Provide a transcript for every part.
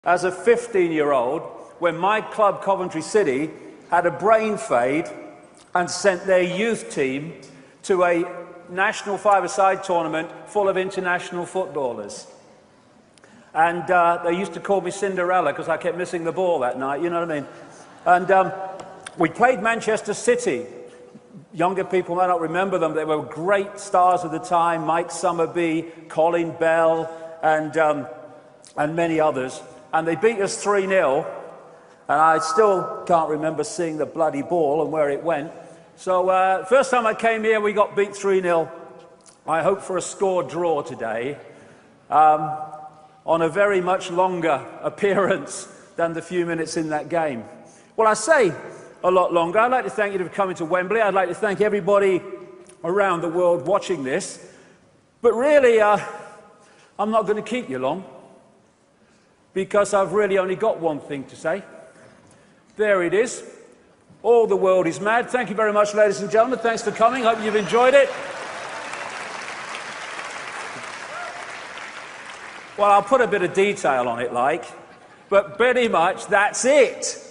as a 15-year-old when my club, Coventry City, had a brain fade and sent their youth team to a national five-a-side tournament full of international footballers. And they used to call me Cinderella because I kept missing the ball that night, you know what I mean? And we played Manchester City. Younger people might not remember them. They were great stars of the time, Mike Summerbee, Colin Bell, and many others. And they beat us 3-0, and I still can't remember seeing the bloody ball and where it went. So first time I came here, we got beat 3-0. I hope for a score draw today, on a very much longer appearance than the few minutes in that game. Well, I say a lot longer. I'd like to thank you for coming to Wembley. I'd like to thank everybody around the world watching this. But really, I'm not going to keep you long, because I've really only got one thing to say. There it is. All the world is mad. Thank you very much, ladies and gentlemen. Thanks for coming. Hope you've enjoyed it. Well, I'll put a bit of detail on it, but pretty much that's it.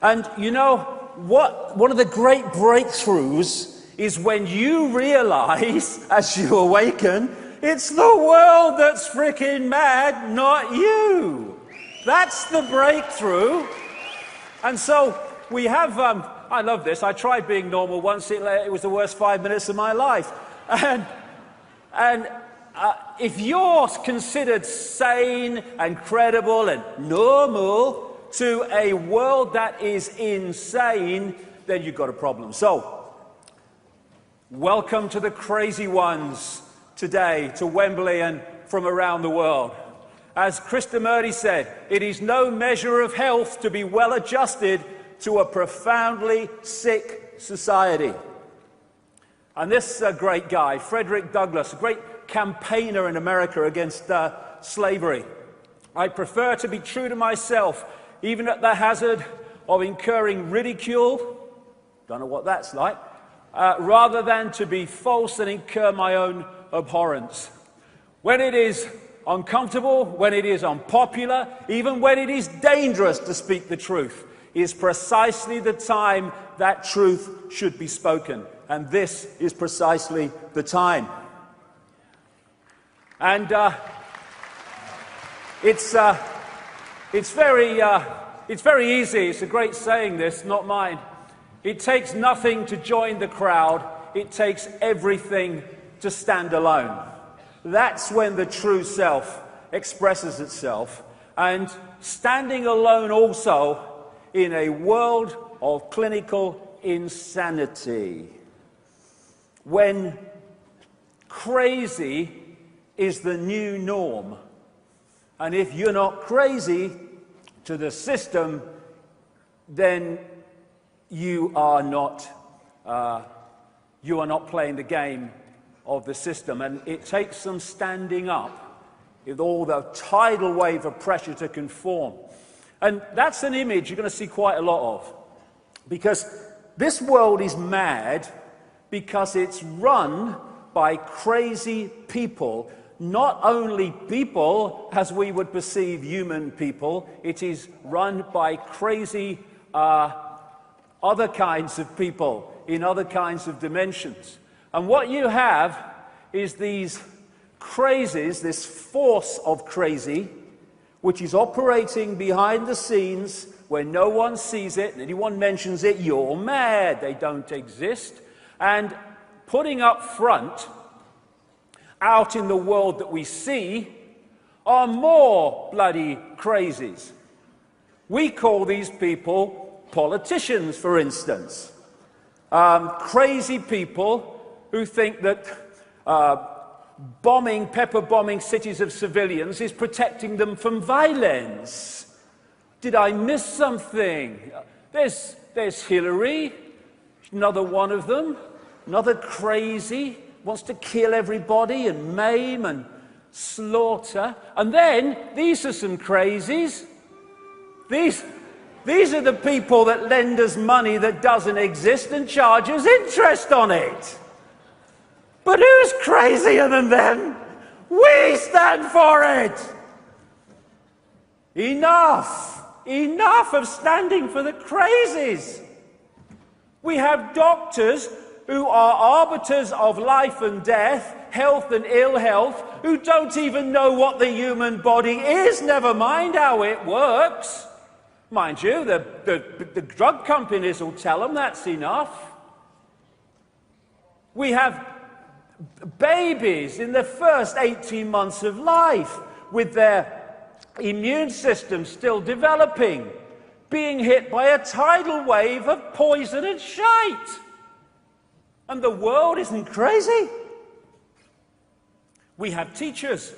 And you know what? One of the great breakthroughs is when you realize, as you awaken, it's the world that's freaking mad, not you. That's the breakthrough. And so we have, I love this. I tried being normal once. It was the worst 5 minutes of my life. And if you're considered sane and credible and normal to a world that is insane, then you've got a problem. So, welcome to the crazy ones today, to Wembley and from around the world. As Krishnamurti said, it is no measure of health to be well adjusted to a profoundly sick society. And this great guy, Frederick Douglass, a great campaigner in America against slavery. I prefer to be true to myself, even at the hazard of incurring ridicule, don't know what that's like, rather than to be false and incur my own abhorrence. When it is uncomfortable, when it is unpopular, even when it is dangerous to speak the truth, is precisely the time that truth should be spoken. And this is precisely the time. And it's very easy. It's a great saying, this, not mine. It takes nothing to join the crowd. It takes everything to stand alone. That's when the true self expresses itself. And standing alone also in a world of clinical insanity. When crazy is the new norm. And if you're not crazy to the system, then you are not playing the game of the system. And it takes some standing up with all the tidal wave of pressure to conform. And that's an image you're going to see quite a lot of. Because this world is mad because it's run by crazy people. Not only people as we would perceive human people, it is run by crazy other kinds of people in other kinds of dimensions. And what you have is these crazies, this force of crazy, which is operating behind the scenes where no one sees it, and anyone mentions it, you're mad, they don't exist, and putting up front, out in the world that we see, are more bloody crazies. We call these people politicians, for instance. Crazy people who think that pepper bombing cities of civilians is protecting them from violence. Did I miss something? There's Hillary, another one of them, another crazy, wants to kill everybody and maim and slaughter. And then, these are some crazies. These are the people that lend us money that doesn't exist and charge us interest on it. But who's crazier than them? We stand for it! Enough! Enough of standing for the crazies! We have doctors who are arbiters of life and death, health and ill health, who don't even know what the human body is, never mind how it works. Mind you, the drug companies will tell them that's enough. We have babies in the first 18 months of life with their immune system still developing, being hit by a tidal wave of poison and shite. And the world isn't crazy. We have teachers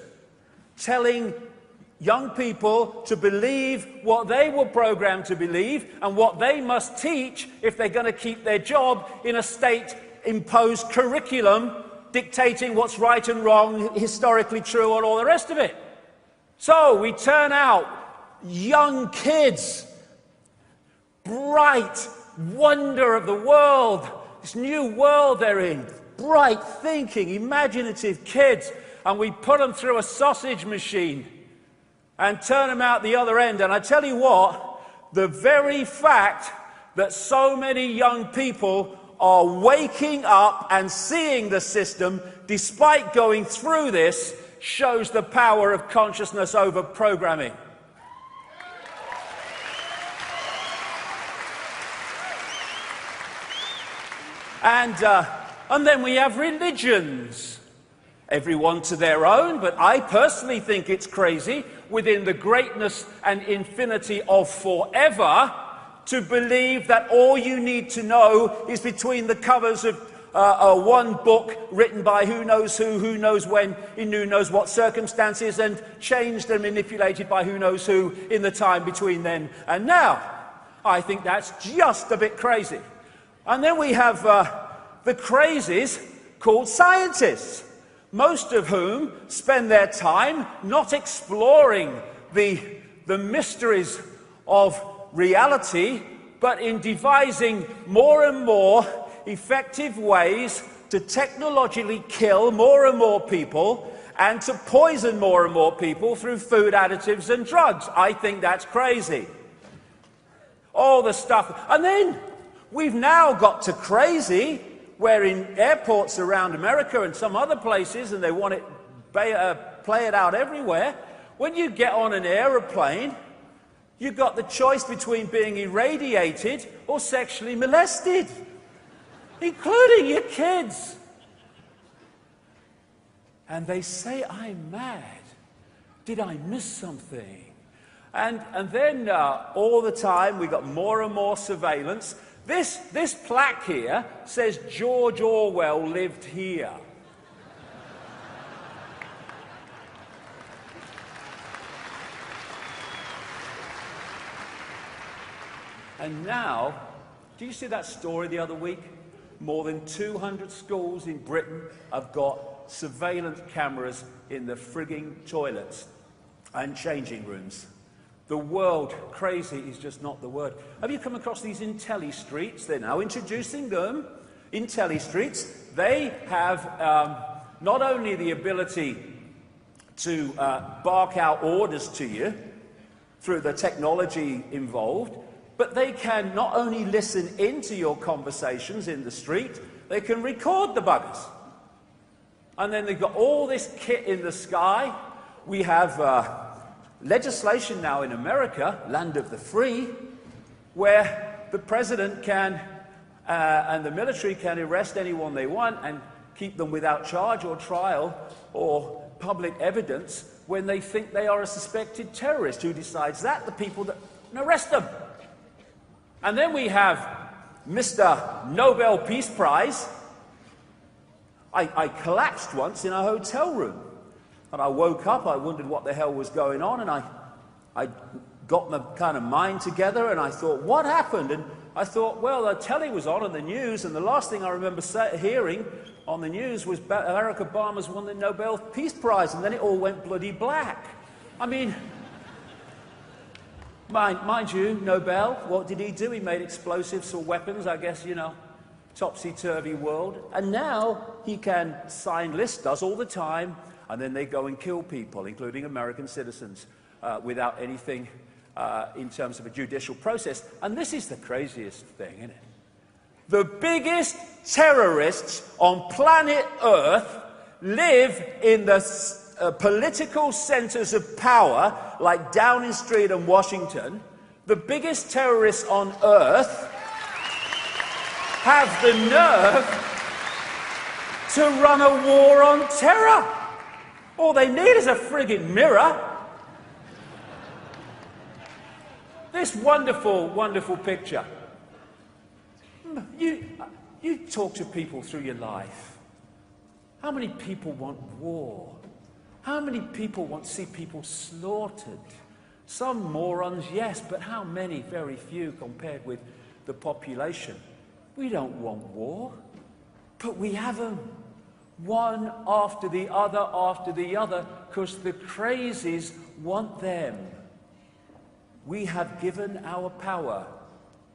telling young people to believe what they were programmed to believe and what they must teach if they're going to keep their job in a state-imposed curriculum dictating what's right and wrong, historically true, and all the rest of it. So we turn out young kids, bright wonder of the world, this new world they're in, bright thinking, imaginative kids, and we put them through a sausage machine and turn them out the other end. And I tell you what, the very fact that so many young people are waking up and seeing the system despite going through this shows the power of consciousness over programming. And then we have religions. Everyone to their own, but I personally think it's crazy within the greatness and infinity of forever to believe that all you need to know is between the covers of one book written by who knows when, in who knows what circumstances, and changed and manipulated by who knows who in the time between then and now. I think that's just a bit crazy. And then we have the crazies called scientists, most of whom spend their time not exploring the mysteries of reality, but in devising more and more effective ways to technologically kill more and more people and to poison more and more people through food additives and drugs. I think that's crazy. All the stuff. And then we've now got to crazy, where in airports around America and some other places, and they want it play it out everywhere, when you get on an aeroplane, you've got the choice between being irradiated or sexually molested, including your kids. And they say, I'm mad. Did I miss something? And then all the time we got more and more surveillance. This plaque here says George Orwell lived here. And now, did you see that story the other week? More than 200 schools in Britain have got surveillance cameras in the frigging toilets and changing rooms. The world, crazy is just not the word. Have you come across these Intelli streets? They're now introducing them. Intelli streets. They have not only the ability to bark out orders to you through the technology involved, but they can not only listen into your conversations in the street, they can record the buggers. And then they've got all this kit in the sky. We have legislation now in America, land of the free, where the president can and the military can arrest anyone they want and keep them without charge or trial or public evidence when they think they are a suspected terrorist. Who decides that? The people that arrest them. And then we have Mr. Nobel Peace Prize. I collapsed once in a hotel room. And I woke up, I wondered what the hell was going on, and I got my kind of mind together, and I thought, what happened? And I thought, well, the telly was on in the news, and the last thing I remember hearing on the news was Barack Obama's won the Nobel Peace Prize, and then it all went bloody black. I mean, mind you, Nobel, what did he do? He made explosives or weapons, I guess, you know, topsy-turvy world. And now he can sign lists, does all the time, and then they go and kill people, including American citizens. without anything in terms of a judicial process. And this is the craziest thing, isn't it? The biggest terrorists on planet Earth live in the political centers of power, like Downing Street and Washington. The biggest terrorists on Earth have the nerve to run a war on terror. All they need is a frigging mirror. This wonderful, wonderful picture. You talk to people through your life. How many people want war? How many people want to see people slaughtered? Some morons, yes, but how many? Very few compared with the population. We don't want war, but we have them. One after the other, because the crazies want them. We have given our power,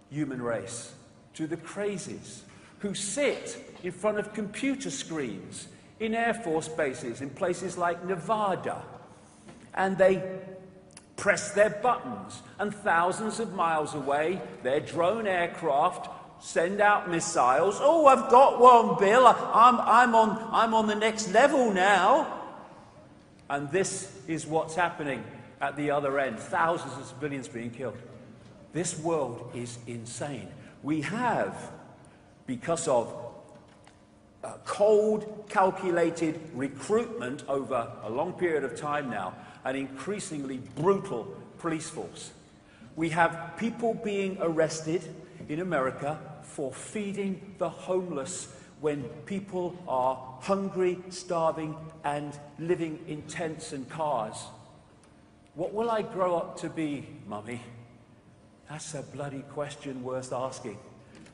human race, to the crazies who sit in front of computer screens in Air Force bases in places like Nevada, and they press their buttons, and thousands of miles away, their drone aircraft send out missiles. Oh, I've got one, Bill. I'm on the next level now. And this is what's happening at the other end. Thousands of civilians being killed. This world is insane. We have, because of cold, calculated recruitment over a long period of time now, an increasingly brutal police force. We have people being arrested in America for feeding the homeless when people are hungry, starving, and living in tents and cars. What will I grow up to be, Mummy? That's a bloody question worth asking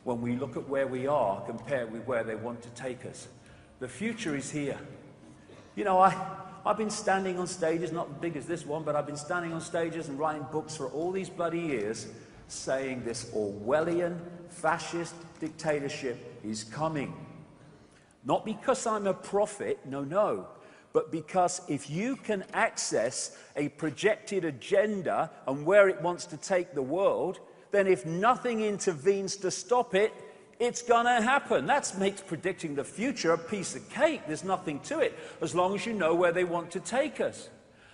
when we look at where we are compared with where they want to take us. The future is here. You know, I've been standing on stages, not as big as this one, but I've been standing on stages and writing books for all these bloody years saying this Orwellian fascist dictatorship is coming. Not because I'm a prophet, no, but because if you can access a projected agenda and where it wants to take the world, then if nothing intervenes to stop it, it's going to happen. That makes predicting the future a piece of cake. There's nothing to it, as long as you know where they want to take us.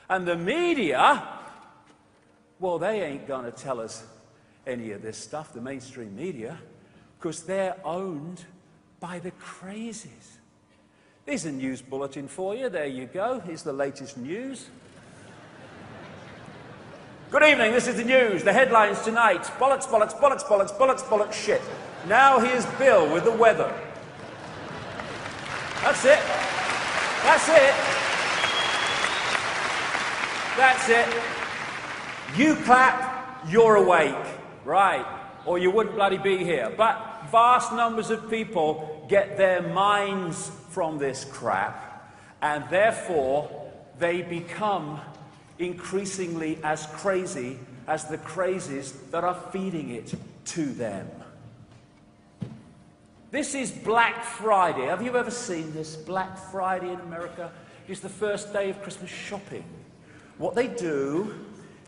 And the media, well, they ain't going to tell us any of this stuff, the mainstream media, because they're owned by the crazies. Here's a news bulletin for you. There you go. Here's the latest news. Good evening, this is the news. The headlines tonight. Bollocks, bollocks, bollocks, bollocks, bollocks, bollocks, shit. Now here's Bill with the weather. That's it. That's it. That's it. You clap, you're awake. Right. Or you wouldn't bloody be here. But vast numbers of people get their minds from this crap, and therefore they become increasingly as crazy as the crazies that are feeding it to them. This is Black Friday. Have you ever seen this? Black Friday in America is the first day of Christmas shopping. What they do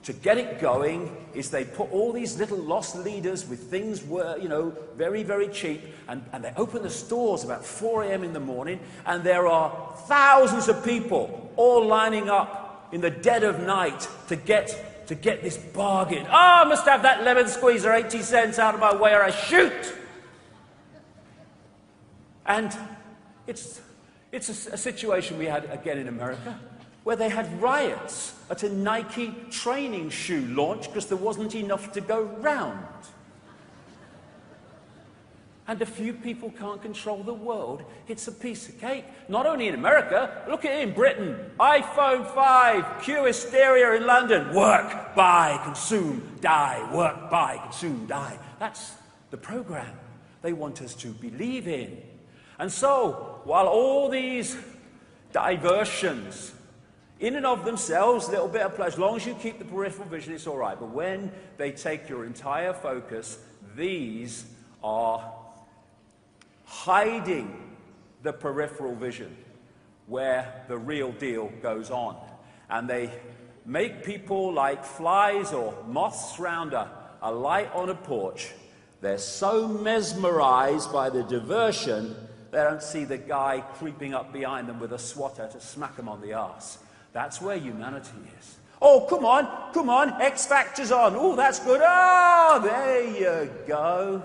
to get it going is they put all these little lost leaders with things, you know, very, very cheap, and they open the stores about 4 a.m. in the morning, and there are thousands of people all lining up in the dead of night to get this bargain. Oh, I must have that lemon squeezer, 80 cents out of my way or I shoot. And it's a situation we had again in America, where they had riots at a Nike training shoe launch because there wasn't enough to go round. And a few people can't control the world. It's a piece of cake. Not only in America, look at it in Britain. iPhone 5, Q hysteria in London. Work, buy, consume, die. Work, buy, consume, die. That's the program they want us to believe in. And so, while all these diversions, in and of themselves, a little bit of pleasure, as long as you keep the peripheral vision, it's all right. But when they take your entire focus, these are hiding the peripheral vision where the real deal goes on. And they make people like flies or moths round a light on a porch. They're so mesmerized by the diversion, they don't see the guy creeping up behind them with a swatter to smack them on the arse. That's where humanity is. Oh, come on, X Factor's on. Oh, that's good. Oh, there you go.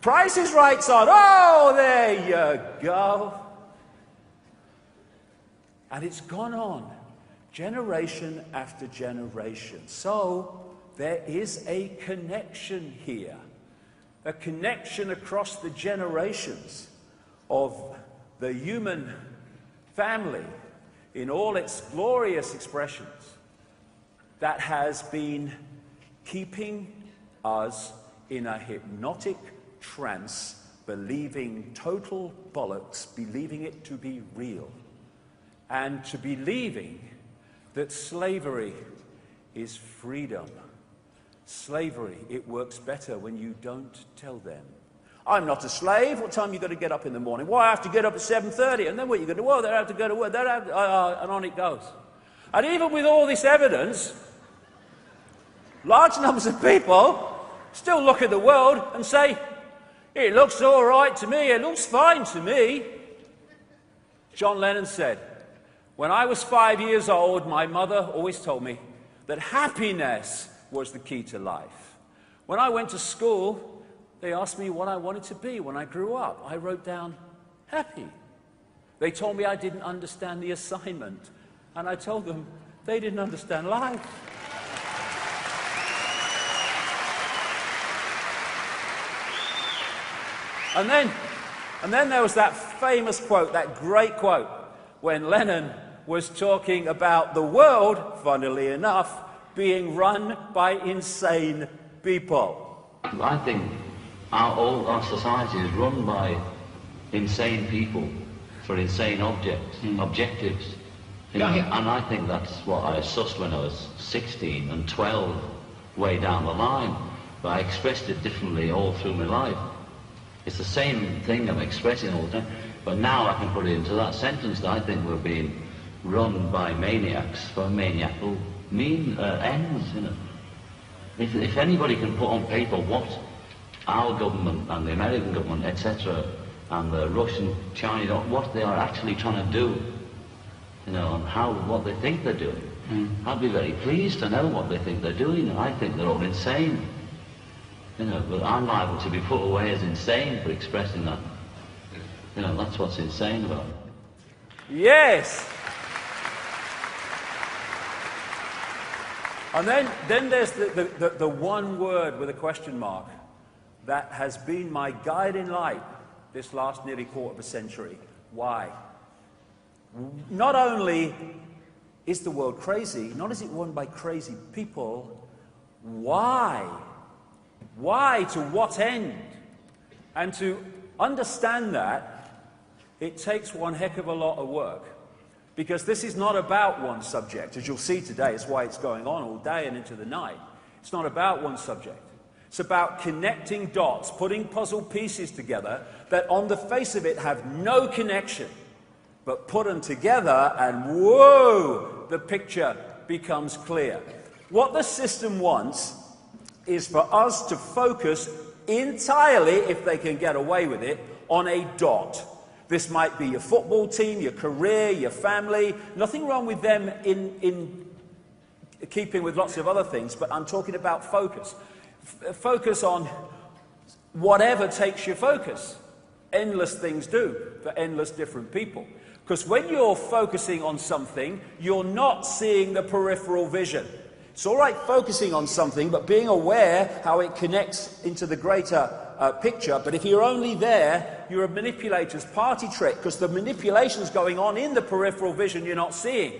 Price is Right's on. Oh, there you go. And it's gone on, generation after generation. So there is a connection here, a connection across the generations of the human family in all its glorious expressions that has been keeping us in a hypnotic trance, believing total bollocks, believing it to be real, and to believing that slavery is freedom. Slavery, it works better when you don't tell them. I'm not a slave. What time you got to get up in the morning? Well, I have to get up at 7:30. And then what are you going to do? Well, they have to go to work. And on it goes. And even with all this evidence, large numbers of people still look at the world and say, it looks all right to me. It looks fine to me. John Lennon said, when I was 5 years old, my mother always told me that happiness was the key to life. When I went to school, they asked me what I wanted to be when I grew up. I wrote down happy. They told me I didn't understand the assignment, and I told them they didn't understand life. And then there was that famous quote, that great quote, when Lennon was talking about the world, funnily enough, being run by insane people. I think our society is run by insane people for insane objectives. You know, and I think that's what I sussed when I was 16 and 12, way down the line. But I expressed it differently all through my life. It's the same thing I'm expressing all the time, but now I can put it into that sentence that I think we're being run by maniacs for maniacal ends, you know. If anybody can put on paper what our government and the American government, etc., and the Russian, Chinese, what they are actually trying to do, you know, and what they think they're doing, I'd be very pleased to know what they think they're doing. I think they're all insane. You know, but I'm liable to be put away as insane for expressing that. You know, that's what's insane about it. Yes. And then there's the one word with a question mark that has been my guiding light this last nearly quarter of a century. Why? Not only is the world crazy, not is it run by crazy people, why? Why? To what end? And to understand that, it takes one heck of a lot of work. Because this is not about one subject. As you'll see today, it's why it's going on all day and into the night. It's not about one subject. It's about connecting dots, putting puzzle pieces together that on the face of it have no connection. But put them together and whoa, the picture becomes clear. What the system wants is for us to focus entirely, if they can get away with it, on a dot. This might be your football team, your career, your family. Nothing wrong with them in keeping with lots of other things, but I'm talking about focus. Focus on whatever takes your focus. Endless things do for endless different people. Because when you're focusing on something, you're not seeing the peripheral vision. It's all right focusing on something, but being aware how it connects into the greater picture. But if you're only there, you're a manipulator's party trick, because the manipulation's going on in the peripheral vision you're not seeing.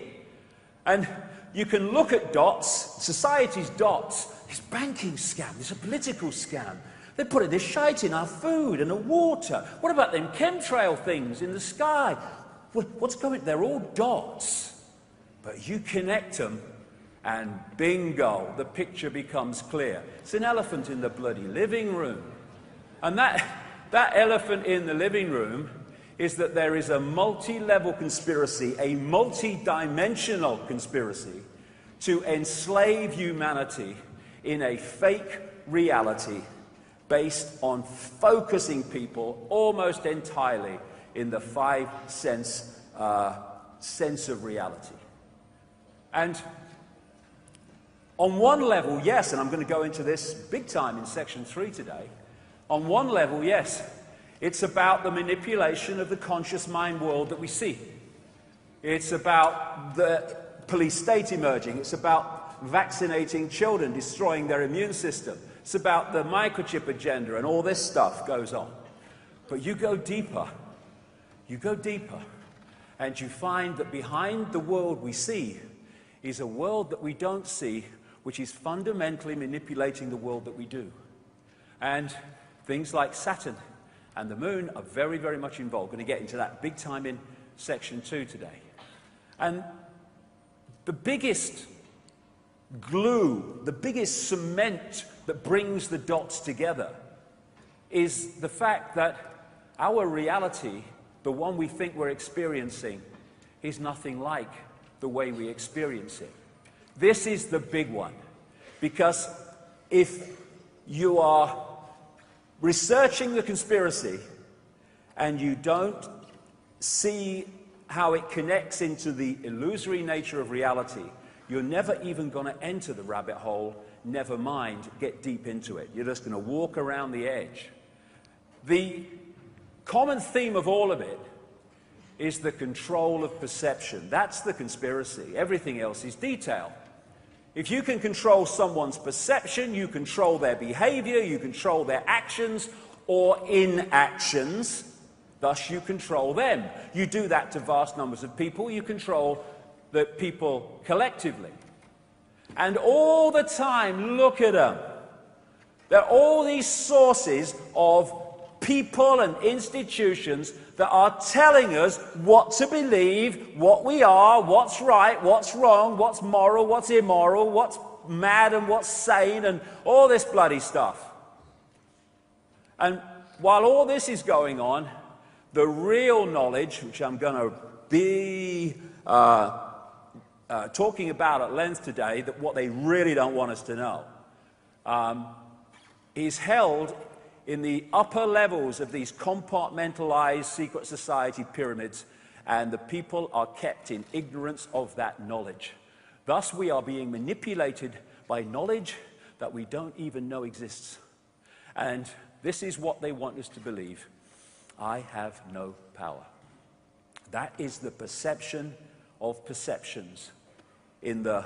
And you can look at dots, society's dots, this banking scam, this a political scam. They're putting this shite in our food and the water. What about them chemtrail things in the sky? What's going on? They're all dots. But you connect them, and bingo, the picture becomes clear. It's an elephant in the bloody living room. And that elephant in the living room is that there is a multi-level conspiracy, a multi-dimensional conspiracy, to enslave humanity in a fake reality based on focusing people almost entirely in the five sense of reality. And on one level, yes, and I'm going to go into this big time in section 3 today. On one level, yes, it's about the manipulation of the conscious mind world that we see. It's about the police state emerging. It's about vaccinating children, destroying their immune system. It's about the microchip agenda, and all this stuff goes on. But you go deeper, and you find that behind the world we see is a world that we don't see, which is fundamentally manipulating the world that we do. And things like Saturn and the moon are very, very much involved. We're going to get into that big time in section 2 today. And the biggest glue, the biggest cement that brings the dots together is the fact that our reality, the one we think we're experiencing, is nothing like the way we experience it. This is the big one, because if you are researching the conspiracy and you don't see how it connects into the illusory nature of reality, you're never even going to enter the rabbit hole, never mind get deep into it. You're just going to walk around the edge. The common theme of all of it is the control of perception. That's the conspiracy. Everything else is detail. If you can control someone's perception, you control their behavior, you control their actions or inactions, thus you control them. You do that to vast numbers of people, you control the people collectively. And all the time, look at them. There are all these sources of people and institutions that are telling us what to believe, what we are, what's right, what's wrong, what's moral, what's immoral, what's mad and what's sane, and all this bloody stuff. And while all this is going on, the real knowledge, which I'm going to be talking about at length today, that what they really don't want us to know, is held in the upper levels of these compartmentalized secret society pyramids, and the people are kept in ignorance of that knowledge. Thus, we are being manipulated by knowledge that we don't even know exists. And this is what they want us to believe. I have no power. That is the perception of perceptions in the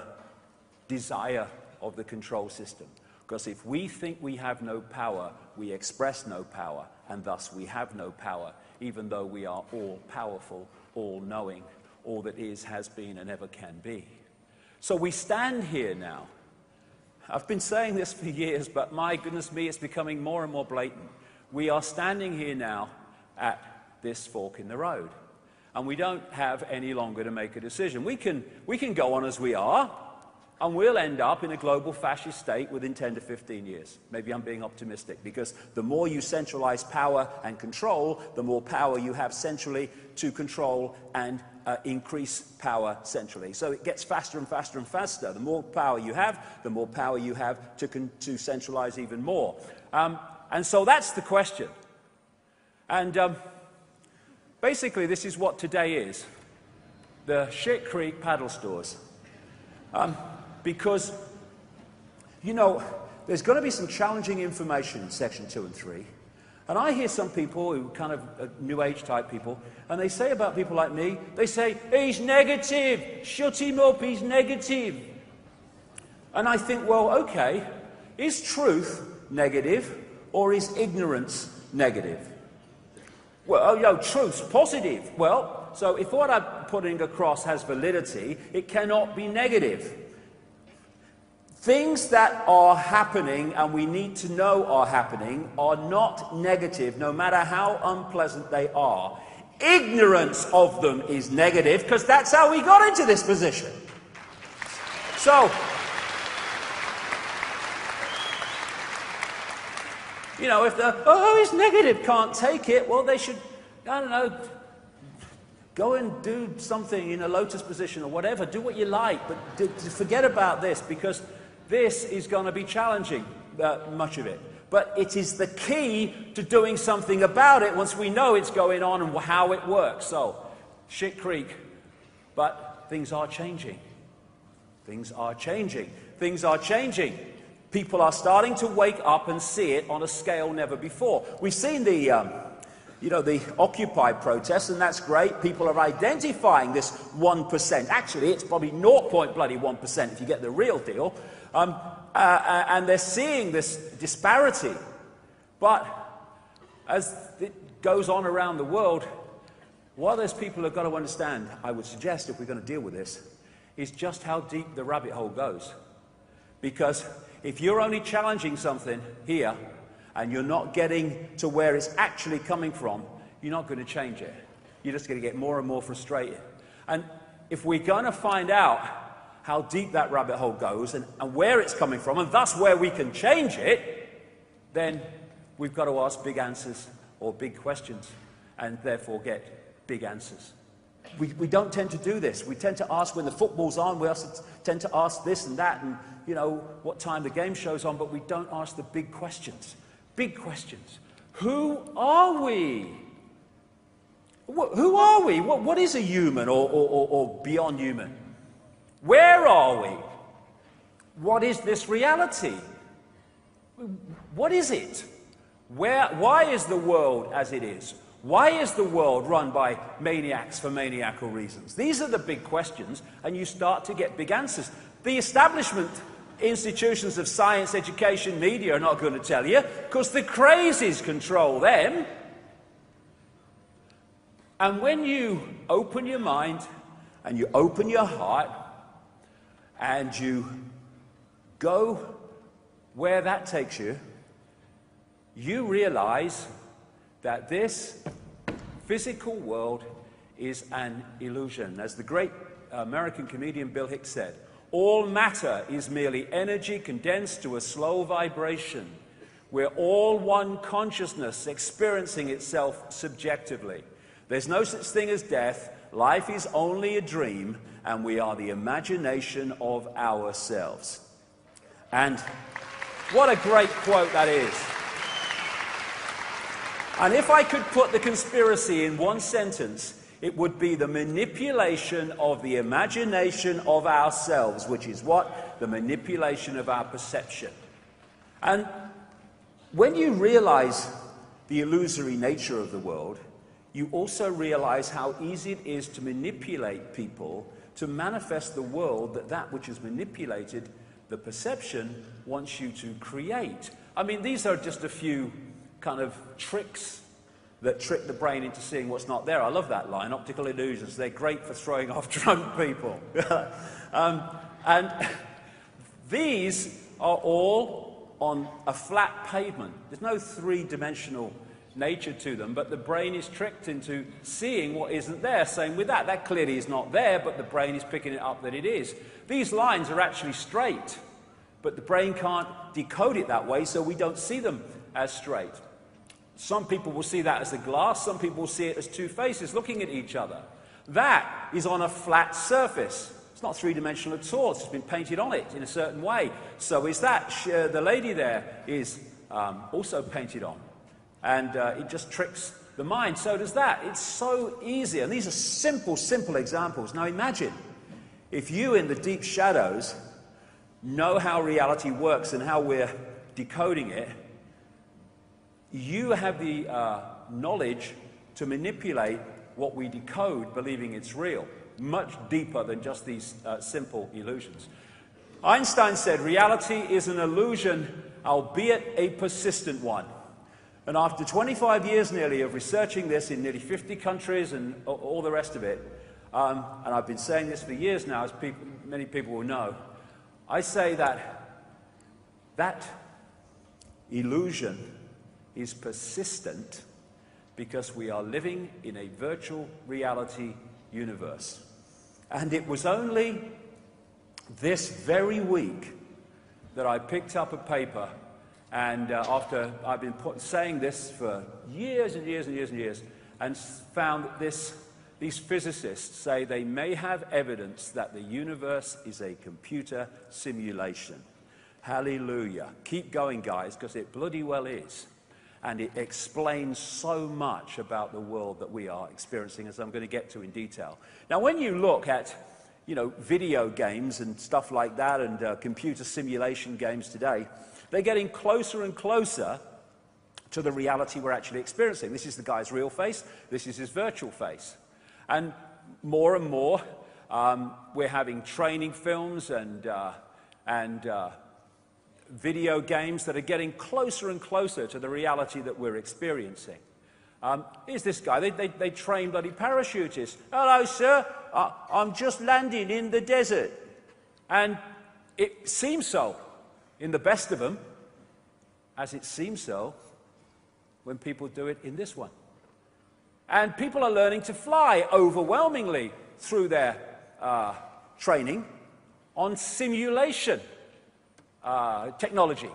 desire of the control system. Because if we think we have no power, we express no power, and thus we have no power, even though we are all powerful, all knowing, all that is, has been, and ever can be. So we stand here now. I've been saying this for years, but my goodness me, it's becoming more and more blatant. We are standing here now at this fork in the road, and we don't have any longer to make a decision. We can go on as we are, and we'll end up in a global fascist state within 10 to 15 years. Maybe I'm being optimistic, because the more you centralize power and control, the more power you have centrally to control and increase power centrally. So it gets faster and faster and faster. The more power you have, the more power you have to centralize even more. And so that's the question. And basically, this is what today is. The Shit Creek paddle stores. Because, you know, there's going to be some challenging information in section 2 and 3. And I hear some people who kind of New Age type people, and they say about people like me, they say, he's negative, shut him up, he's negative. And I think, well, okay, is truth negative or is ignorance negative? Well, oh, no, truth's positive. Well, so if what I'm putting across has validity, it cannot be negative. Things that are happening and we need to know are happening are not negative, no matter how unpleasant they are. Ignorance of them is negative, because that's how we got into this position. So, you know, if the, oh, it's negative, can't take it, well, they should, I don't know, Go and do something in a lotus position or whatever. Do what you like, but forget about this, because this is going to be challenging, much of it. But it is the key to doing something about it once we know it's going on and how it works. So, shit creek, but things are changing. Things are changing. Things are changing. People are starting to wake up and see it on a scale never before. We've seen the Occupy protests, and that's great. People are identifying this 1%. Actually, it's probably 0.1% if you get the real deal. And they're seeing this disparity. But as it goes on around the world, what those people have got to understand, I would suggest, if we're going to deal with this, is just how deep the rabbit hole goes. Because if you're only challenging something here, and you're not getting to where it's actually coming from, you're not going to change it. You're just going to get more and more frustrated. And if we're going to find out how deep that rabbit hole goes and where it's coming from, and thus where we can change it, then we've got to ask big answers or big questions, and therefore get big answers. We don't tend to do this. We tend to ask when the football's on. We also tend to ask this and that, and what time the game show's on, but we don't ask the big questions. Big questions. Who are we? Who are we? What is a human or beyond human? Where are we? What is this reality? What is it? Why is the world as it is? Why is the world run by maniacs for maniacal reasons? These are the big questions, and you start to get big answers. The establishment institutions of science, education, media are not going to tell you, because the crazies control them. And when you open your mind and you open your heart and you go where that takes you, you realize that this physical world is an illusion. As the great American comedian Bill Hicks said, all matter is merely energy condensed to a slow vibration. We're all one consciousness experiencing itself subjectively. There's no such thing as death. Life is only a dream, and we are the imagination of ourselves. And what a great quote that is. And if I could put the conspiracy in one sentence, it would be the manipulation of the imagination of ourselves, which is what? The manipulation of our perception. And when you realize the illusory nature of the world, you also realize how easy it is to manipulate people to manifest the world that which is manipulated, the perception, wants you to create. I mean, these are just a few kind of tricks that trick the brain into seeing what's not there. I love that line, optical illusions. They're great for throwing off drunk people. And these are all on a flat pavement. There's no three-dimensional nature to them, but the brain is tricked into seeing what isn't there. Same with that. That clearly is not there, but the brain is picking it up that it is. These lines are actually straight, but the brain can't decode it that way, so we don't see them as straight. Some people will see that as a glass, some people will see it as two faces looking at each other. That is on a flat surface. It's not three-dimensional at all, it's just been painted on it in a certain way. So is that. The lady there is also painted on. And it just tricks the mind. So does that. It's so easy. And these are simple, simple examples. Now imagine if you in the deep shadows know how reality works and how we're decoding it, you have the knowledge to manipulate what we decode, believing it's real, much deeper than just these simple illusions. Einstein said, reality is an illusion, albeit a persistent one. And after 25 years nearly of researching this in nearly 50 countries and all the rest of it, and I've been saying this for years now, as many people will know, I say that that illusion is persistent because we are living in a virtual reality universe. And it was only this very week that I picked up a paper, and after I've been saying this for years and years and years and years, and found that this these physicists say they may have evidence that the universe is a computer simulation. Hallelujah. Keep going, guys, because it bloody well is. And it explains so much about the world that we are experiencing, as I'm going to get to in detail. Now, when you look at, video games and stuff like that, and computer simulation games today, they're getting closer and closer to the reality we're actually experiencing. This is the guy's real face. This is his virtual face. And more, we're having training films and video games that are getting closer and closer to the reality that we're experiencing. Here's this guy. They train bloody parachutists. Hello, sir. I'm just landing in the desert. And it seems so in the best of them, as it seems so when people do it in this one. And people are learning to fly overwhelmingly through their training on simulation technology.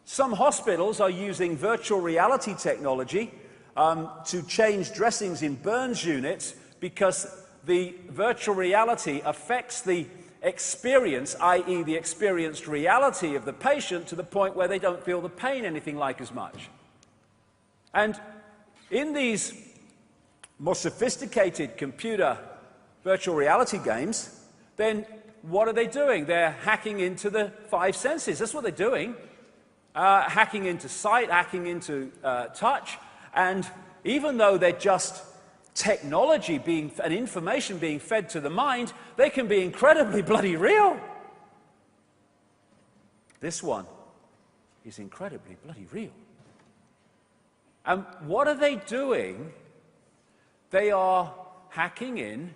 Some hospitals are using virtual reality technology to change dressings in burns units because the virtual reality affects the experience, i.e. the experienced reality of the patient, to the point where they don't feel the pain anything like as much. And in these more sophisticated computer virtual reality games, then what are they doing? They're hacking into the five senses. That's what they're doing. Hacking into sight, hacking into touch. And even though they're just technology and information being fed to the mind, they can be incredibly bloody real. This one is incredibly bloody real. And what are they doing? They are hacking in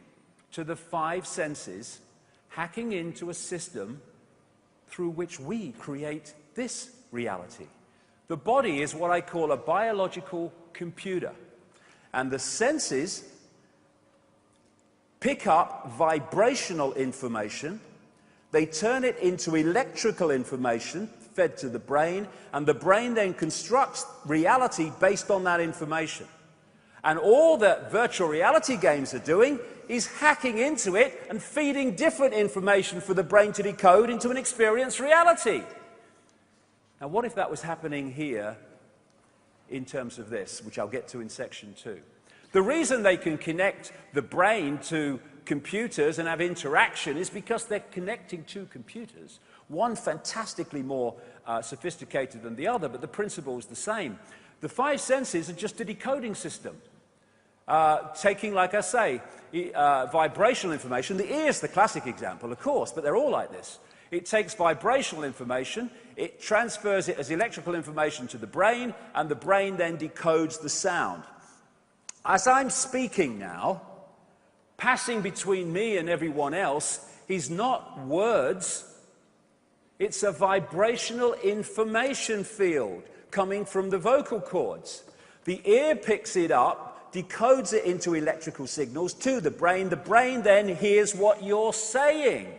to the five senses, hacking into a system through which we create this reality. The body is what I call a biological computer, and the senses pick up vibrational information, they turn it into electrical information fed to the brain, and the brain then constructs reality based on that information. And all that virtual reality games are doing is hacking into it and feeding different information for the brain to decode into an experienced reality. Now, what if that was happening here in terms of this, which I'll get to in section 2? The reason they can connect the brain to computers and have interaction is because they're connecting two computers, one fantastically more sophisticated than the other, but the principle is the same. The five senses are just a decoding system. Taking, like I say, vibrational information. The ear is the classic example, of course, but they're all like this. It takes vibrational information, it transfers it as electrical information to the brain, and the brain then decodes the sound. As I'm speaking now, passing between me and everyone else is not words, it's a vibrational information field coming from the vocal cords. The ear picks it up, decodes it into electrical signals to the brain then hears what you're saying.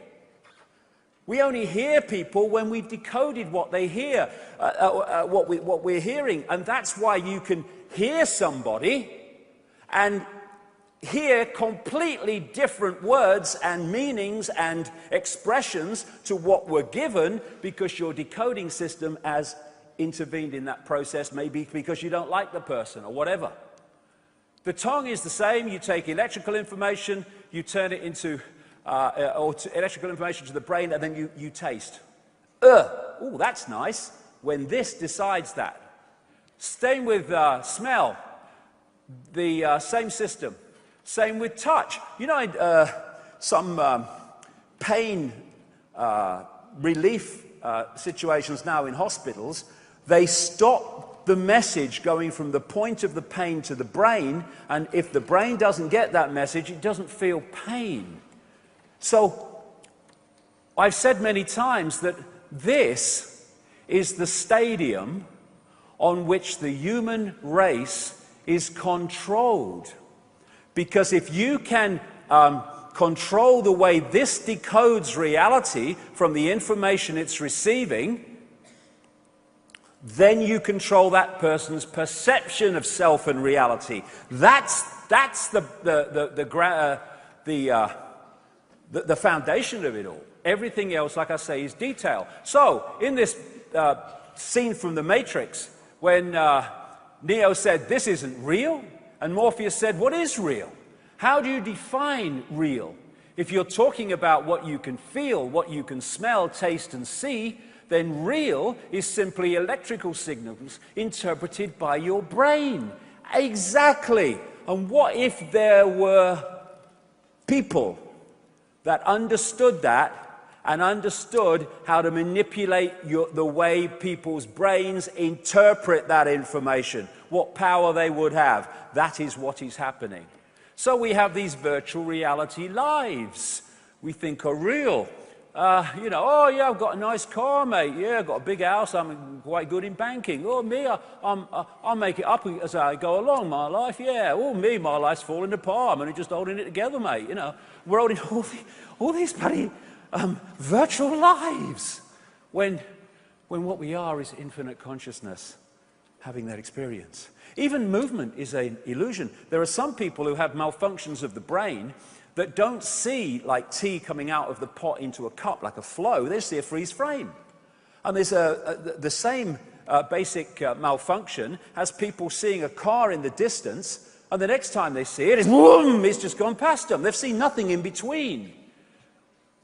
We only hear people when we've decoded what they hear, what we're hearing, and that's why you can hear somebody and hear completely different words and meanings and expressions to what were given, because your decoding system has intervened in that process, maybe because you don't like the person or whatever. The tongue is the same. You take electrical information, you turn it into electrical information to the brain, and then you taste. Oh, that's nice, when this decides that. Same with smell, the same system. Same with touch. You know, some pain relief situations now in hospitals, they stop the message going from the point of the pain to the brain, and if the brain doesn't get that message, it doesn't feel pain. So, I've said many times that this is the stadium on which the human race is controlled. Because if you can control the way this decodes reality from the information it's receiving, then you control that person's perception of self and reality. That's That's the foundation of it all. Everything else, like I say, is detail. So, in this scene from The Matrix, when Neo said, "This isn't real," and Morpheus said, "What is real?" How do you define real? If you're talking about what you can feel, what you can smell, taste, and see, then real is simply electrical signals interpreted by your brain. Exactly. And what if there were people that understood that and understood how to manipulate the way people's brains interpret that information, what power they would have? That is what is happening. So we have these virtual reality lives we think are real. You know, oh yeah, I've got a nice car, mate. Yeah, I've got a big house. I'm quite good in banking. Oh, me, I'll make it up as I go along, my life. Yeah. Oh, me, my life's falling apart. I'm only just holding it together, mate. You know, we're holding all these bloody virtual lives. When what we are is infinite consciousness, having that experience. Even movement is an illusion. There are some people who have malfunctions of the brain that don't see like tea coming out of the pot into a cup like a flow. They see a freeze frame. And there's the same basic malfunction as people seeing a car in the distance, and the next time they see it, it's just gone past them. They've seen nothing in between.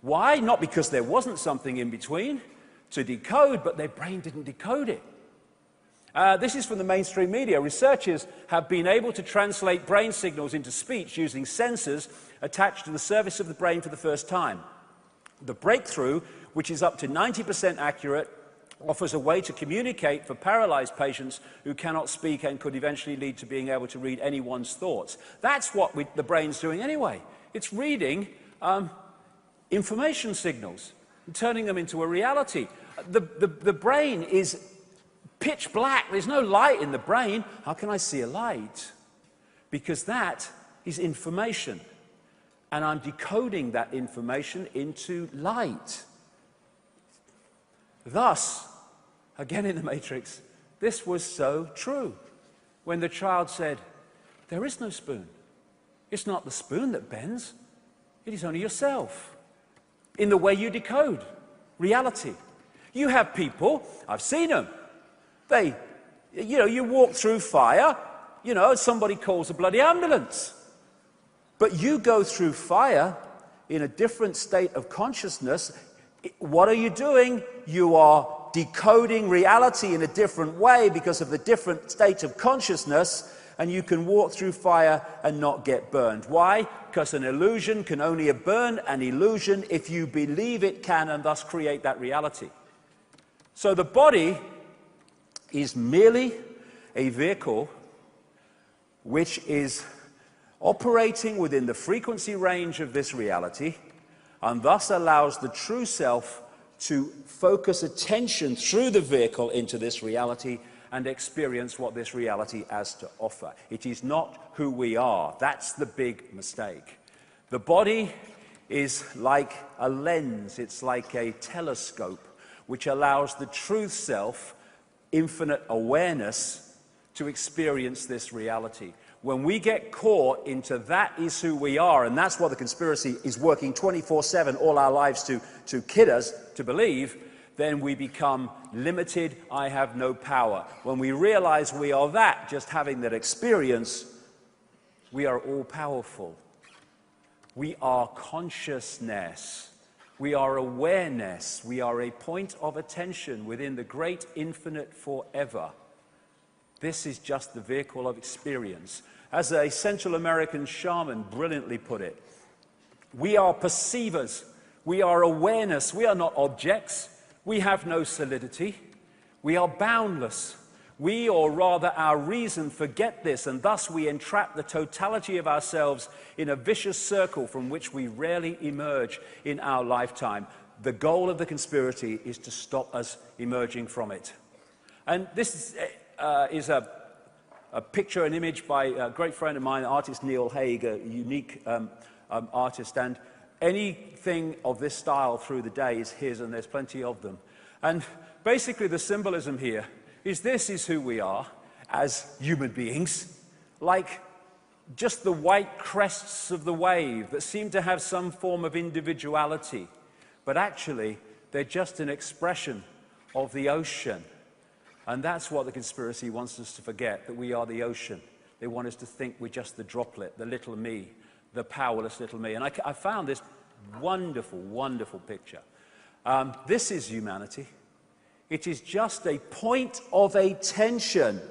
Why? Not because there wasn't something in between to decode, but their brain didn't decode it. This is from the mainstream media. Researchers have been able to translate brain signals into speech using sensors attached to the surface of the brain for the first time. The breakthrough, which is up to 90% accurate, offers a way to communicate for paralyzed patients who cannot speak and could eventually lead to being able to read anyone's thoughts. That's what the brain's doing anyway. It's reading information signals and turning them into a reality. The brain is pitch black. There's no light in the brain. How can I see a light? Because that is information. And I'm decoding that information into light. Thus, again in the Matrix, this was so true. When the child said, "There is no spoon. It's not the spoon that bends. It is only yourself." In the way you decode reality. You have people, I've seen them, you walk through fire, somebody calls a bloody ambulance. But you go through fire in a different state of consciousness. What are you doing? You are decoding reality in a different way because of the different state of consciousness, and you can walk through fire and not get burned. Why? Because an illusion can only burn an illusion if you believe it can, and thus create that reality. So the body is merely a vehicle which is operating within the frequency range of this reality, and thus allows the true self to focus attention through the vehicle into this reality and experience what this reality has to offer. It is not who we are. That's the big mistake. The body is like a lens. It's like a telescope, which allows the true self, infinite awareness, to experience this reality. When we get caught into that is who we are, and that's what the conspiracy is working 24/7 all our lives to kid us to believe, then we become limited. I have no power. When we realize we are that, just having that experience, we are all powerful. We are consciousness. We are awareness. We are a point of attention within the great infinite forever. This is just the vehicle of experience. As a Central American shaman brilliantly put it, we are perceivers. We are awareness. We are not objects. We have no solidity. We are boundless. We, or rather our reason, forget this, and thus we entrap the totality of ourselves in a vicious circle from which we rarely emerge in our lifetime. The goal of the conspiracy is to stop us emerging from it. And this is a picture, an image by a great friend of mine, artist Neil Haig, a unique artist, and anything of this style through the day is his, and there's plenty of them. And basically the symbolism here is this is who we are as human beings, like just the white crests of the wave that seem to have some form of individuality, but actually they're just an expression of the ocean. And that's what the conspiracy wants us to forget, that we are the ocean. They want us to think we're just the droplet, the little me, the powerless little me. And I found this wonderful, wonderful picture. This is humanity. It is just a point of attention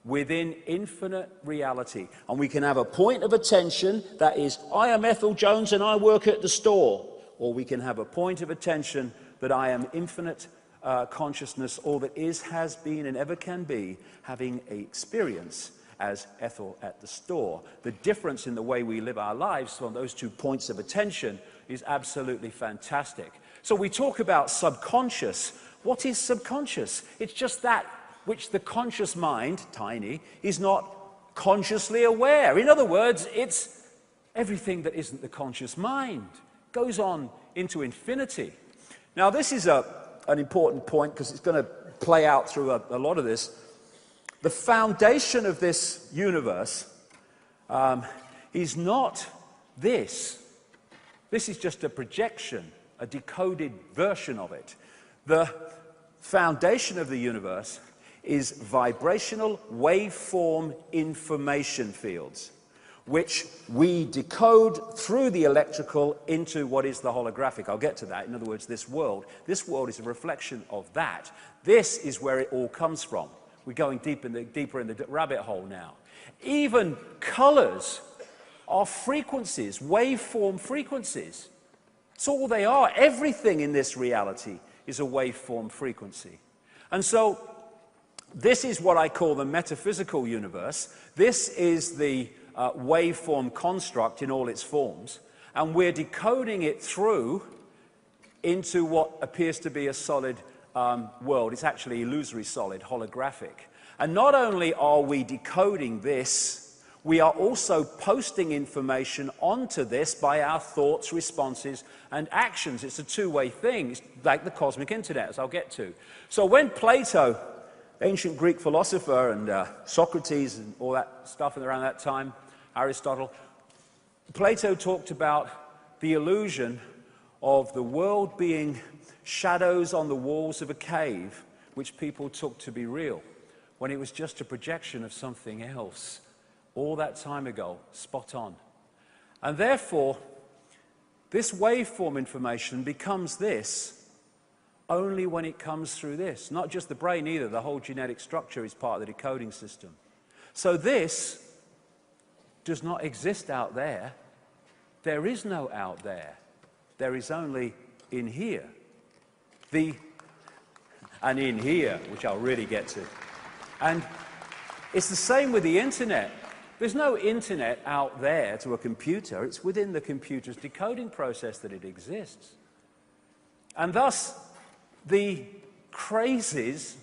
within infinite reality. And we can have a point of attention that is, I am Ethel Jones and I work at the store. Or we can have a point of attention that I am infinite consciousness, all that is, has been, and ever can be, having an experience as Ethel at the store. The difference in the way we live our lives from those two points of attention is absolutely fantastic. So we talk about subconscious. What is subconscious? It's just that which the conscious mind, tiny, is not consciously aware. In other words, it's everything that isn't the conscious mind. Goes on into infinity. Now this is an important point because it's going to play out through a lot of this. The foundation of this universe is not this. This is just a projection, a decoded version of it. The foundation of the universe is vibrational waveform information fields, which we decode through the electrical into what is the holographic. I'll get to that. In other words, this world is a reflection of that. This is where it all comes from. We're going deeper in the rabbit hole now. Even colors are frequencies, waveform frequencies. It's all they are. Everything in this reality is a waveform frequency. And so this is what I call the metaphysical universe. This is the waveform construct in all its forms, and we're decoding it through into what appears to be a solid world. It's actually illusory solid, holographic. And not only are we decoding this, we are also posting information onto this by our thoughts, responses, and actions. It's a two-way thing. It's like the cosmic internet, as I'll get to. So when Plato, ancient Greek philosopher, and Socrates and all that stuff around that time, Aristotle, Plato talked about the illusion of the world being shadows on the walls of a cave, which people took to be real, when it was just a projection of something else. All that time ago, spot on. And therefore, this waveform information becomes this only when it comes through this. Not just the brain either, the whole genetic structure is part of the decoding system. So this does not exist out there. There is no out there. There is only in here. And in here, which I'll really get to. And it's the same with the internet. There's no internet out there to a computer. It's within the computer's decoding process that it exists. And thus, the crazies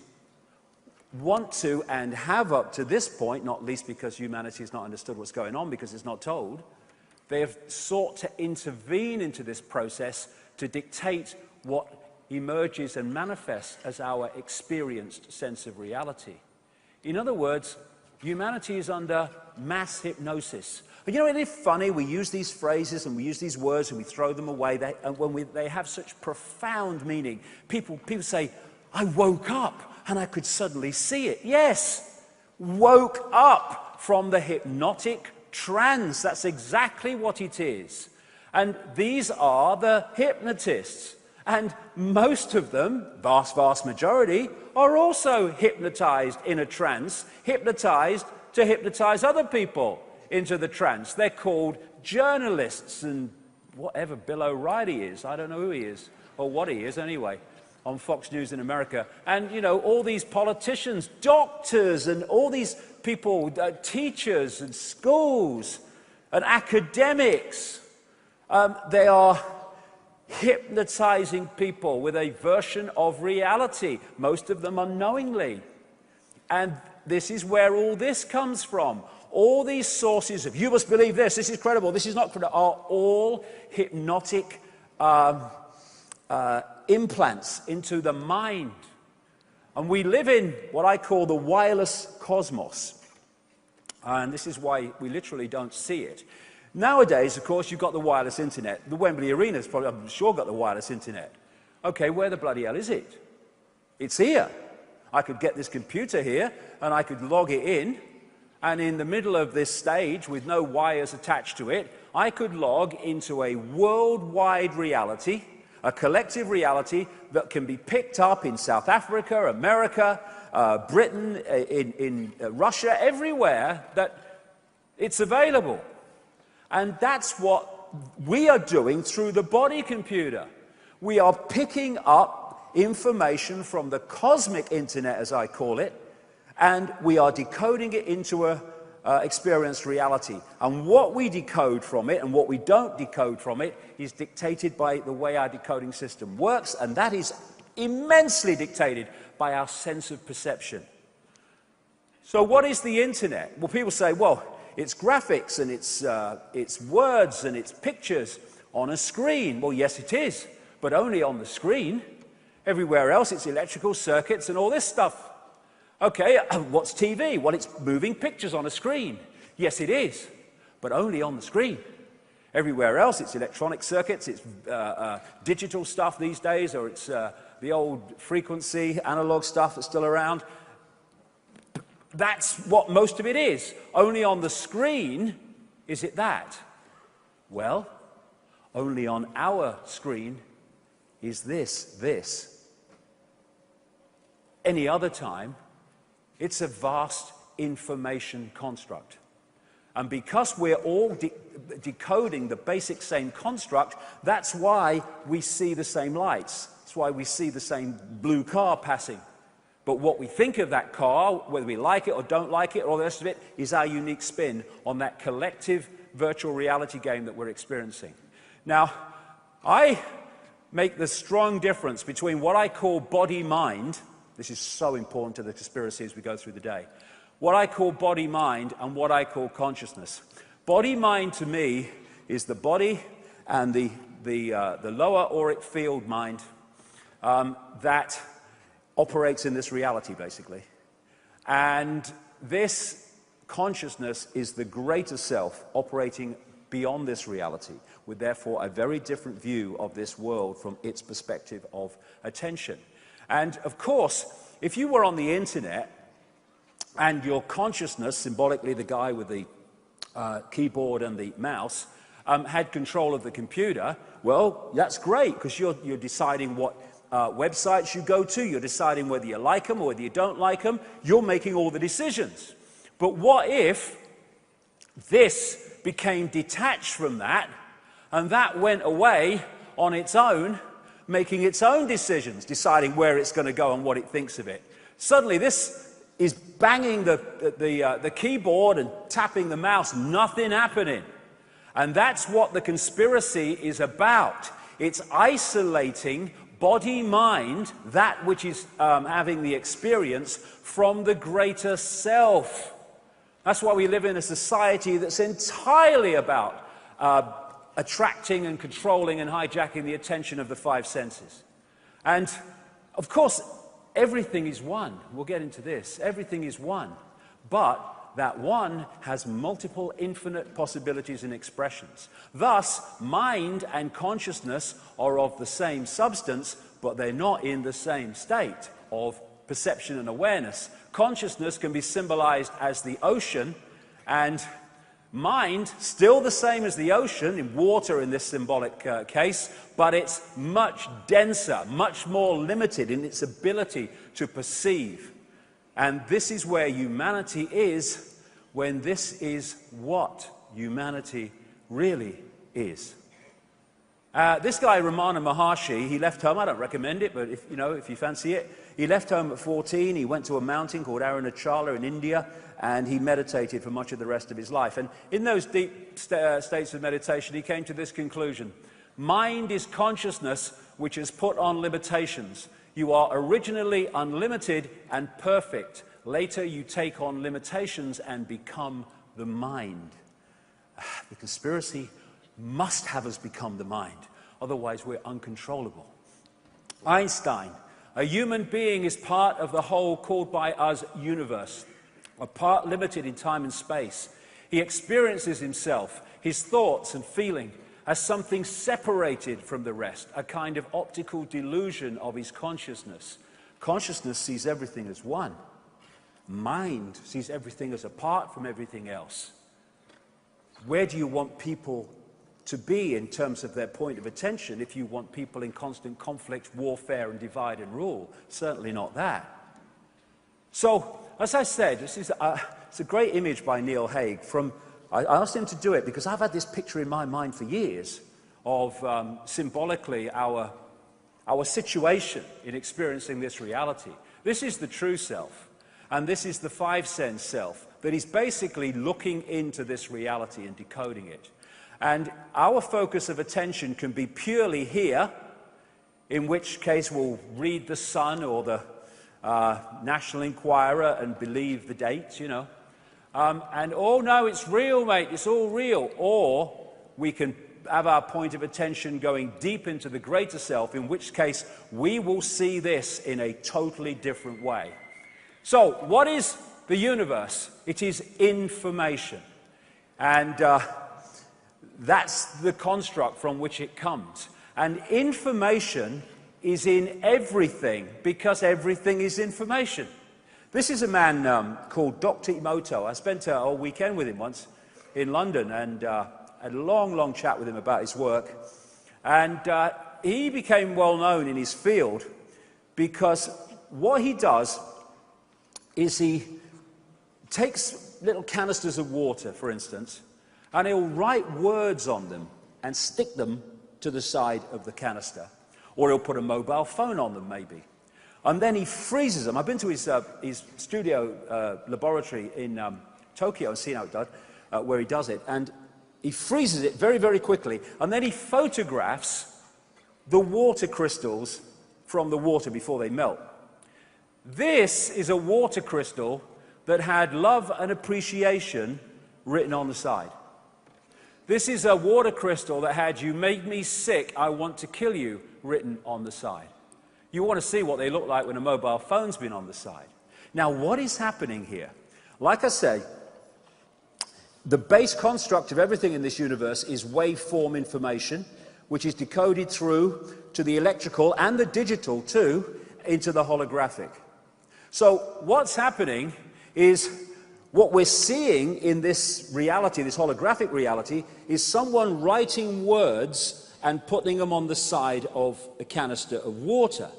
want to, and have up to this point, not least because humanity has not understood what's going on because it's not told, they have sought to intervene into this process to dictate what emerges and manifests as our experienced sense of reality. In other words, humanity is under mass hypnosis. But you know, isn't it funny? We use these phrases and we use these words and we throw them away. They have such profound meaning. People say, I woke up and I could suddenly see it. Yes, woke up from the hypnotic trance. That's exactly what it is. And these are the hypnotists. And most of them, vast majority, are also hypnotized in a trance, hypnotized to hypnotize other people into the trance. They're called journalists and whatever Bill O'Reilly is. I don't know who he is, or what he is anyway, on Fox News in America. And, you know, all these politicians, doctors, and all these people, teachers and schools and academics, they are hypnotizing people with a version of reality, most of them unknowingly. And this is where all this comes from. All these sources of, you must believe this is credible, this is not credible, are all hypnotic implants into the mind. And we live in what I call the wireless cosmos. And this is why we literally don't see it. Nowadays, of course, you've got the wireless internet. The Wembley Arena's probably, I'm sure, got the wireless internet. Okay, where the bloody hell is it? It's here. I could get this computer here, and I could log it in, and in the middle of this stage, with no wires attached to it, I could log into a worldwide reality, a collective reality that can be picked up in South Africa, America, Britain, in Russia, everywhere that it's available. And that's what we are doing through the body computer. We are picking up information from the cosmic internet, as I call it, and we are decoding it into a experienced reality. And what we decode from it and what we don't decode from it is dictated by the way our decoding system works, and that is immensely dictated by our sense of perception. So what is the internet? Well, people say, well, it's graphics and it's words and it's pictures on a screen. Well, yes, it is, but only on the screen. Everywhere else, it's electrical circuits and all this stuff. Okay, what's TV? Well, it's moving pictures on a screen. Yes, it is, but only on the screen. Everywhere else, it's electronic circuits, it's digital stuff these days, or it's the old frequency, analog stuff that's still around. That's what most of it is. Only on the screen is it that. Well, only on our screen is this. Any other time, it's a vast information construct. And because we're all decoding the basic same construct, that's why we see the same lights. That's why we see the same blue car passing. But what we think of that car, whether we like it or don't like it, or all the rest of it, is our unique spin on that collective virtual reality game that we're experiencing. Now, I make the strong difference between what I call body-mind. This is so important to the conspiracy as we go through the day. What I call body-mind and what I call consciousness. Body-mind to me is the body and the lower auric field mind that operates in this reality, basically. And this consciousness is the greater self operating beyond this reality, with therefore a very different view of this world from its perspective of attention. And of course, if you were on the internet and your consciousness, symbolically the guy with the keyboard and the mouse, had control of the computer, well, that's great, because you're deciding what websites you go to, you're deciding whether you like them or whether you don't like them, you're making all the decisions. But what if this became detached from that, and that went away on its own, making its own decisions, deciding where it's going to go and what it thinks of it? Suddenly this is banging the keyboard and tapping the mouse, nothing happening. And that's what the conspiracy is about. It's isolating body-mind, that which is having the experience, from the greater self. That's why we live in a society that's entirely about attracting and controlling and hijacking the attention of the five senses. And, of course, everything is one. We'll get into this. Everything is one. But that one has multiple infinite possibilities and expressions. Thus, mind and consciousness are of the same substance, but they're not in the same state of perception and awareness. Consciousness can be symbolized as the ocean, and mind, still the same as the ocean, in water in this symbolic case, but it's much denser, much more limited in its ability to perceive. And this is where humanity is, when this is what humanity really is. This guy, Ramana Maharshi, he left home. I don't recommend it, but if you fancy it, he left home at 14. He went to a mountain called Arunachala in India, and he meditated for much of the rest of his life. And in those deep states of meditation, he came to this conclusion: mind is consciousness which is put on limitations. You are originally unlimited and perfect. Later you take on limitations and become the mind. The conspiracy must have us become the mind. Otherwise we're uncontrollable. Einstein: a human being is part of the whole called by us universe. apart, limited in time and space. He experiences himself, his thoughts and feeling, as something separated from the rest, a kind of optical delusion of his consciousness. Consciousness sees everything as one. Mind sees everything as apart from everything else. Where do you want people to be in terms of their point of attention if you want people in constant conflict, warfare, and divide and rule? Certainly not that. So, as I said, it's a great image by Neil Haig. I asked him to do it because I've had this picture in my mind for years of symbolically our situation in experiencing this reality. This is the true self, and this is the five-sense self that is basically looking into this reality and decoding it. And our focus of attention can be purely here, in which case we'll read the Sun or the National Enquirer and believe the dates, you know. And, oh no, it's real, mate, it's all real. Or we can have our point of attention going deep into the greater self, in which case we will see this in a totally different way. So, what is the universe? It is information. And that's the construct from which it comes. And information is in everything, because everything is information. This is a man called Dr. Emoto. I spent a whole weekend with him once in London and had a long, long chat with him about his work. And he became well known in his field because what he does is he takes little canisters of water, for instance, and he'll write words on them and stick them to the side of the canister. Or he'll put a mobile phone on them, maybe. And then he freezes them. I've been to his studio laboratory in Tokyo and seen how it does, where he does it. And he freezes it very, very quickly. And then he photographs the water crystals from the water before they melt. This is a water crystal that had love and appreciation written on the side. This is a water crystal that had "You make me sick, I want to kill you" written on the side. You want to see what they look like when a mobile phone's been on the side. Now, what is happening here? Like I say, the base construct of everything in this universe is waveform information, which is decoded through to the electrical and the digital too, into the holographic. So what's happening is what we're seeing in this reality, this holographic reality, is someone writing words and putting them on the side of a canister of water.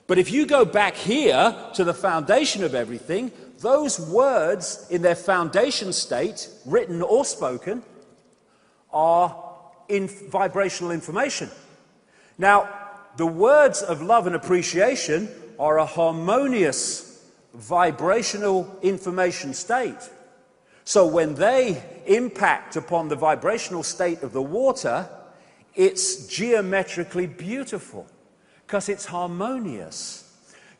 But if you go back here to the foundation of everything, those words in their foundation state, written or spoken, are in vibrational information. Now, the words of love and appreciation are a harmonious vibrational information state. So when they impact upon the vibrational state of the water, it's geometrically beautiful because it's harmonious.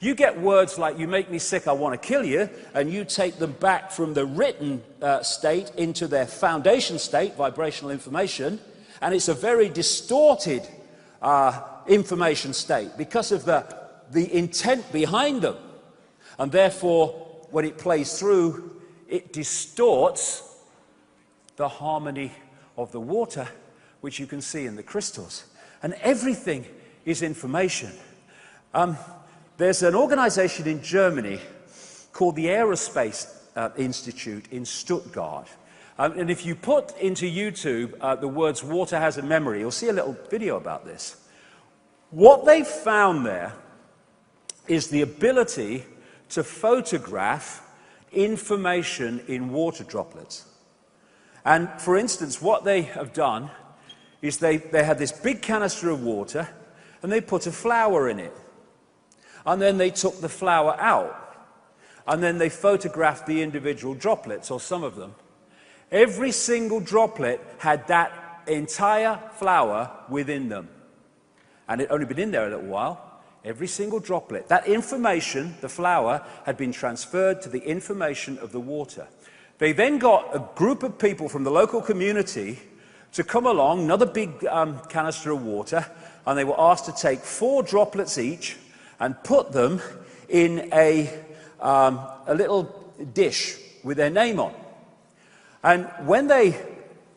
You get words like "You make me sick, I want to kill you," and you take them back from the written state into their foundation state, vibrational information, and it's a very distorted information state because of the intent behind them. And therefore, when it plays through, it distorts the harmony of the water, which you can see in the crystals. And everything is information. There's an organization in Germany called the Aerospace Institute in Stuttgart. And if you put into YouTube the words "water has a memory," you'll see a little video about this. What they've found there is the ability to photograph information in water droplets. And for instance, what they have done is they had this big canister of water and they put a flower in it. And then they took the flower out. And then they photographed the individual droplets, or some of them. Every single droplet had that entire flower within them. And it had only been in there a little while. Every single droplet. That information, the flower, had been transferred to the information of the water. They then got a group of people from the local community to come along, another big canister of water, and they were asked to take 4 droplets each and put them in a little dish with their name on. And when they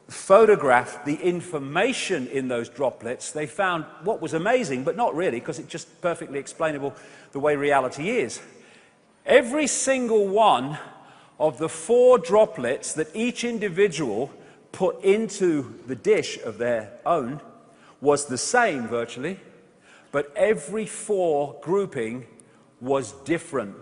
photographed the information in those droplets, they found what was amazing, but not really, because it's just perfectly explainable the way reality is. Every single one of the 4 droplets that each individual put into the dish of their own was the same virtually, but every 4 grouping was different.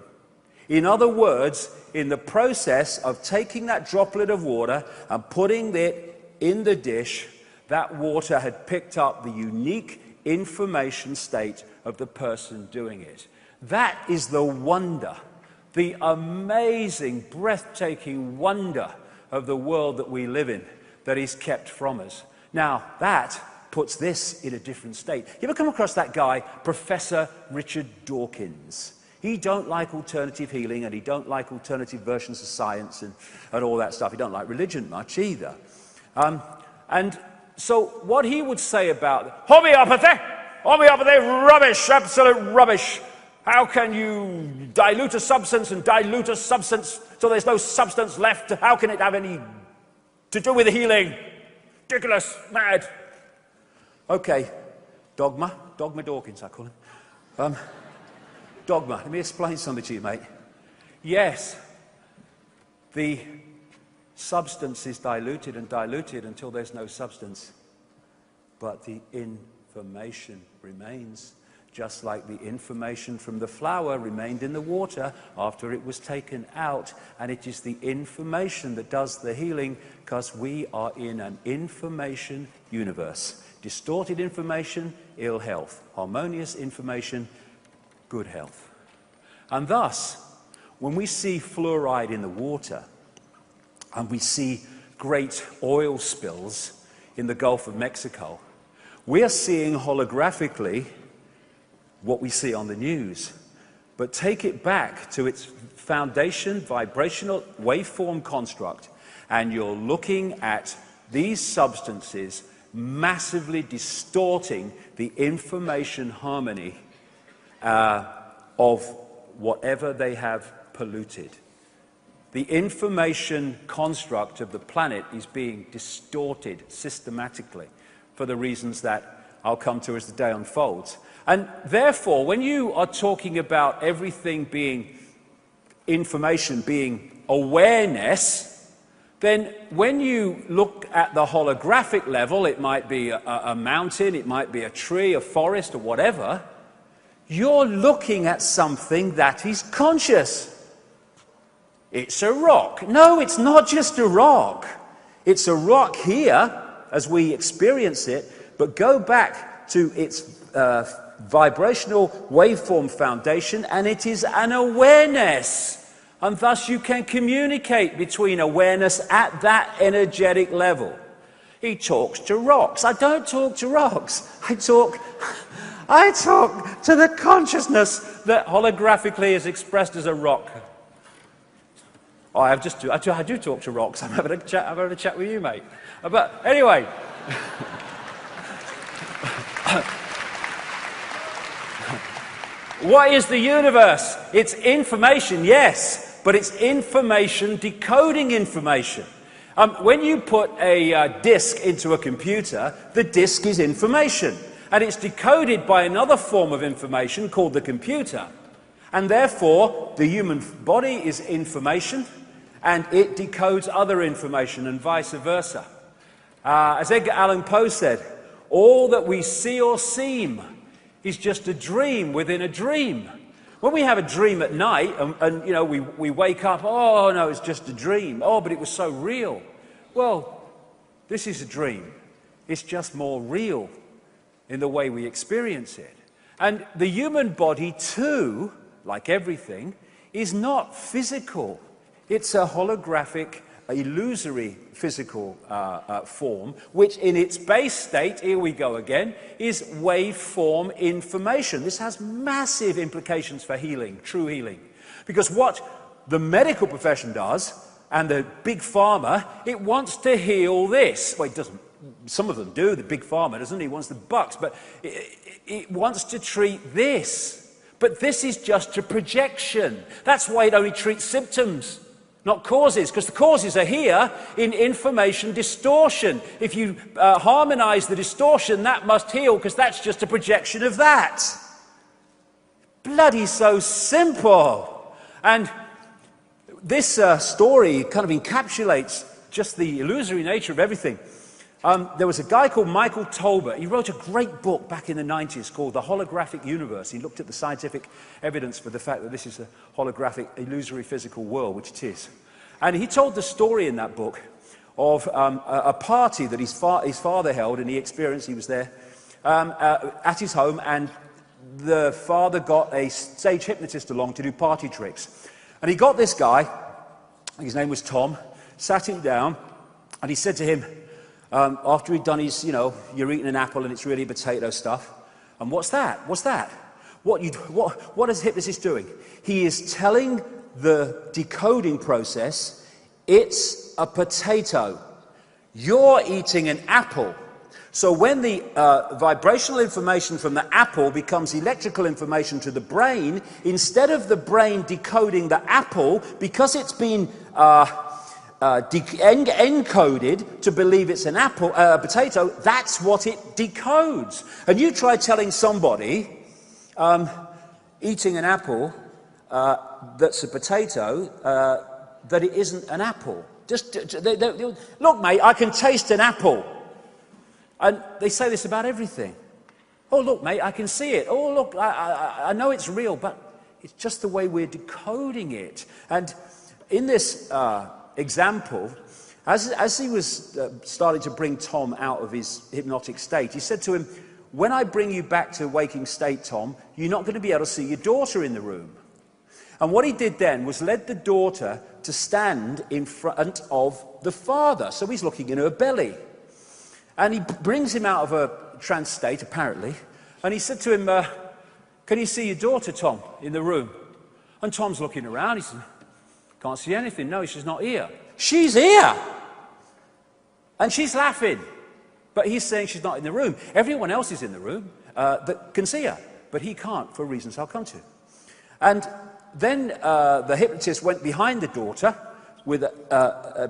In other words, in the process of taking that droplet of water and putting it in the dish, that water had picked up the unique information state of the person doing it. That is the wonder, the amazing, breathtaking wonder of the world that we live in, that is kept from us. Now, that puts this in a different state. You ever come across that guy, Professor Richard Dawkins? He don't like alternative healing, and he don't like alternative versions of science and all that stuff. He don't like religion much either. And so what he would say about homeopathy, rubbish, absolute rubbish. How can you dilute a substance and dilute a substance so there's no substance left? How can it have any to do with healing? Ridiculous, mad. Okay, Dogma Dawkins, I call him. Dogma, let me explain something to you, mate. Yes, the substance is diluted and diluted until there's no substance, but the information remains, just like the information from the flour remained in the water after it was taken out. And it is the information that does the healing, because we are in an information universe. Distorted information, ill health. Harmonious information, good health. And thus, when we see fluoride in the water, and we see great oil spills in the Gulf of Mexico, we are seeing holographically what we see on the news. But take it back to its foundation, vibrational waveform construct, and you're looking at these substances massively distorting the information harmony of whatever they have polluted. The information construct of the planet is being distorted systematically for the reasons that I'll come to as the day unfolds. And therefore, when you are talking about everything being information, being awareness, then when you look at the holographic level, it might be a mountain, it might be a tree, a forest, or whatever, you're looking at something that is conscious. It's a rock. No, it's not just a rock. It's a rock here as we experience it, but go back to its vibrational waveform foundation, and it is an awareness. And thus you can communicate between awareness at that energetic level. He talks to rocks. I don't talk to rocks. I talk to the consciousness that holographically is expressed as a rock. Oh, I do talk to rocks. I'm having a chat with you, mate. But anyway. What is the universe? It's information, yes, but it's information decoding information. When you put a disk into a computer, the disk is information, and it's decoded by another form of information called the computer. And therefore, the human body is information, and it decodes other information, and vice versa. As Edgar Allan Poe said, all that we see or seem is just a dream within a dream. When we have a dream at night, and you know, we wake up, oh no, it's just a dream. Oh, but it was so real. Well, this is a dream. It's just more real in the way we experience it. And the human body too, like everything, is not physical. It's a holographic, illusory physical form, which in its base state, here we go again, is waveform information. This has massive implications for healing, true healing. Because what the medical profession does, and the big pharma, it wants to heal this. Well, it doesn't. Some of them do. The big pharma doesn't. He wants the bucks, but it wants to treat this. But this is just a projection. That's why it only treats symptoms. not causes, because the causes are here in information distortion. If you harmonize the distortion, that must heal, because that's just a projection of that. Bloody so simple. And this story kind of encapsulates just the illusory nature of everything. There was a guy called Michael Tolbert. He wrote a great book back in the 90s called The Holographic Universe. He looked at the scientific evidence for the fact that this is a holographic, illusory physical world, which it is. And he told the story in that book of a party that his father held, and he experienced, he was there, at his home, and the father got a stage hypnotist along to do party tricks. And he got this guy, his name was Tom, sat him down, and he said to him, after he'd done his, you're eating an apple and it's really potato stuff. And what's that? What's that? What is the hypnotist doing? He is telling the decoding process, it's a potato. You're eating an apple. So when the vibrational information from the apple becomes electrical information to the brain, instead of the brain decoding the apple, because it's been encoded to believe it's an apple, potato, that's what it decodes. And you try telling somebody eating an apple that's a potato that it isn't an apple. Look, mate, I can taste an apple. And they say this about everything. Oh, look, mate, I can see it. Oh, look, I know it's real, but it's just the way we're decoding it. And in this example, as he was starting to bring Tom out of his hypnotic state, he said to him, when I bring you back to waking state, Tom, you're not going to be able to see your daughter in the room. And what he did then was led the daughter to stand in front of the father. So he's looking in her belly. And he brings him out of a trance state, apparently, and he said to him, can you see your daughter, Tom, in the room? And Tom's looking around, he said, can't see anything. No, she's not here. She's here! And she's laughing. But he's saying she's not in the room. Everyone else is in the room that can see her, but he can't for reasons I'll come to. And then the hypnotist went behind the daughter, with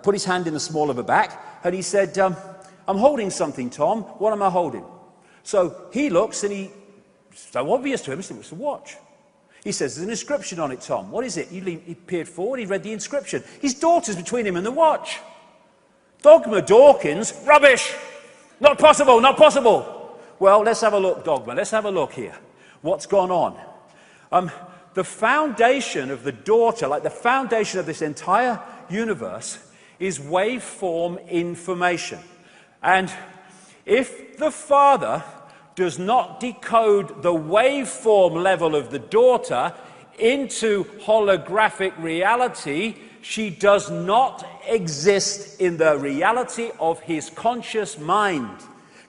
put his hand in the small of her back, and he said, I'm holding something, Tom. What am I holding? So he looks, and it's so obvious to him, it's a watch. He says, there's an inscription on it, Tom. What is it? He peered forward, he read the inscription. His daughter's between him and the watch. Dogma Dawkins, rubbish! Not possible, not possible! Well, let's have a look, Dogma. Let's have a look here. What's gone on? The foundation of the daughter, like the foundation of this entire universe, is waveform information. And if the father does not decode the waveform level of the daughter into holographic reality, she does not exist in the reality of his conscious mind,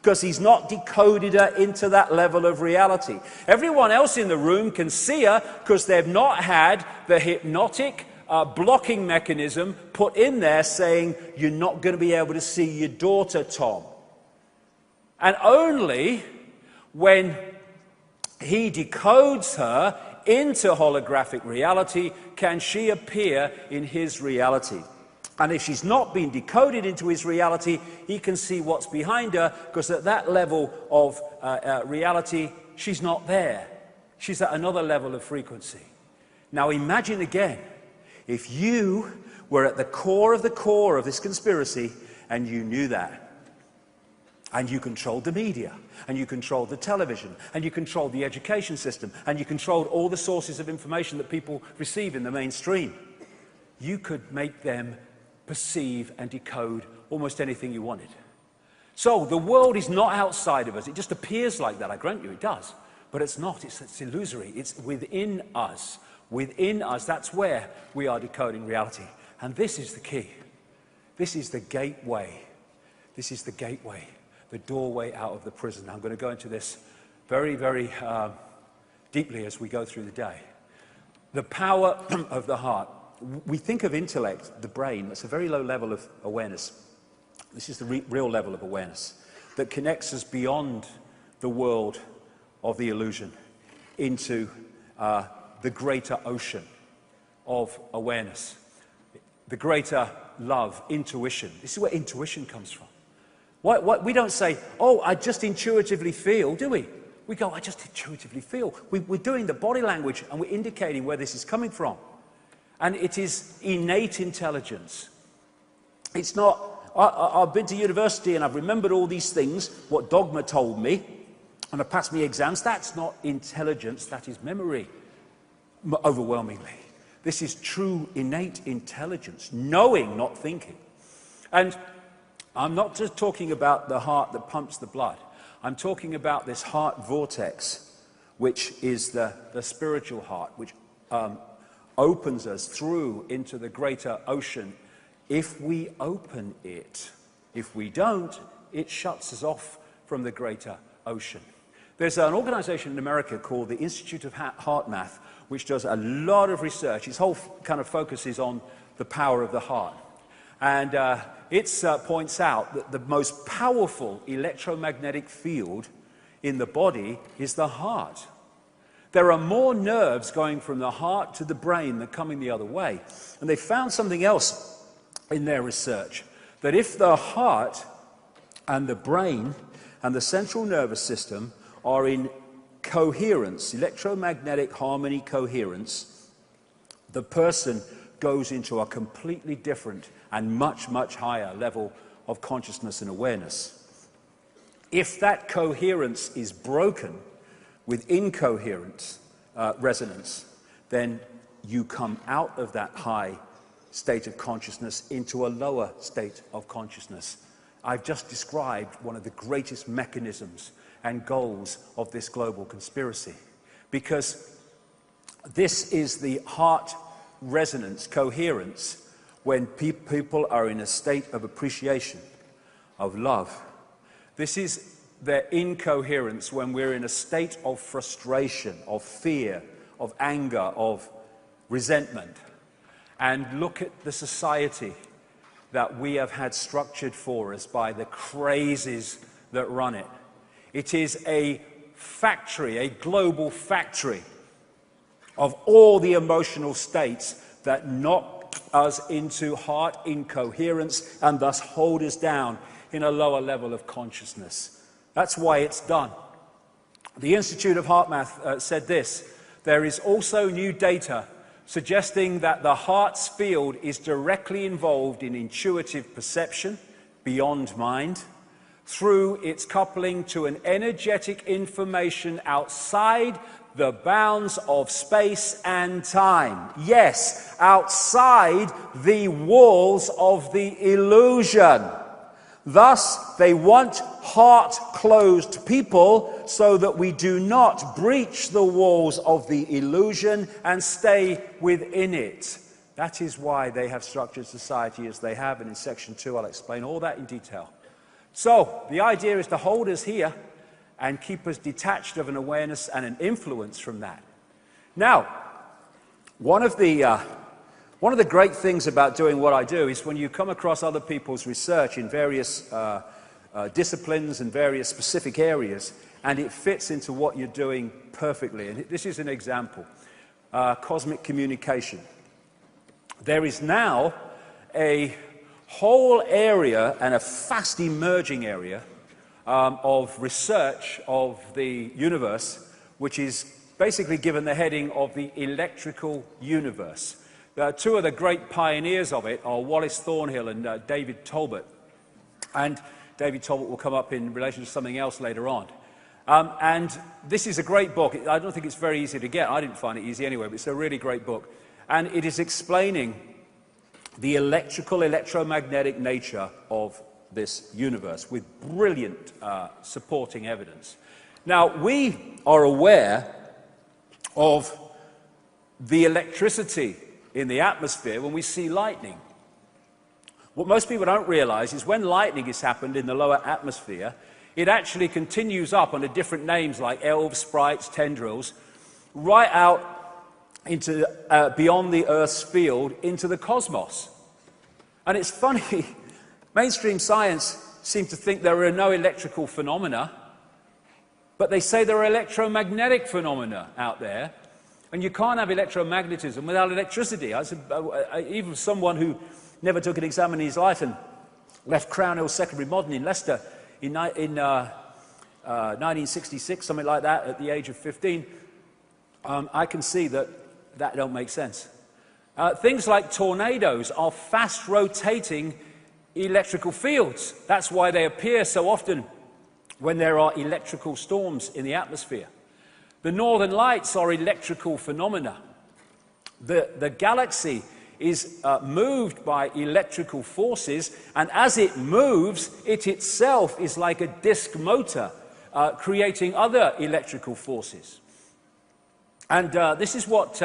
because he's not decoded her into that level of reality. Everyone else in the room can see her because they've not had the hypnotic blocking mechanism put in there saying, you're not going to be able to see your daughter, Tom. And only when he decodes her into holographic reality can she appear in his reality. And if she's not been decoded into his reality, he can see what's behind her, because at that level of reality, she's not there. She's at another level of frequency. Now imagine again, if you were at the core of this conspiracy, and you knew that, and you controlled the media, and you controlled the television, and you controlled the education system, and you controlled all the sources of information that people receive in the mainstream, you could make them perceive and decode almost anything you wanted. So the world is not outside of us. It just appears like that. I grant you it does. But it's not. It's illusory. It's within us. Within us, that's where we are decoding reality. And this is the key. This is the gateway. This is the gateway, the doorway out of the prison. I'm going to go into this very, very deeply as we go through the day. The power of the heart. We think of intellect, the brain, that's a very low level of awareness. This is the real level of awareness that connects us beyond the world of the illusion into the greater ocean of awareness. the greater love, intuition. This is where intuition comes from. We don't say, oh, I just intuitively feel, do we? We go, I just intuitively feel. We're doing the body language and we're indicating where this is coming from. And it is innate intelligence. It's not, I've been to university and I've remembered all these things, what dogma told me, and I passed my exams. That's not intelligence, that is memory, overwhelmingly. This is true innate intelligence, knowing, not thinking. And I'm not just talking about the heart that pumps the blood. I'm talking about this heart vortex, which is the spiritual heart, which opens us through into the greater ocean. If we open it, if we don't, it shuts us off from the greater ocean. There's an organization in America called the Institute of Heart Math, which does a lot of research. Its whole kind of focus is on the power of the heart. And it points out that the most powerful electromagnetic field in the body is the heart. There are more nerves going from the heart to the brain than coming the other way. And they found something else in their research, that if the heart and the brain and the central nervous system are in coherence, electromagnetic harmony coherence, the person goes into a completely different and much, much higher level of consciousness and awareness. If that coherence is broken with incoherent resonance, then you come out of that high state of consciousness into a lower state of consciousness. I've just described one of the greatest mechanisms and goals of this global conspiracy, because this is the heart resonance, coherence, when people are in a state of appreciation, of love. This is their incoherence when we're in a state of frustration, of fear, of anger, of resentment. And look at the society that we have had structured for us by the crazes that run it. It is a factory, a global factory of all the emotional states that knock us into heart incoherence and thus hold us down in a lower level of consciousness. That's why it's done. The Institute of Heart Math said this: there is also new data suggesting that the heart's field is directly involved in intuitive perception beyond mind through its coupling to an energetic information outside the bounds of space and time. Yes, outside the walls of the illusion. Thus, they want heart-closed people so that we do not breach the walls of the illusion and stay within it. That is why they have structured society as they have, and in section 2 I'll explain all that in detail. So, the idea is to hold us here and keep us detached of an awareness and an influence from that. Now, one of the great things about doing what I do is when you come across other people's research in various disciplines and various specific areas, and it fits into what you're doing perfectly. And this is an example. Cosmic communication. There is now a whole area, and a fast emerging area, of research of the universe, which is basically given the heading of the electrical universe. Two of the great pioneers of it are Wallace Thornhill and David Talbot. And David Talbot will come up in relation to something else later on. And this is a great book. I don't think it's very easy to get. I didn't find it easy anyway, but it's a really great book. And it is explaining the electromagnetic nature of this universe with brilliant supporting evidence. Now, we are aware of the electricity in the atmosphere when we see lightning. What most people don't realize is when lightning has happened in the lower atmosphere, it actually continues up under different names like elves, sprites, tendrils, right out into beyond the Earth's field into the cosmos. And it's funny, mainstream science seems to think there are no electrical phenomena, but they say there are electromagnetic phenomena out there. And you can't have electromagnetism without electricity. Even someone who never took an exam in his life and left Crown Hill Secondary Modern in Leicester in 1966, something like that, at the age of 15, I can see that don't make sense. Things like tornadoes are fast-rotating electrical fields. That's why they appear so often when there are electrical storms in the atmosphere. The northern lights are electrical phenomena. The galaxy is moved by electrical forces, and as it moves, it itself is like a disk motor, creating other electrical forces. And this is what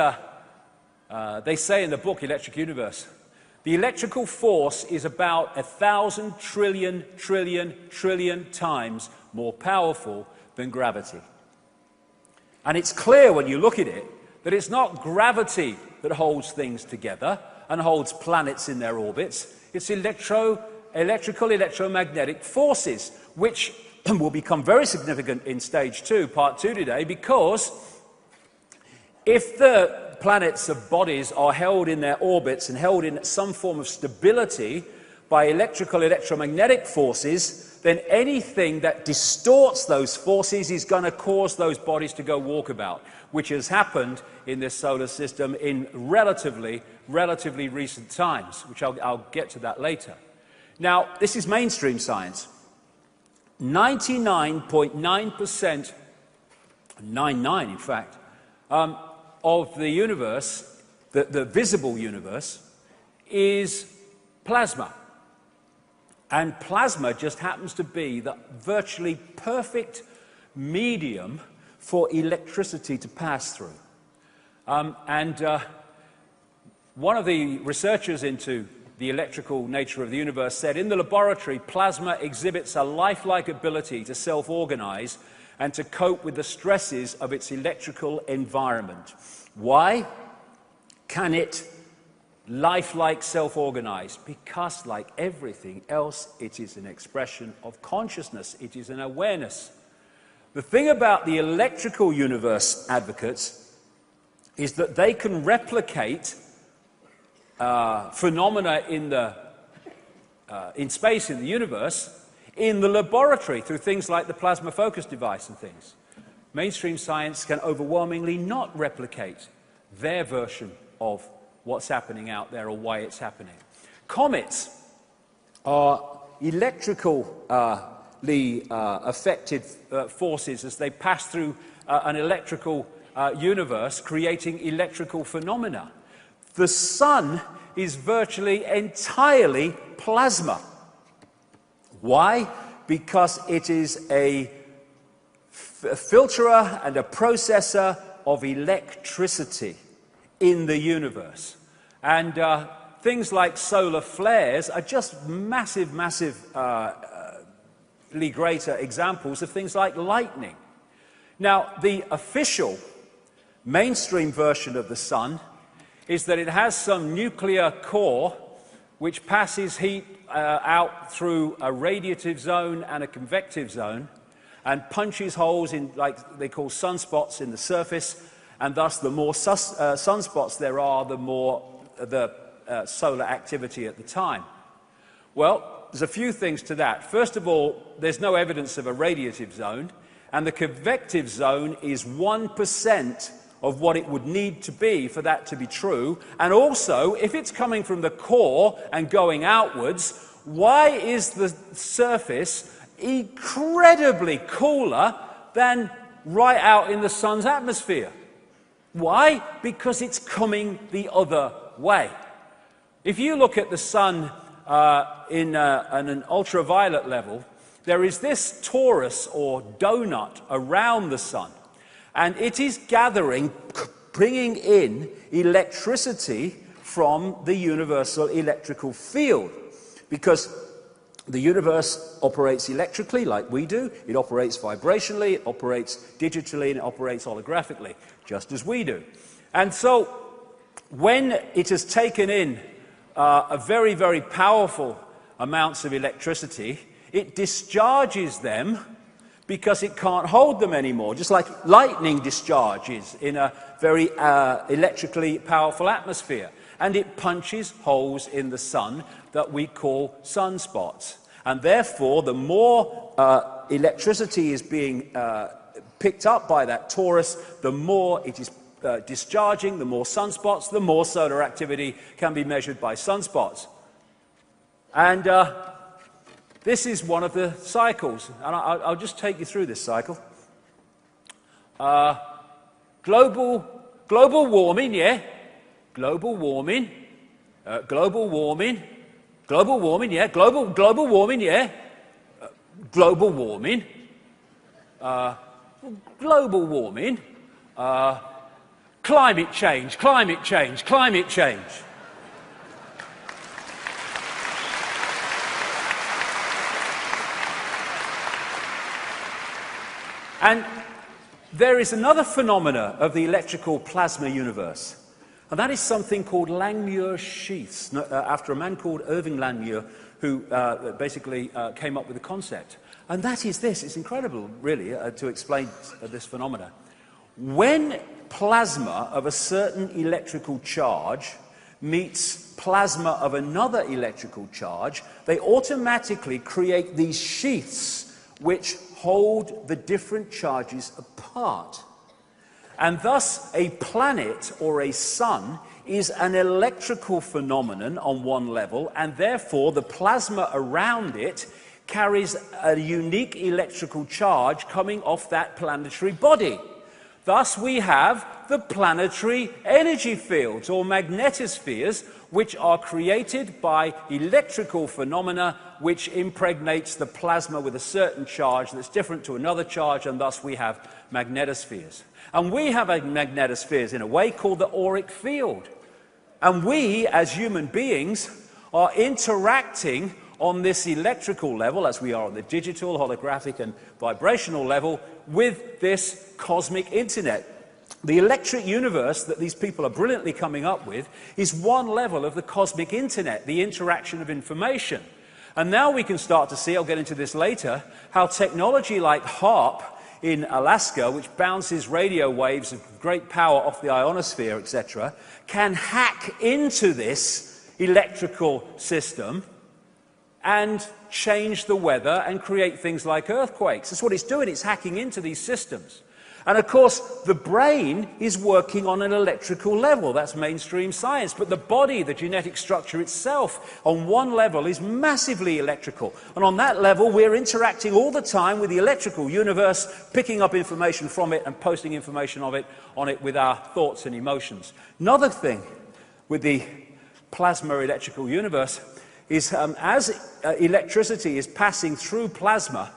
they say in the book, Electric Universe. The electrical force is about 1,000 trillion times more powerful than gravity. And it's clear when you look at it that it's not gravity that holds things together and holds planets in their orbits. It's electrical electromagnetic forces, which will become very significant in stage 2, part 2 today, because if the planets of bodies are held in their orbits and held in some form of stability by electromagnetic forces, then anything that distorts those forces is going to cause those bodies to go walkabout, which has happened in this solar system in relatively recent times, which I'll get to that later. Now, this is mainstream science. 99.9%, 99 in fact, of the universe, the visible universe, is plasma. And plasma just happens to be the virtually perfect medium for electricity to pass through. One of the researchers into the electrical nature of the universe said, in the laboratory, plasma exhibits a lifelike ability to self-organize and to cope with the stresses of its electrical environment. Why can it lifelike self-organize? Because, like everything else, it is an expression of consciousness. It is an awareness. The thing about the electrical universe advocates is that they can replicate phenomena in space, in the universe, in the laboratory through things like the plasma focus device and things. Mainstream science can overwhelmingly not replicate their version of what's happening out there or why it's happening. Comets are electrically affected forces as they pass through an electrical universe, creating electrical phenomena. The sun is virtually entirely plasma. Why? Because it is a filterer and a processor of electricity in the universe. And things like solar flares are just massively greater examples of things like lightning. Now, the official mainstream version of the sun is that it has some nuclear core which passes heat out through a radiative zone and a convective zone and punches holes in, like they call sunspots, in the surface, and thus the more sunspots there are, the more the solar activity at the time. Well, there's a few things to that. First of all, there's no evidence of a radiative zone, and the convective zone is 1% of what it would need to be for that to be true. And also, if it's coming from the core and going outwards, why is the surface incredibly cooler than right out in the sun's atmosphere? Why? Because it's coming the other way. If you look at the sun in an ultraviolet level, there is this torus or donut around the sun, and it is gathering, bringing in electricity from the universal electrical field, because the universe operates electrically like we do, it operates vibrationally, it operates digitally, and it operates holographically, just as we do. And so, when it has taken in a very, very powerful amounts of electricity, it discharges them because it can't hold them anymore, just like lightning discharges in a very electrically powerful atmosphere. And it punches holes in the sun that we call sunspots. And therefore, the more electricity is being picked up by that torus, the more it is discharging, the more sunspots, the more solar activity can be measured by sunspots. And this is one of the cycles, and I'll just take you through this cycle. Global warming, yeah. Global warming, global warming, global warming, yeah. Global warming, yeah. Global warming, global warming, climate change, climate change, climate change. And there is another phenomena of the electrical plasma universe, and that is something called Langmuir sheaths, after a man called Irving Langmuir, who basically came up with the concept. And that is this. It's incredible, really, to explain this phenomena. When plasma of a certain electrical charge meets plasma of another electrical charge, they automatically create these sheaths which hold the different charges apart. And thus, a planet or a sun is an electrical phenomenon on one level, and therefore the plasma around it carries a unique electrical charge coming off that planetary body. Thus, we have the planetary energy fields, or magnetospheres, which are created by electrical phenomena which impregnates the plasma with a certain charge that's different to another charge, and thus we have magnetospheres. And we have magnetospheres in a way called the auric field. And we, as human beings, are interacting on this electrical level, as we are on the digital, holographic, and vibrational level, with this cosmic internet. The electric universe that these people are brilliantly coming up with is one level of the cosmic internet, the interaction of information. And now we can start to see, I'll get into this later, how technology like HAARP in Alaska, which bounces radio waves of great power off the ionosphere, etc., can hack into this electrical system and change the weather and create things like earthquakes. That's what it's doing. It's hacking into these systems. And of course, the brain is working on an electrical level. That's mainstream science. But the body, the genetic structure itself, on one level is massively electrical. And on that level, we're interacting all the time with the electrical universe, picking up information from it and posting information on it with our thoughts and emotions. Another thing with the plasma electrical universe is as electricity is passing through plasma,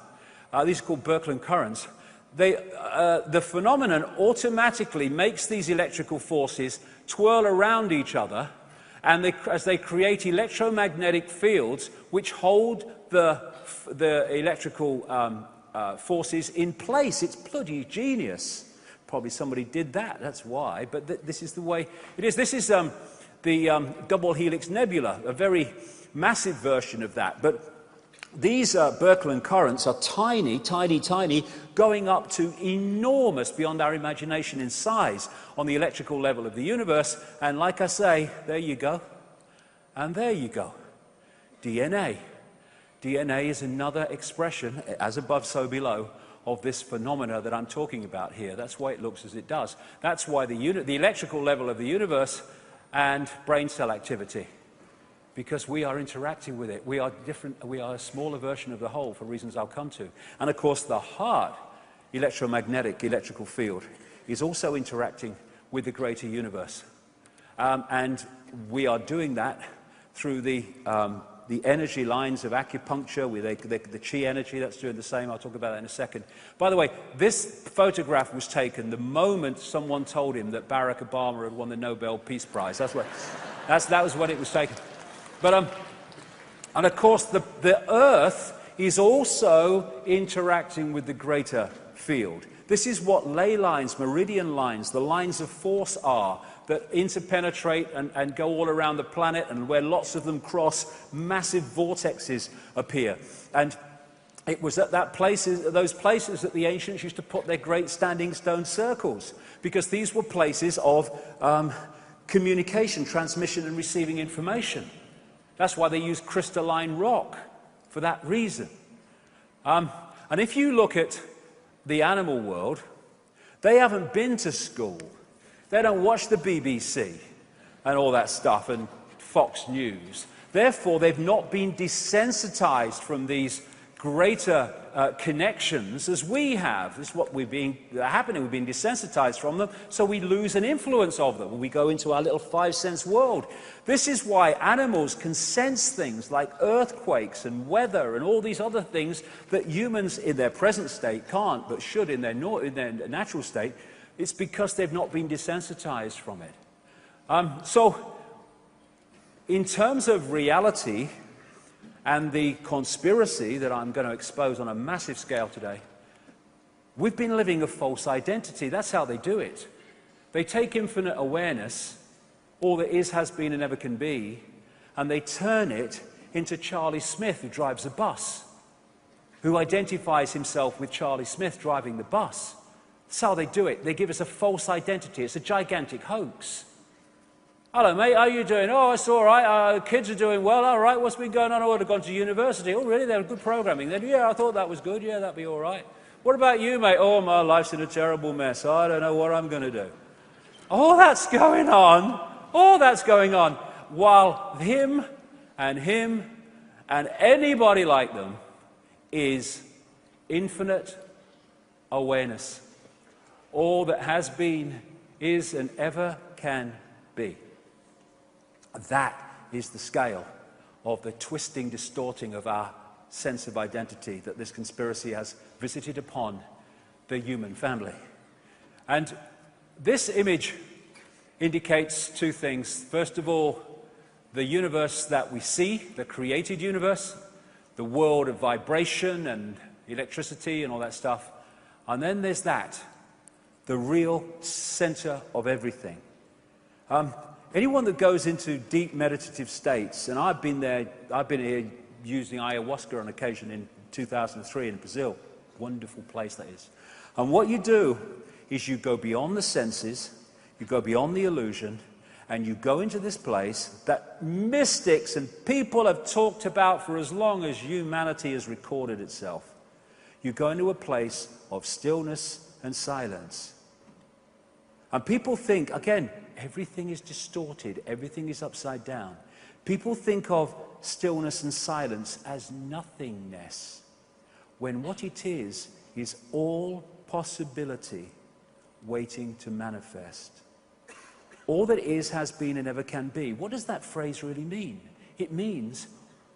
these are called Birkeland currents, the phenomenon automatically makes these electrical forces twirl around each other, and as they create electromagnetic fields which hold the electrical forces in place. It's bloody genius. Probably somebody did that, that's why, but this is the way it is. This is the double helix nebula, a very massive version of that. But these Birkeland currents are tiny, tiny, tiny, going up to enormous, beyond our imagination in size, on the electrical level of the universe. And like I say, there you go, and there you go. DNA. DNA is another expression, as above, so below, of this phenomena that I'm talking about here. That's why it looks as it does. That's why the electrical level of the universe and brain cell activity, because we are interacting with it. We are different, we are a smaller version of the whole for reasons I'll come to. And of course, the heart electromagnetic electrical field is also interacting with the greater universe. And we are doing that through the energy lines of acupuncture, with the chi energy that's doing the same. I'll talk about that in a second. By the way, this photograph was taken the moment someone told him that Barack Obama had won the Nobel Peace Prize. That was when it was taken. But, and of course, the Earth is also interacting with the greater field. This is what ley lines, meridian lines, the lines of force are that interpenetrate and go all around the planet, and where lots of them cross, massive vortexes appear. And It was at those places that the ancients used to put their great standing stone circles, because these were places of communication, transmission and receiving information. That's why they used crystalline rock, for that reason. And if you look at the animal world, they haven't been to school. They don't watch the BBC and all that stuff and Fox News. Therefore, they've not been desensitized from these greater connections as we have. This is what we've been happening. We've been desensitized from them, so we lose an influence of them when we go into our little five-sense world. This is why animals can sense things like earthquakes and weather and all these other things that humans in their present state can't, but should in their natural state. It's because they've not been desensitized from it. So, in terms of reality and the conspiracy that I'm going to expose on a massive scale today, we've been living a false identity. That's how they do it. They take infinite awareness, all that is, has been, and never can be, and they turn it into Charlie Smith, who drives a bus, who identifies himself with Charlie Smith driving the bus. That's how they do it. They give us a false identity. It's a gigantic hoax. Hello, mate, how are you doing? Oh, it's all right. Kids are doing well. All right, what's been going on? Oh, they've gone to university. Oh, really? They're good programming. Then, yeah, I thought that was good. Yeah, that'd be all right. What about you, mate? Oh, my life's in a terrible mess. I don't know what I'm going to do. All that's going on. All that's going on. While him and anybody like them is infinite awareness. All that has been, is, and ever can be. That is the scale of the twisting, distorting of our sense of identity that this conspiracy has visited upon the human family. And this image indicates two things. First of all, the universe that we see, the created universe, the world of vibration and electricity and all that stuff. And then there's that, the real center of everything. Anyone that goes into deep meditative states, and I've been here using ayahuasca on occasion in 2003 in Brazil. Wonderful place that is. And what you do is you go beyond the senses, you go beyond the illusion, and you go into this place that mystics and people have talked about for as long as humanity has recorded itself. You go into a place of stillness and silence. And people think, again, everything is distorted, everything is upside down. People think of stillness and silence as nothingness, when what it is all possibility waiting to manifest. All that is, has been, and ever can be. What does that phrase really mean? It means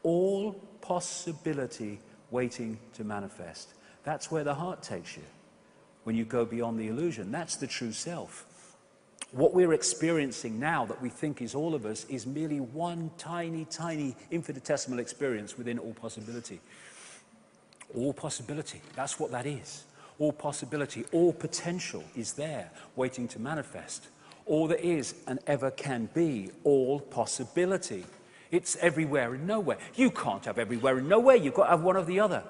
all possibility waiting to manifest. That's where the heart takes you, when you go beyond the illusion. That's the true self. What we're experiencing now that we think is all of us is merely one tiny, tiny infinitesimal experience within all possibility. All possibility, that's what that is. All possibility, all potential is there, waiting to manifest. All that is and ever can be, all possibility. It's everywhere and nowhere. You can't have everywhere and nowhere, you've got to have one or the other.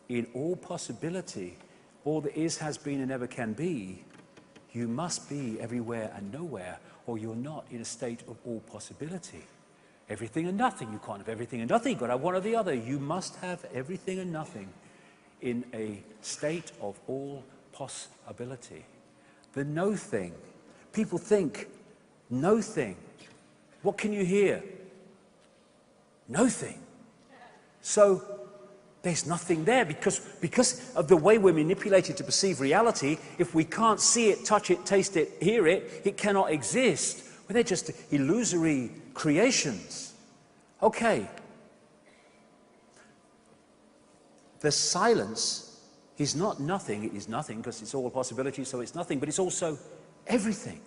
In all possibility, all that is, has been, and ever can be, you must be everywhere and nowhere, or you're not in a state of all possibility. Everything and nothing. You can't have everything and nothing. You've got to have one or the other. You must have everything and nothing in a state of all possibility. The no thing. People think, no thing. What can you hear? No thing. So, there's nothing there because of the way we're manipulated to perceive reality. If we can't see it, touch it, taste it, hear it, it cannot exist. Well, they're just illusory creations. Okay. The silence is not nothing. It is nothing because it's all possibility, so it's nothing, but it's also everything.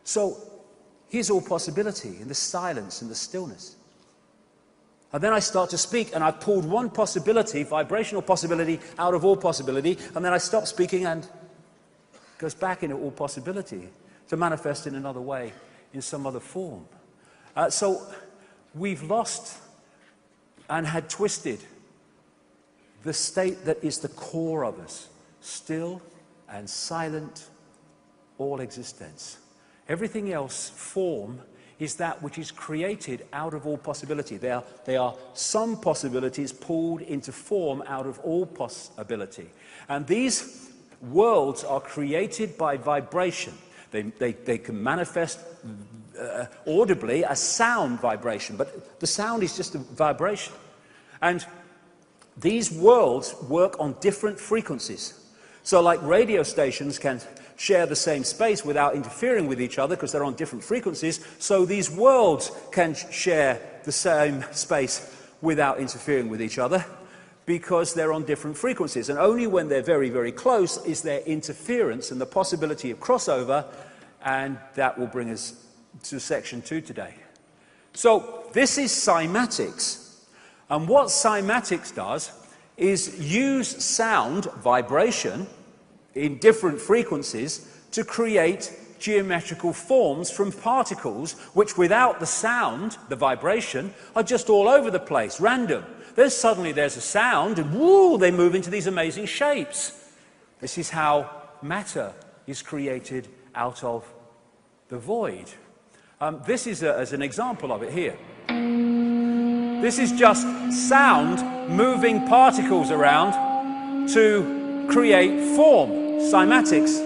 So here's all possibility in the silence and the stillness. And then I start to speak, and I've pulled one possibility, vibrational possibility, out of all possibility, and then I stop speaking and it goes back into all possibility to manifest in another way, in some other form. So we've lost and had twisted the state that is the core of us, still and silent, all existence. Everything else, form, is that which is created out of all possibility. There are some possibilities pulled into form out of all possibility. And these worlds are created by vibration. They can manifest audibly as sound vibration, but the sound is just a vibration. And these worlds work on different frequencies. So like radio stations can share the same space without interfering with each other because they're on different frequencies, so these worlds can share the same space without interfering with each other because they're on different frequencies. And only when they're very, very close is there interference and the possibility of crossover, and that will bring us to section 2 today. So this is cymatics, and what cymatics does is use sound, vibration, in different frequencies to create geometrical forms from particles which without the sound, the vibration, are just all over the place, random. Suddenly there's a sound and woo, they move into these amazing shapes. This is how matter is created out of the void. This is as an example of it here. This is just sound moving particles around to create form, cymatics.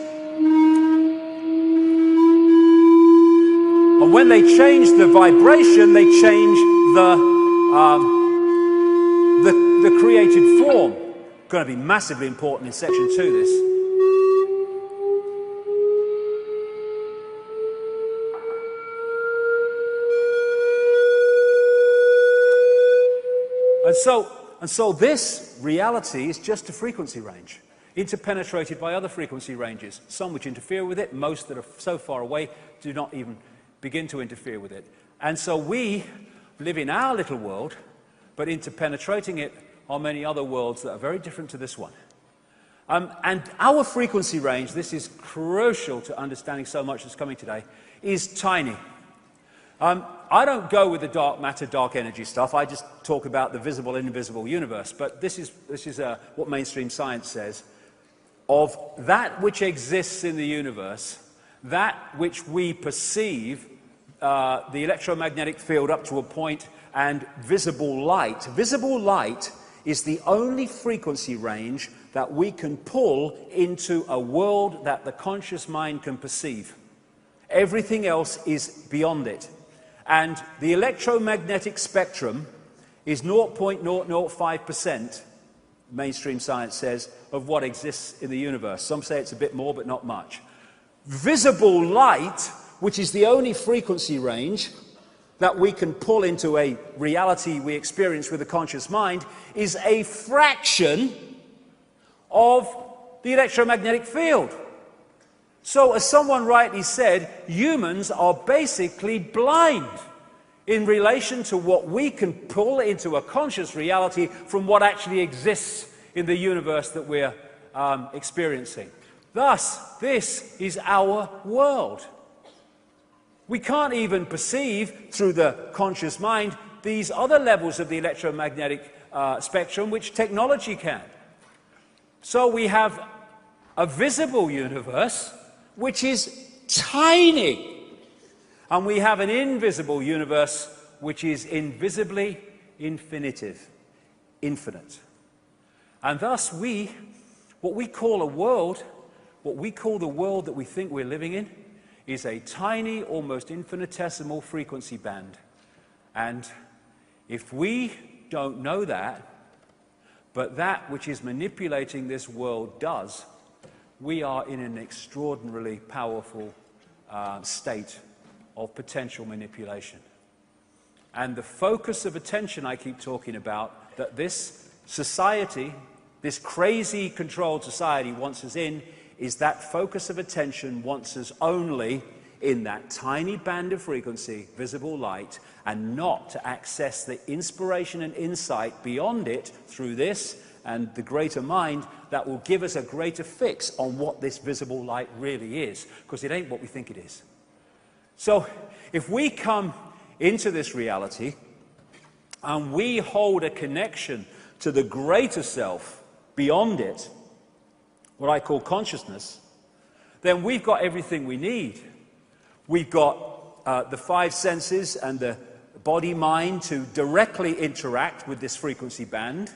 And when they change the vibration, they change the created form. Going to be massively important in section 2, this. And so this reality is just a frequency range, interpenetrated by other frequency ranges, some which interfere with it, most that are so far away do not even begin to interfere with it. And so we live in our little world, but interpenetrating it are many other worlds that are very different to this one. And our frequency range, this is crucial to understanding so much that's coming today, is tiny. I don't go with the dark matter, dark energy stuff. I just talk about the visible and invisible universe. But this is what mainstream science says. Of that which exists in the universe, that which we perceive, the electromagnetic field up to a point, and visible light. Visible light is the only frequency range that we can pull into a world that the conscious mind can perceive. Everything else is beyond it. And the electromagnetic spectrum is 0.005%, mainstream science says, of what exists in the universe. Some say it's a bit more, but not much. Visible light, which is the only frequency range that we can pull into a reality we experience with the conscious mind, is a fraction of the electromagnetic field. So, as someone rightly said, humans are basically blind in relation to what we can pull into a conscious reality from what actually exists in the universe that we're experiencing. Thus, this is our world. We can't even perceive through the conscious mind these other levels of the electromagnetic spectrum which technology can. So we have a visible universe which is tiny, and we have an invisible universe which is invisibly infinitive, infinite. And thus what we call a world, what we call the world that we think we're living in, is a tiny, almost infinitesimal frequency band. And if we don't know that, but that which is manipulating this world does, we are in an extraordinarily powerful state of potential manipulation. And the focus of attention I keep talking about, that this society, this crazy controlled society wants us in, is that focus of attention wants us only in that tiny band of frequency, visible light, and not to access the inspiration and insight beyond it through this and the greater mind that will give us a greater fix on what this visible light really is, because it ain't what we think it is. So if we come into this reality and we hold a connection to the greater self beyond it, what I call consciousness, then we've got everything we need. We've got the five senses and the body-mind to directly interact with this frequency band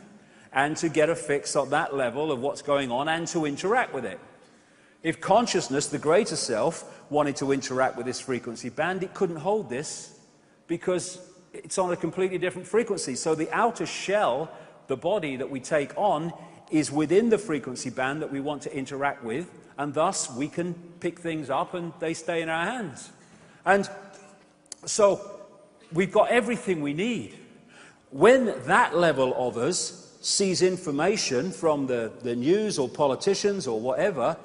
and to get a fix on that level of what's going on and to interact with it. If consciousness, the greater self, wanted to interact with this frequency band, it couldn't hold this because it's on a completely different frequency. So the outer shell, the body that we take on, is within the frequency band that we want to interact with, and thus we can pick things up and they stay in our hands. And so we've got everything we need. When that level of us sees information from the news or politicians or whatever,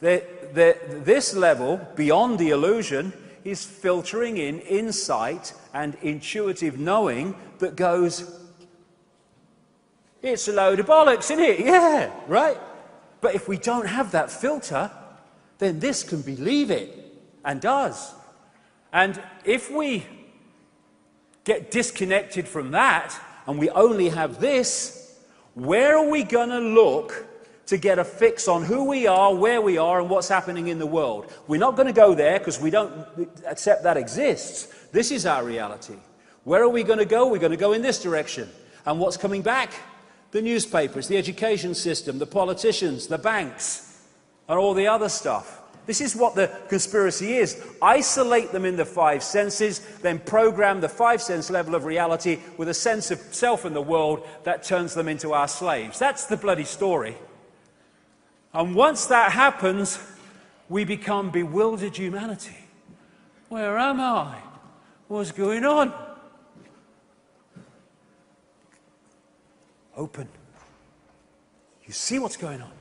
this level, beyond the illusion, is filtering in insight and intuitive knowing that goes, it's a load of bollocks, isn't it? Yeah, right? But if we don't have that filter, then this can believe it, and does. And if we get disconnected from that, and we only have this, where are we going to look to get a fix on who we are, where we are, and what's happening in the world? We're not going to go there because we don't accept that exists. This is our reality. Where are we going to go? We're going to go in this direction. And what's coming back? The newspapers, the education system, the politicians, the banks, and all the other stuff. This is what the conspiracy is. Isolate them in the five senses, then program the five-sense level of reality with a sense of self in the world that turns them into our slaves. That's the bloody story. And once that happens, we become bewildered humanity. Where am I? What's going on? Open. You see what's going on.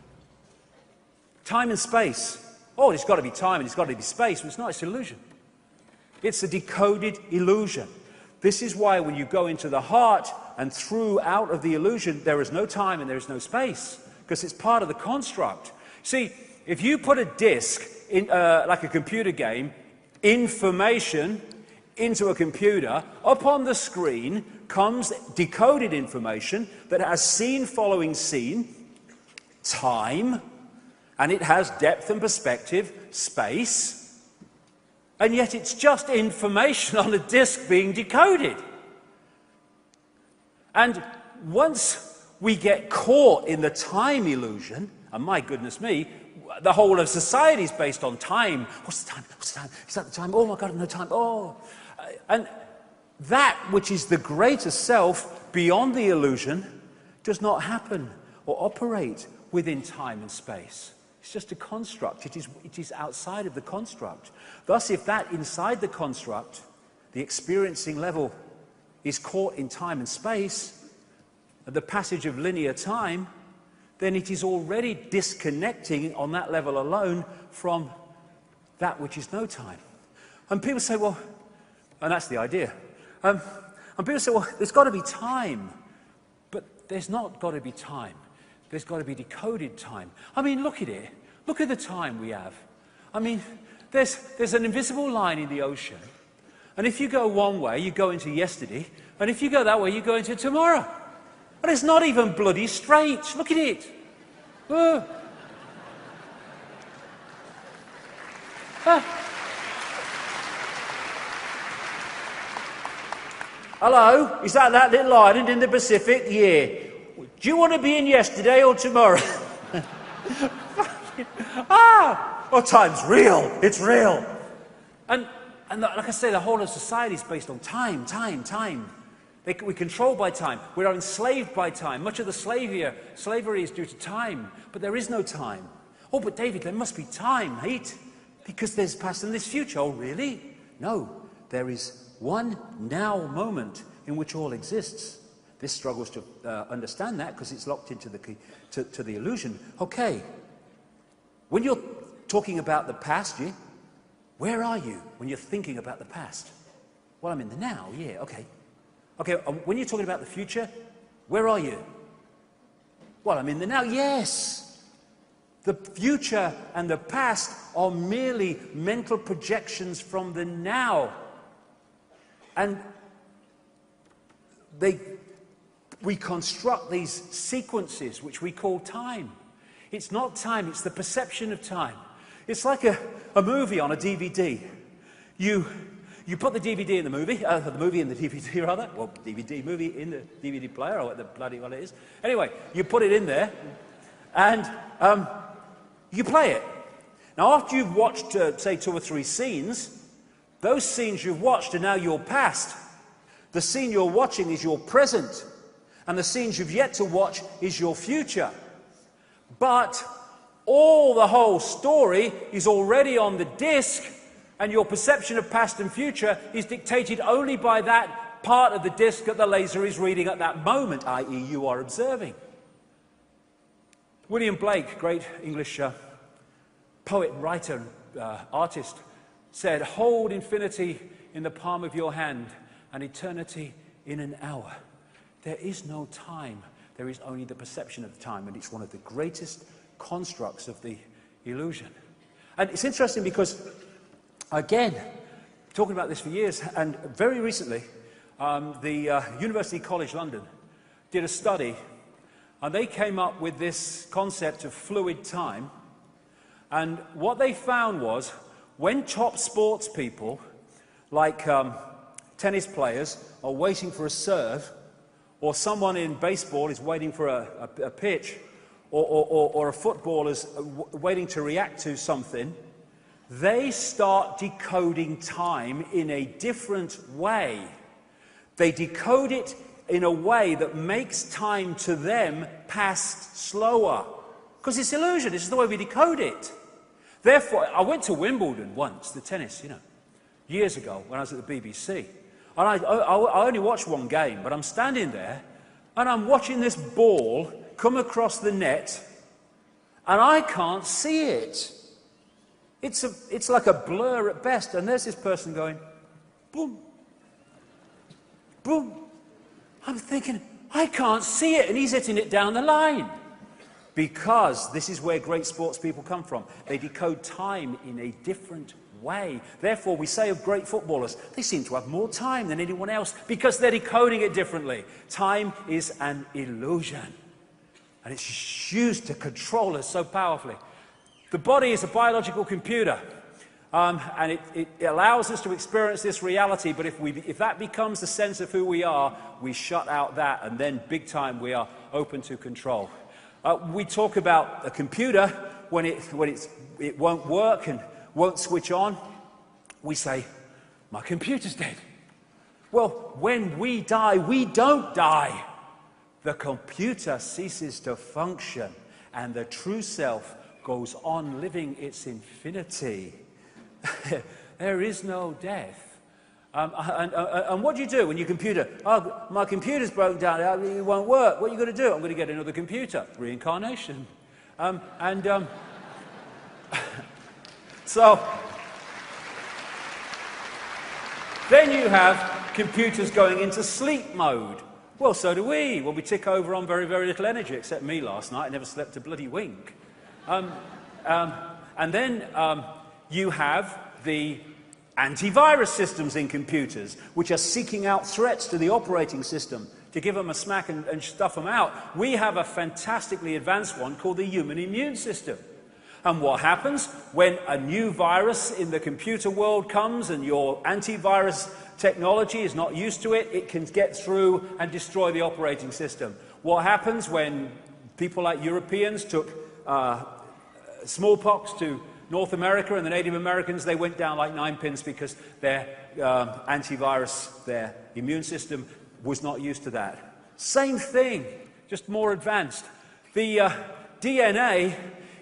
Time and space. Oh, it's got to be time and it's got to be space. But it's not, it's illusion. It's a decoded illusion. This is why when you go into the heart and through out of the illusion, there is no time and there is no space, because it's part of the construct. See, if you put a disk, in, like a computer game, information into a computer, up on the screen comes decoded information that has scene following scene, time, and it has depth and perspective, space, and yet it's just information on a disk being decoded. And once we get caught in the time illusion, and my goodness me, the whole of society is based on time. What's the time? What's the time? Is that the time? Oh my God, no time. Oh. And that which is the greater self beyond the illusion does not happen or operate within time and space. It's just a construct. It is outside of the construct. Thus, if that inside the construct, the experiencing level, is caught in time and space, the passage of linear time, then it is already disconnecting on that level alone from that which is no time. And people say, well, and that's the idea. And people say, well, there's got to be time. But there's not got to be time. There's got to be decoded time. I mean, look at it. Look at the time we have. I mean, there's an invisible line in the ocean. And if you go one way, you go into yesterday. And if you go that way, you go into tomorrow. And it's not even bloody straight. Look at it. Hello? Is that little island in the Pacific? Yeah. Do you want to be in yesterday or tomorrow? Oh, time's real. It's real. And like I say, the whole of society is based on time. We're controlled by time. We are enslaved by time. Much of the slavery is due to time. But there is no time. Oh, but David, there must be time, mate. Because there's past and there's future. Oh, really? No. There is one now moment in which all exists. This struggles to understand that because it's locked into the illusion. Okay. When you're talking about the past, where are you when you're thinking about the past? Well, I'm in the now. Yeah, okay. Okay, when you're talking about the future, where are you? Well, I'm in the now. Yes. The future and the past are merely mental projections from the now. And we construct these sequences which we call time. It's not time, it's the perception of time. It's like a movie on a DVD. You put the DVD in the movie in the DVD rather, well, movie in the DVD player, or what the bloody well it is. Anyway, you put it in there, and you play it. Now, after you've watched, say, 2 or 3 scenes, those scenes you've watched are now your past. The scene you're watching is your present, and the scenes you've yet to watch is your future. But the whole story is already on the disc, and your perception of past and future is dictated only by that part of the disc that the laser is reading at that moment, i.e. you are observing. William Blake, great English poet, writer, artist, said, "Hold infinity in the palm of your hand and eternity in an hour. There is no time, there is only the perception of time," and it's one of the greatest constructs of the illusion. And it's interesting because, again, talking about this for years, and very recently, the University College London did a study, and they came up with this concept of fluid time. And what they found was, when top sports people, like tennis players, are waiting for a serve, or someone in baseball is waiting for a pitch, or a footballer's waiting to react to something, they start decoding time in a different way. They decode it in a way that makes time to them pass slower. Because it's illusion, this is the way we decode it. Therefore, I went to Wimbledon once, the tennis, years ago when I was at the BBC. And I only watched one game, but I'm standing there and I'm watching this ball come across the net and I can't see it. It's like a blur at best, and there's this person going, boom, boom. I'm thinking, I can't see it, and he's hitting it down the line. Because this is where great sports people come from. They decode time in a different way. Therefore, we say of great footballers, they seem to have more time than anyone else because they're decoding it differently. Time is an illusion, and it's used to control us so powerfully. The body is a biological computer, and it allows us to experience this reality, but if that becomes the sense of who we are, we shut out that, and then big time we are open to control. We talk about a computer when it won't work and won't switch on. We say, my computer's dead. Well, when we die, we don't die. The computer ceases to function, and the true self goes on living its infinity. There is no death. And what do you do when your computer, my computer's broken down, it won't work. What are you going to do? I'm going to get another computer. Reincarnation. So, then you have computers going into sleep mode. Well, so do we. Well, we tick over on very, very little energy, except me last night. I never slept a bloody wink. And then you have the antivirus systems in computers, which are seeking out threats to the operating system to give them a smack and stuff them out. We have a fantastically advanced one called the human immune system. And what happens when a new virus in the computer world comes and your antivirus technology is not used to it, it can get through and destroy the operating system. What happens when people like Europeans took smallpox to North America and the Native Americans, they went down like 9 pins because their antivirus, their immune system was not used to that. Same thing, just more advanced. The DNA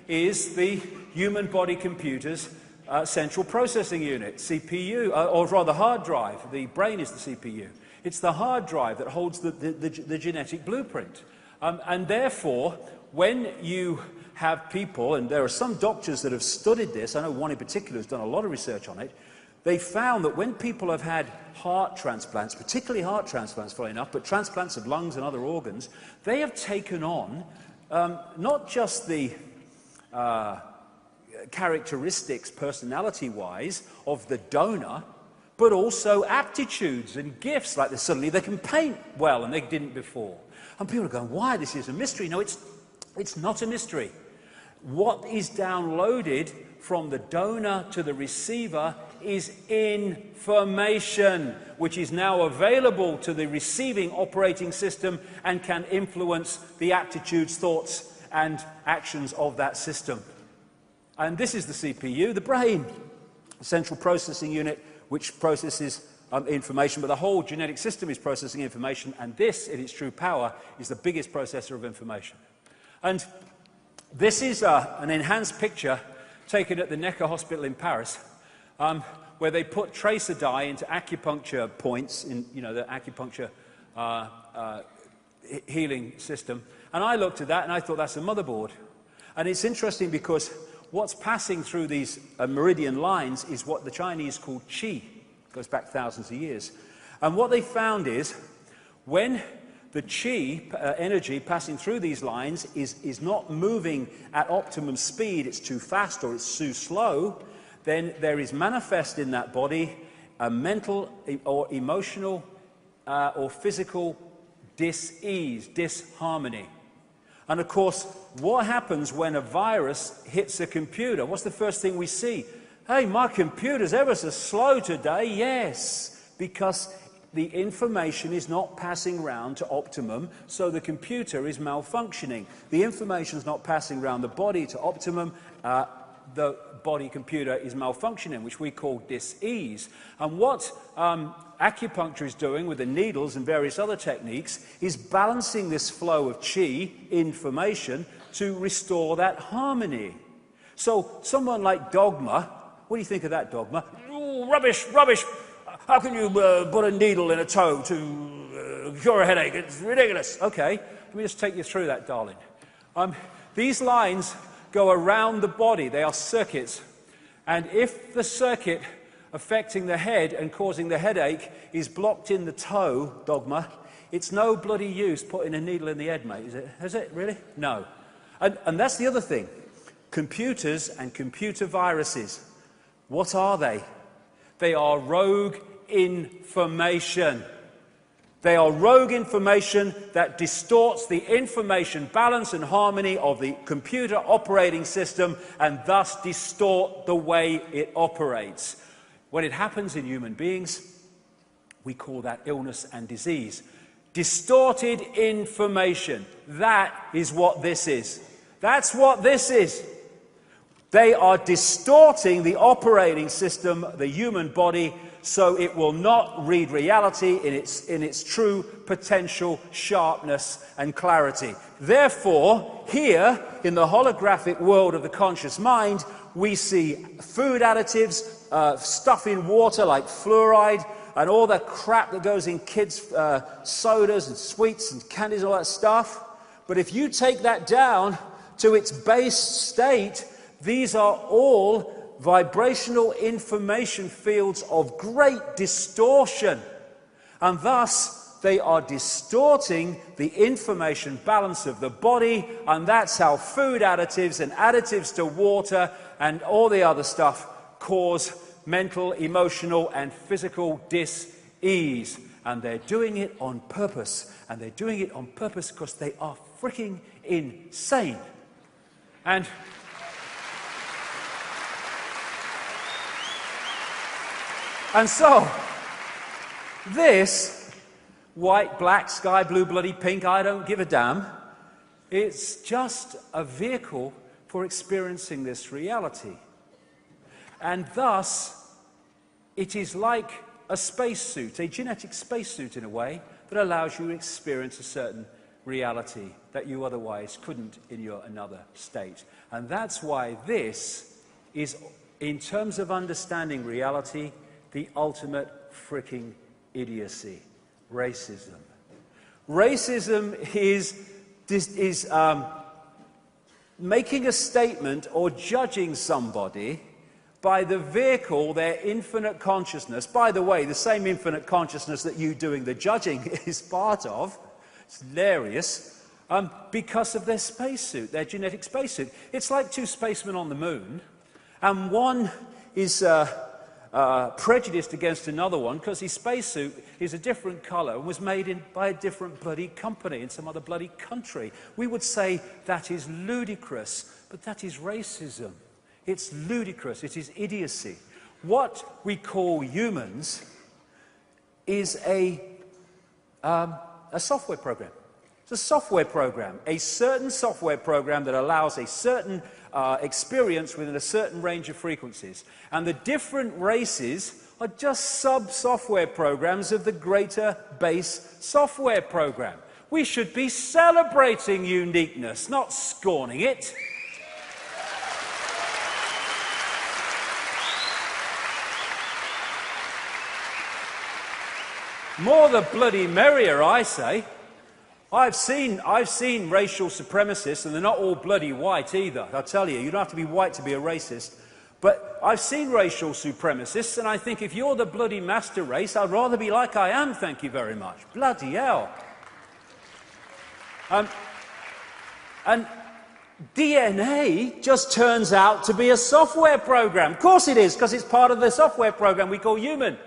is the human body computer's central processing unit, CPU, or rather hard drive. The brain is the CPU. It's the hard drive that holds the genetic blueprint. And therefore, when you have people, and there are some doctors that have studied this, I know one in particular has done a lot of research on it, they found that when people have had heart transplants, particularly heart transplants, funnily enough, but transplants of lungs and other organs, they have taken on not just the characteristics, personality-wise, of the donor, but also aptitudes and gifts, like suddenly they can paint well and they didn't before. And people are going, why? This is a mystery. No, it's not a mystery. What is downloaded from the donor to the receiver is information, which is now available to the receiving operating system and can influence the attitudes, thoughts, and actions of that system. And this is the CPU, the brain, the central processing unit, which processes information, but the whole genetic system is processing information, and this, in its true power, is the biggest processor of information. And this is an enhanced picture taken at the Necker Hospital in Paris, where they put tracer dye into acupuncture points in, the acupuncture healing system. And I looked at that and I thought, that's a motherboard. And it's interesting because what's passing through these meridian lines is what the Chinese call qi. It goes back thousands of years. And what they found is when the qi energy passing through these lines is not moving at optimum speed, it's too fast or it's too slow, then there is manifest in that body a mental or emotional or physical dis-ease, disharmony. And of course, what happens when a virus hits a computer? What's the first thing we see? Hey, my computer's ever so slow today. Yes, because the information is not passing round to optimum, so the computer is malfunctioning. The information is not passing around the body to optimum, the body computer is malfunctioning, which we call dis-ease. And what acupuncture is doing with the needles and various other techniques is balancing this flow of qi, information, to restore that harmony. So someone like Dogma, what do you think of that, Dogma? Oh, rubbish, rubbish! How can you put a needle in a toe to cure a headache? It's ridiculous. Okay, let me just take you through that, darling. These lines go around the body. They are circuits. And if the circuit affecting the head and causing the headache is blocked in the toe, Dogma, it's no bloody use putting a needle in the head, mate, is it? Is it, really? No. And that's the other thing. Computers and computer viruses, what are they? They are rogue information. They are rogue information that distorts the information balance and harmony of the computer operating system and thus distort the way it operates. When it happens in human beings, we call that illness and disease. Distorted information. That is what this is. That's what this is. They are distorting the operating system, the human body, so it will not read reality in its true potential sharpness and clarity. Therefore, here, in the holographic world of the conscious mind, we see food additives, stuff in water like fluoride, and all the crap that goes in kids' sodas and sweets and candies and all that stuff. But if you take that down to its base state, these are all vibrational information fields of great distortion, and thus they are distorting the information balance of the body, and that's how food additives and additives to water and all the other stuff cause mental, emotional, and physical dis-ease. And they're doing it on purpose, and they're doing it on purpose because they are freaking insane. And so, this white, black, sky blue, bloody pink, I don't give a damn, it's just a vehicle for experiencing this reality. And thus, it is like a spacesuit, a genetic spacesuit in a way, that allows you to experience a certain reality that you otherwise couldn't in your another state. And that's why this is, in terms of understanding reality, the ultimate freaking idiocy. Racism. Racism is making a statement or judging somebody by the vehicle, their infinite consciousness. By the way, the same infinite consciousness that you doing the judging is part of. It's hilarious. Because of their spacesuit, their genetic spacesuit. It's like two spacemen on the moon, and one is prejudiced against another one because his spacesuit is a different colour and was made by a different bloody company in some other bloody country. We would say that is ludicrous, but that is racism. It's ludicrous. It is idiocy. What we call humans is a software program. It's a software program, a certain software program that allows a certain experience within a certain range of frequencies. And the different races are just sub-software programs of the greater base software program. We should be celebrating uniqueness, not scorning it. More the bloody merrier, I say. I've seen racial supremacists, and they're not all bloody white either. I'll tell you, you don't have to be white to be a racist. But I've seen racial supremacists, and I think if you're the bloody master race, I'd rather be like I am, thank you very much. Bloody hell. And DNA just turns out to be a software program. Of course it is, because it's part of the software program we call human.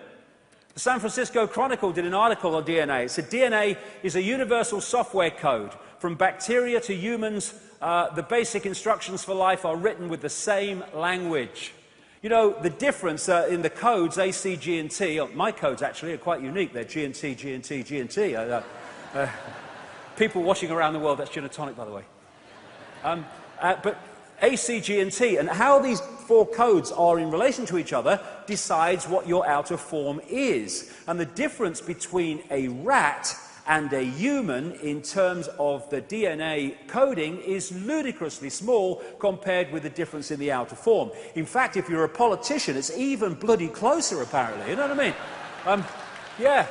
The San Francisco Chronicle did an article on DNA. It said DNA is a universal software code. From bacteria to humans, the basic instructions for life are written with the same language. You know, the difference in the codes, A, C, G, and T, my codes actually are quite unique. They're G and T, G and T, G and T. People watching around the world, that's gin and tonic, by the way. But A, C, G, and T, and how these four codes are in relation to each other decides what your outer form is. And the difference between a rat and a human in terms of the DNA coding is ludicrously small compared with the difference in the outer form. In fact, if you're a politician, it's even bloody closer, apparently. You know what I mean? Yeah.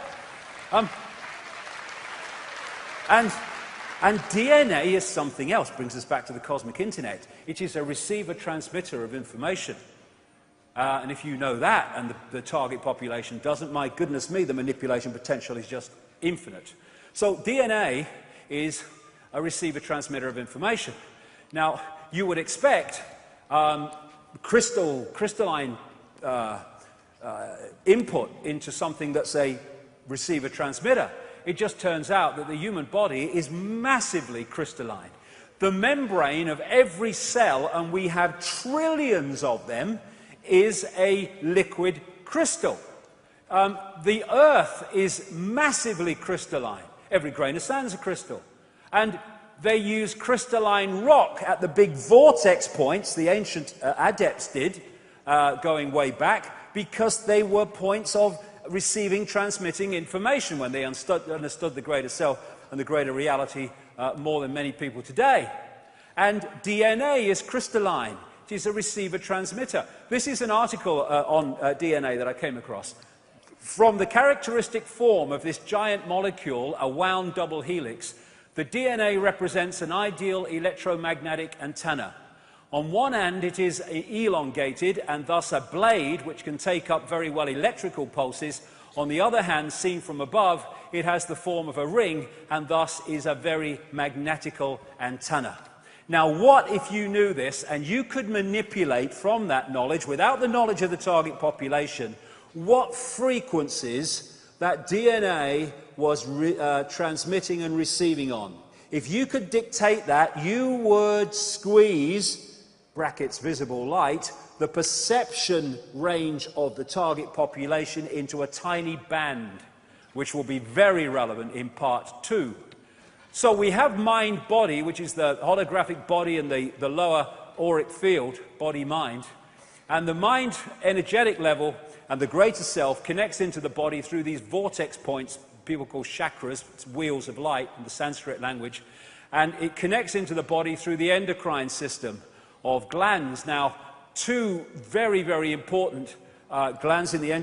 And DNA is something else. Brings us back to the cosmic internet. It is a receiver-transmitter of information. And if you know that, and the target population doesn't, my goodness me, the manipulation potential is just infinite. So DNA is a receiver-transmitter of information. Now, you would expect crystalline input into something that's a receiver-transmitter. It just turns out that the human body is massively crystalline. The membrane of every cell, and we have trillions of them, is a liquid crystal. The Earth is massively crystalline. Every grain of sand is a crystal. And they use crystalline rock at the big vortex points, the ancient adepts did, going way back, because they were points of receiving, transmitting information when they understood the greater self and the greater reality more than many people today. And DNA is crystalline. It is a receiver-transmitter. This is an article on DNA that I came across. From the characteristic form of this giant molecule, a wound double helix, the DNA represents an ideal electromagnetic antenna. On one end, it is elongated and thus a blade which can take up very well electrical pulses. On the other hand, seen from above, it has the form of a ring and thus is a very magnetical antenna. Now, what if you knew this and you could manipulate from that knowledge, without the knowledge of the target population, what frequencies that DNA was transmitting and receiving on? If you could dictate that, you would squeeze, brackets visible light, the perception range of the target population into a tiny band, which will be very relevant in part 2. So we have mind-body, which is the holographic body and the lower auric field, body-mind, and the mind energetic level and the greater self connects into the body through these vortex points, people call chakras, it's wheels of light in the Sanskrit language, and it connects into the body through the endocrine system of glands. Now, two very, very important glands in the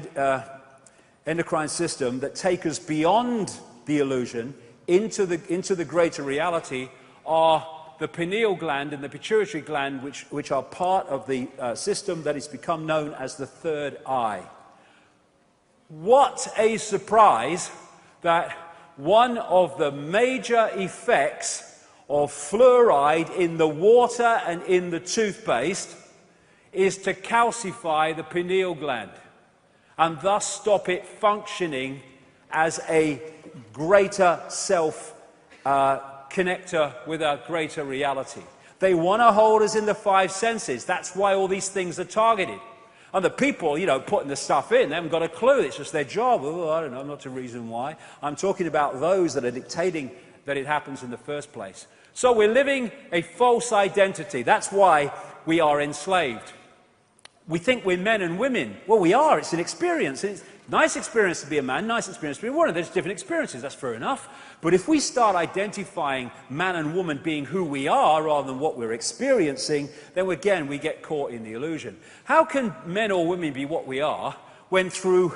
endocrine system that take us beyond the illusion into the greater reality are the pineal gland and the pituitary gland, which are part of the system that has become known as the third eye. What a surprise that one of the major effects of fluoride in the water and in the toothpaste is to calcify the pineal gland. and thus stop it functioning as a greater self connector with a greater reality. They want to hold us in the five senses. That's why all these things are targeted. And the people, putting the stuff in, they haven't got a clue. It's just their job. Oh, I don't know, not a reason why. I'm talking about those that are dictating that it happens in the first place. So we're living a false identity. That's why we are enslaved. We think we're men and women. Well, we are. It's an experience. It's a nice experience to be a man, nice experience to be a woman. There's different experiences. That's fair enough. But if we start identifying man and woman being who we are rather than what we're experiencing, then again, we get caught in the illusion. How can men or women be what we are when through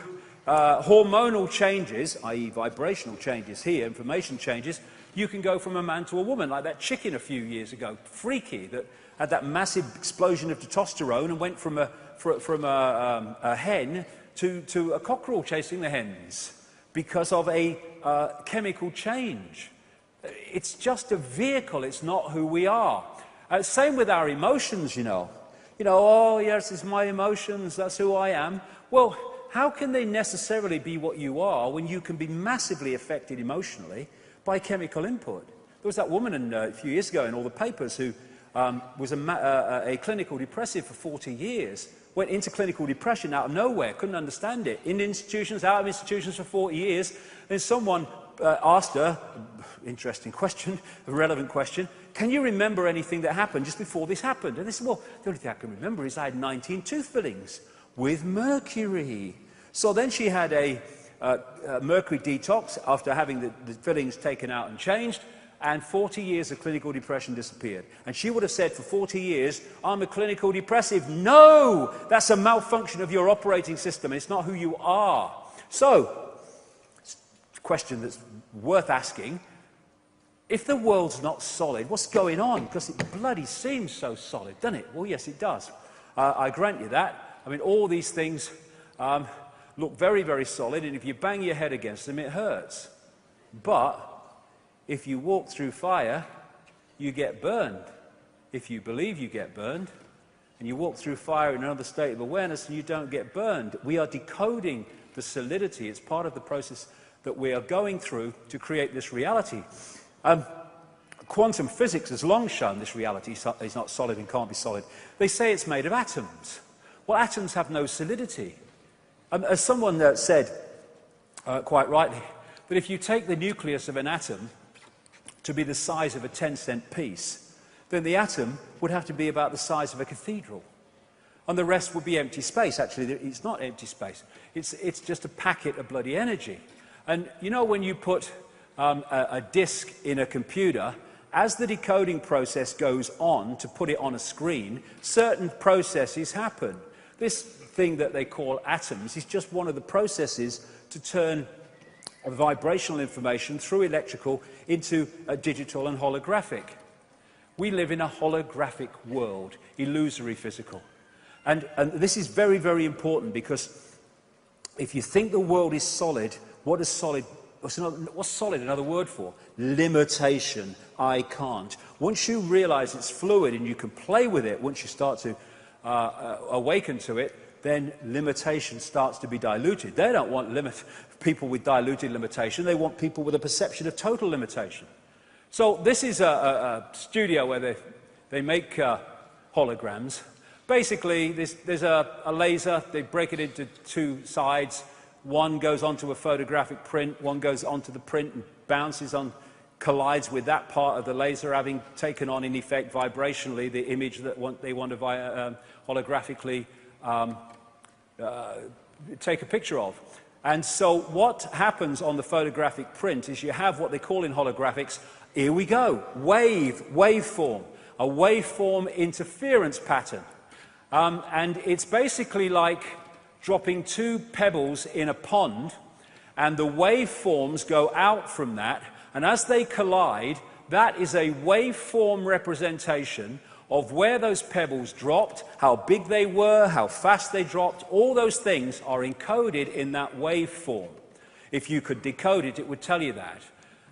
hormonal changes, i.e. vibrational changes here, information changes, you can go from a man to a woman, like that chicken a few years ago, Freaky, that had that massive explosion of testosterone and went from a hen to a cockerel chasing the hens because of a chemical change. It's just a vehicle, it's not who we are. Same with our emotions, oh yes, it's my emotions, that's who I am. Well, how can they necessarily be what you are when you can be massively affected emotionally by chemical input? There was that woman a few years ago in all the papers who was a clinical depressive for 40 years, went into clinical depression out of nowhere, couldn't understand it, in institutions, out of institutions for 40 years, and someone asked her, interesting question, a relevant question, can you remember anything that happened just before this happened? And they said, well, the only thing I can remember is I had 19 tooth fillings with mercury. So then she had a mercury detox after having the fillings taken out and changed, and 40 years of clinical depression disappeared. And she would have said for 40 years, I'm a clinical depressive. No! That's a malfunction of your operating system. It's not who you are. So, it's a question that's worth asking. If the world's not solid, what's going on? Because it bloody seems so solid, doesn't it? Well, yes, it does. I grant you that. I mean, all these things look very, very solid, and if you bang your head against them, it hurts. But if you walk through fire, you get burned. If you believe you get burned, and you walk through fire in another state of awareness and you don't get burned, we are decoding the solidity. It's part of the process that we are going through to create this reality. Quantum physics has long shown this reality is not solid and can't be solid. They say it's made of atoms. Well, atoms have no solidity. As someone said, quite rightly, that if you take the nucleus of an atom to be the size of a 10-cent piece, then the atom would have to be about the size of a cathedral. And the rest would be empty space. Actually, it's not empty space. It's just a packet of bloody energy. And when you put a disk in a computer, as the decoding process goes on to put it on a screen, certain processes happen. This thing that they call atoms is just one of the processes to turn vibrational information through electrical into digital and holographic. We live in a holographic world, illusory physical. And this is very, very important, because if you think the world is solid, what's solid another word for? Limitation. I can't. Once you realize it's fluid and you can play with it, once you start to awaken to it, then limitation starts to be diluted. They don't want people with diluted limitation. They want people with a perception of total limitation. So this is a studio where they make holograms. Basically, there's a laser. They break it into two sides. One goes onto a photographic print. One goes onto the print and bounces on, collides with that part of the laser, having taken on, in effect, vibrationally, the image that they want to holographically take a picture of. And so what happens on the photographic print is you have what they call in holographics, here we go, waveform, a waveform interference pattern. And it's basically like dropping two pebbles in a pond, and the waveforms go out from that, and as they collide, that is a waveform representation of where those pebbles dropped, how big they were, how fast they dropped. All those things are encoded in that waveform. If you could decode it, it would tell you that.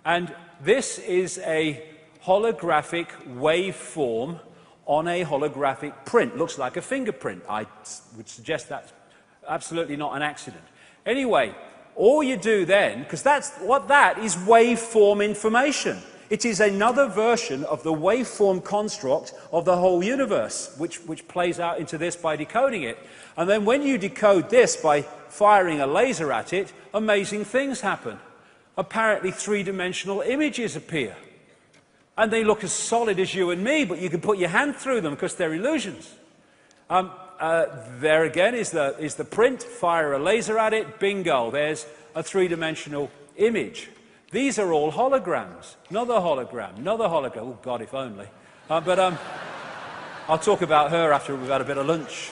And this is a holographic waveform on a holographic print. Looks like a fingerprint. I would suggest that's Absolutely not an accident. Anyway, all you do then, because that is waveform information. It is another version of the waveform construct of the whole universe, which plays out into this by decoding it. And then when you decode this by firing a laser at it, amazing things happen. Apparently three-dimensional images appear. And they look as solid as you and me, but you can put your hand through them because they're illusions. There again is the print, fire a laser at it, bingo, there's a three-dimensional image. These are all holograms. Another hologram, another hologram. Oh, God, if only. But I'll talk about her after we've had a bit of lunch.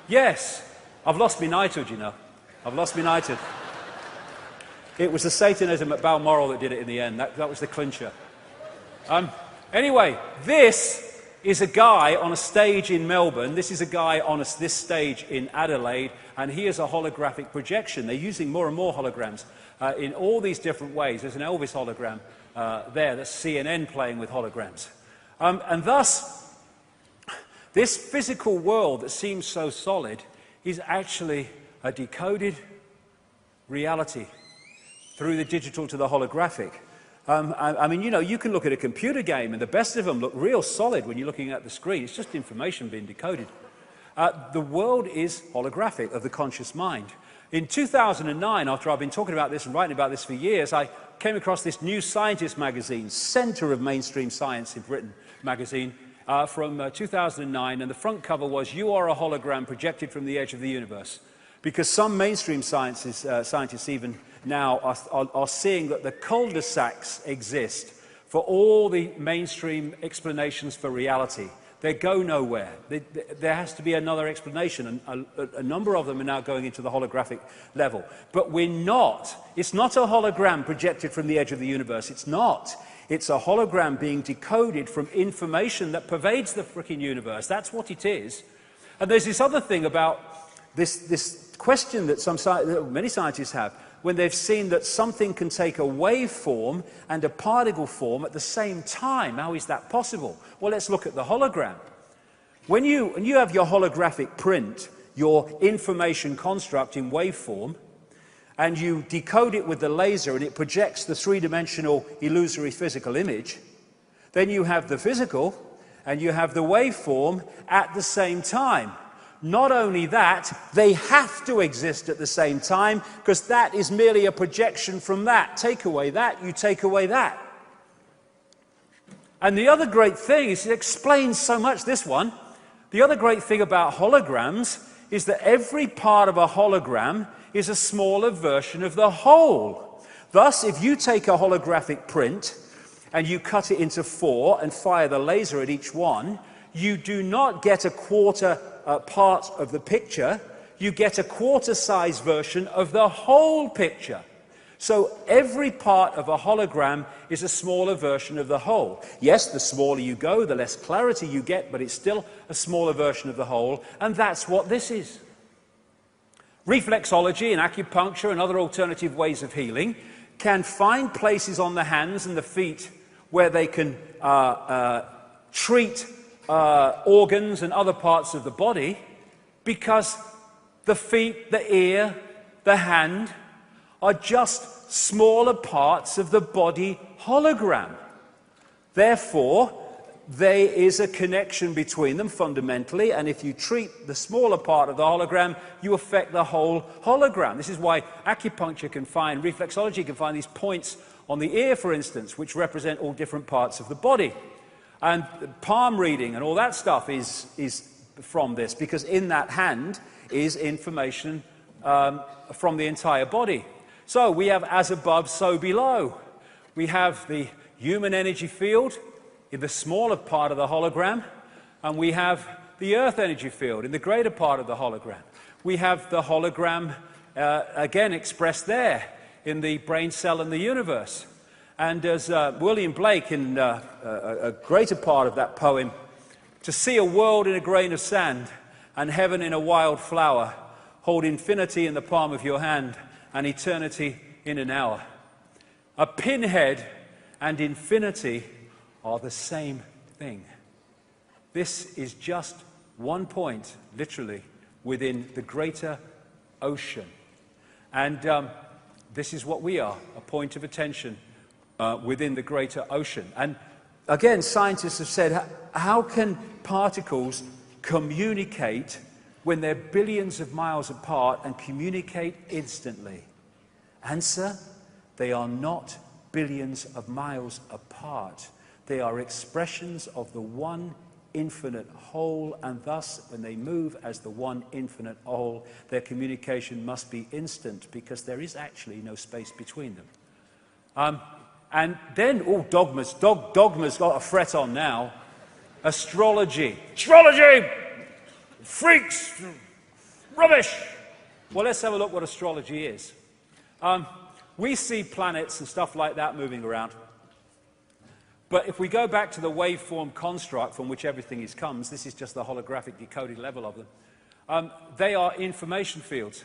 Yes, I've lost my knighthood, you know. I've lost my knighthood. It was the Satanism at Balmoral that did it in the end. That was the clincher. Anyway, this is a guy on a stage in Melbourne. This is a guy on this stage in Adelaide, and he is a holographic projection. They're using more and more holograms in all these different ways. There's an Elvis hologram there. That's CNN playing with holograms. And thus, this physical world that seems so solid is actually a decoded reality through the digital to the holographic. I mean, you know, you can look at a computer game and the best of them look real solid when you're looking at the screen. It's just information being decoded. The world is holographic of the conscious mind. In 2009, after I've been talking about this and writing about this for years, I came across this New Scientist magazine, centre of mainstream science in Britain magazine, from 2009, and the front cover was, "You are a hologram projected from the edge of the universe." Because some mainstream scientists even now are seeing that the cul-de-sacs exist for all the mainstream explanations for reality. They go nowhere. There has to be another explanation, and a number of them are now going into the holographic level. But it's not a hologram projected from the edge of the universe. It's not. It's a hologram being decoded from information that pervades the frickin' universe. That's what it is. And there's this other thing about this question that many scientists have, when they've seen that something can take a waveform and a particle form at the same time. How is that possible? Well, let's look at the hologram. When you have your holographic print, your information construct in waveform, and you decode it with the laser and it projects the three-dimensional illusory physical image, then you have the physical and you have the waveform at the same time. Not only that, they have to exist at the same time, because that is merely a projection from that. Take away that, you take away that. And the other great thing is, it explains so much, this one. The other great thing about holograms is that every part of a hologram is a smaller version of the whole. Thus, if you take a holographic print and you cut it into 4 and fire the laser at each one, you do not get a quarter part of the picture, you get a quarter-size version of the whole picture. So every part of a hologram is a smaller version of the whole. Yes, the smaller you go, the less clarity you get, but it's still a smaller version of the whole, and that's what this is. Reflexology and acupuncture and other alternative ways of healing can find places on the hands and the feet where they can treat organs and other parts of the body, because the feet, the ear, the hand are just smaller parts of the body hologram. Therefore, there is a connection between them fundamentally, and if you treat the smaller part of the hologram, you affect the whole hologram. This is why acupuncture can find, reflexology can find these points on the ear, for instance, which represent all different parts of the body. And palm reading and all that stuff is from this, because in that hand is information from the entire body. So we have as above, so below. We have the human energy field in the smaller part of the hologram, and we have the earth energy field in the greater part of the hologram. We have the hologram, again, expressed there in the brain cell and the universe. And as William Blake, in a greater part of that poem, to see a world in a grain of sand and heaven in a wild flower, hold infinity in the palm of your hand and eternity in an hour. A pinhead and infinity are the same thing. This is just One point, literally, within the greater ocean. And this is what we are, a point of attention within the greater ocean. And again, scientists have said, how can particles communicate when they're billions of miles apart and communicate instantly? Answer, they are not billions of miles apart. They are expressions of the one infinite whole, and thus, when they move as the one infinite whole, their communication must be instant, because there is actually no space between them. And then, dogmas. Dogma's got a fret on now. Astrology. Astrology! Freaks! Rubbish! Well, let's have a look what astrology is. We see planets and stuff like that moving around. But if we go back to the waveform construct from which everything comes, this is just the holographic decoding level of them, they are information fields.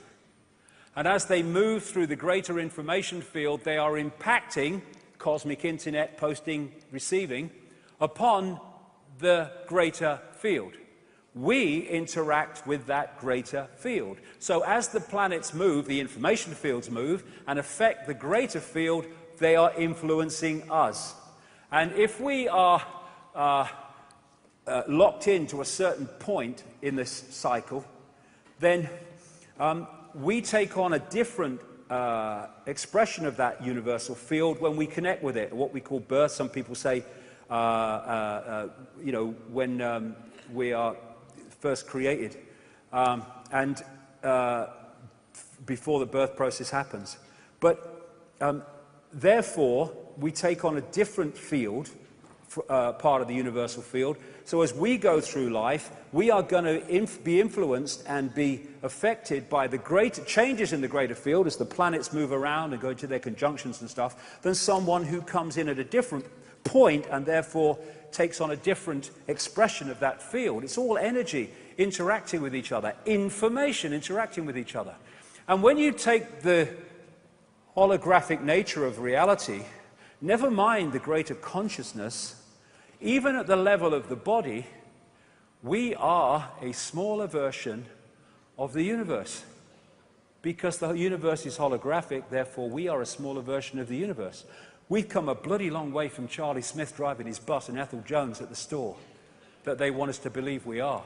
And as they move through the greater information field, they are impacting cosmic internet, posting, receiving, upon the greater field. We interact with that greater field. So as the planets move, the information fields move, and affect the greater field, they are influencing us. And if we are locked into a certain point in this cycle, then we take on a different expression of that universal field when we connect with it, what we call birth. Some people say, when we are first created, and before the birth process happens. But therefore, we take on a different field, part of the universal field. So as we go through life, we are going to be influenced and be affected by the greater changes in the greater field as the planets move around and go into their conjunctions and stuff, than someone who comes in at a different point and therefore takes on a different expression of that field. It's all energy interacting with each other, information interacting with each other. And when you take the holographic nature of reality, never mind the greater consciousness, even at the level of the body, we are a smaller version of the universe. Because the universe is holographic, therefore we are a smaller version of the universe. We've come a bloody long way from Charlie Smith driving his bus and Ethel Jones at the store that they want us to believe we are.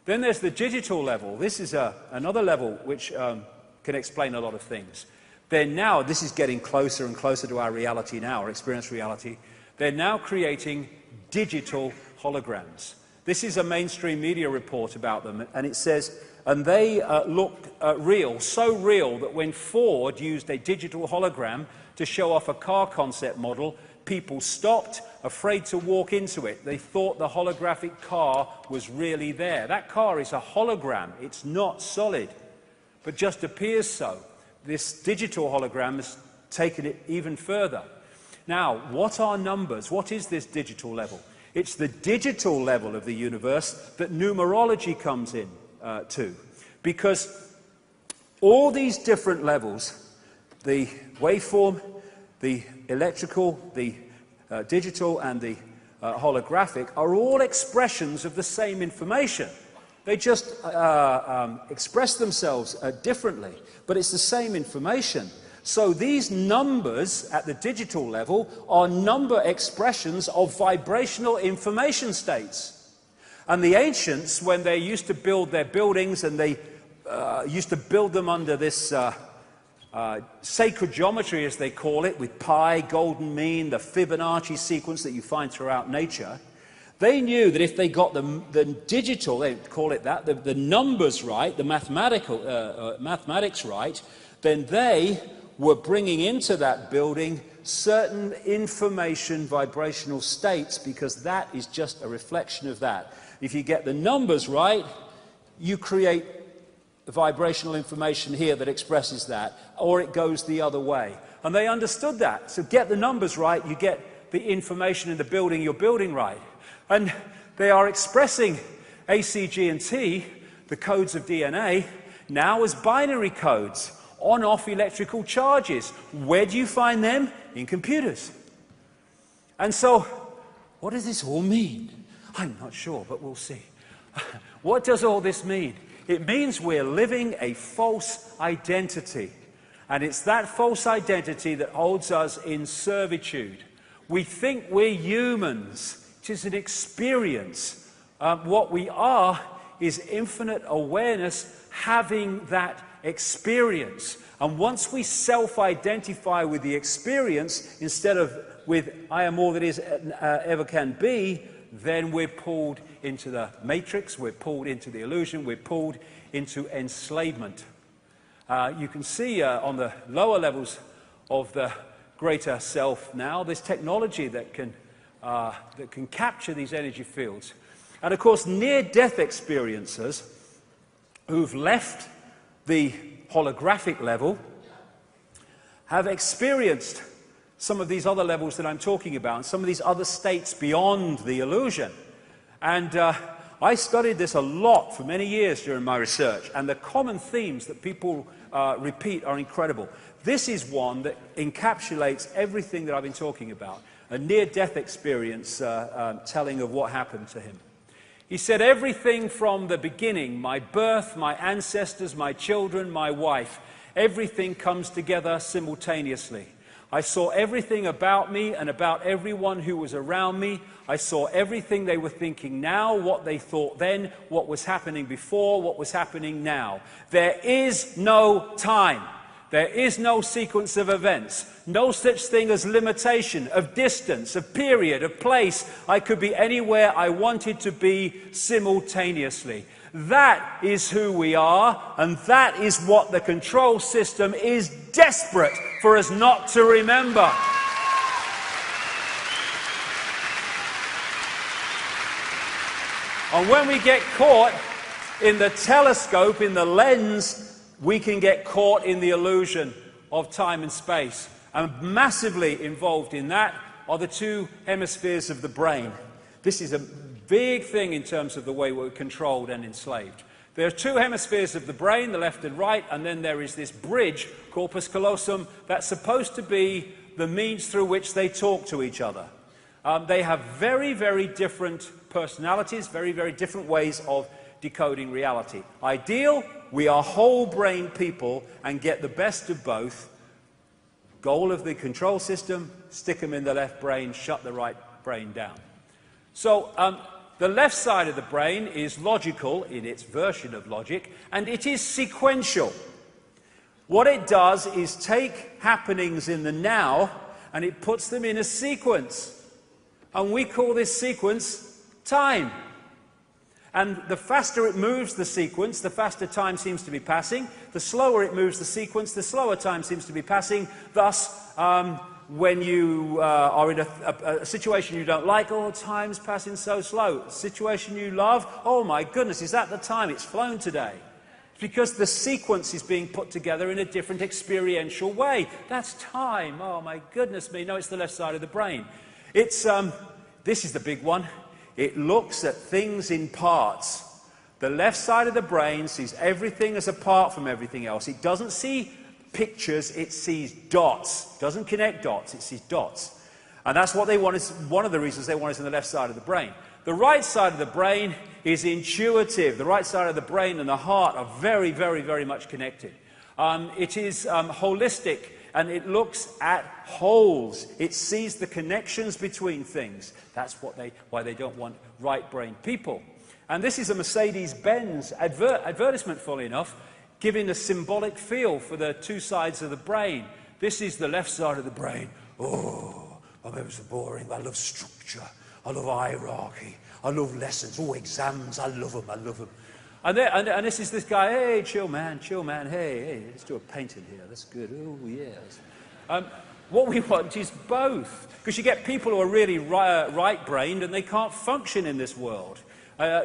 Then there's the digital level. This is another level which can explain a lot of things. Then now, this is getting closer and closer to our reality now, our experienced reality. They're now creating digital holograms. This is a mainstream media report about them, and it says, and they look real, so real that when Ford used a digital hologram to show off a car concept model, people stopped, afraid to walk into it. They thought the holographic car was really there. That car is a hologram. It's not solid, but just appears so. This digital hologram has taken it even further. Now, what are numbers? What is this digital level? It's the digital level of the universe that numerology comes in to. Because all these different levels, the waveform, the electrical, the digital, and the holographic, are all expressions of the same information. They just express themselves differently, but it's the same information. So these numbers at the digital level are number expressions of vibrational information states. And the ancients, when they used to build their buildings, and they used to build them under this sacred geometry, as they call it, with pi, golden mean, the Fibonacci sequence that you find throughout nature, they knew that if they got the digital, they call it that, the numbers right, the mathematics right, then they were bringing into that building certain information vibrational states, because that is just a reflection of that. If you get the numbers right, you create vibrational information here that expresses that, or it goes the other way. And they understood that. So get the numbers right, you get the information in the building you're building right. And they are expressing A, C, G, and T, the codes of DNA, now as binary codes, on-off electrical charges. Where do you find them? In computers. And so, what does this all mean? I'm not sure, but we'll see. What does all this mean? It means we're living a false identity. And it's that false identity that holds us in servitude. We think we're humans. It is an experience. What we are is infinite awareness having that experience. And once we self-identify with the experience instead of with I am all that is ever can be, then we're pulled into the matrix, we're pulled into the illusion, we're pulled into enslavement. You can see on the lower levels of the greater self now, this technology that can capture these energy fields. And of course, near-death experiencers who've left the holographic level have experienced some of these other levels that I'm talking about, and some of these other states beyond the illusion. And I studied this a lot for many years during my research, and the common themes that people repeat are incredible. This is one that encapsulates everything that I've been talking about, a near-death experience telling of what happened to him. He said, everything from the beginning, my birth, my ancestors, my children, my wife, everything comes together simultaneously. I saw everything about me and about everyone who was around me. I saw everything they were thinking now, what they thought then, what was happening before, what was happening now. There is no time. There is no sequence of events, no such thing as limitation of distance, of period, of place. I could be anywhere I wanted to be simultaneously. That is who we are, and that is what the control system is desperate for us not to remember. And when we get caught in the telescope, in the lens, we can get caught in the illusion of time and space. And massively involved in that are the two hemispheres of the brain. This is a big thing in terms of the way we're controlled and enslaved. There are two hemispheres of the brain, the left and right, and then there is this bridge, corpus callosum, that's supposed to be the means through which they talk to each other. They have very, very different personalities, very, very different ways of decoding reality. Ideal, we are whole brain people and get the best of both. Goal of the control system, stick them in the left brain, shut the right brain down. So the left side of the brain is logical in its version of logic, and it is sequential. What it does is take happenings in the now and it puts them in a sequence. And we call this sequence time. And the faster it moves the sequence, the faster time seems to be passing. The slower it moves the sequence, the slower time seems to be passing. Thus, when you are in a situation you don't like, oh, time's passing so slow. Situation you love, oh my goodness, is that the time? It's flown today. It's because the sequence is being put together in a different experiential way. That's time. Oh my goodness me. No, it's the left side of the brain. It's, this is the big one. It looks at things in parts. The left side of the brain sees everything as apart from everything else. It doesn't see pictures, it sees dots. It doesn't connect dots, it sees dots. And that's what they want, is one of the reasons they want it in the left side of the brain. The right side of the brain is intuitive. The right side of the brain and the heart are very, very, very much connected. It is holistic. And it looks at wholes. It sees the connections between things. That's why they don't want right-brain people. And this is a Mercedes-Benz advertisement, fully enough, giving a symbolic feel for the two sides of the brain. This is the left side of the brain. Oh, I'm ever so boring. I love structure. I love hierarchy. I love lessons. Oh, exams. I love them. I love them. And this is this guy, hey, chill man, hey, let's do a painting here, that's good, oh yes. What we want is both, because you get people who are really right-brained and they can't function in this world.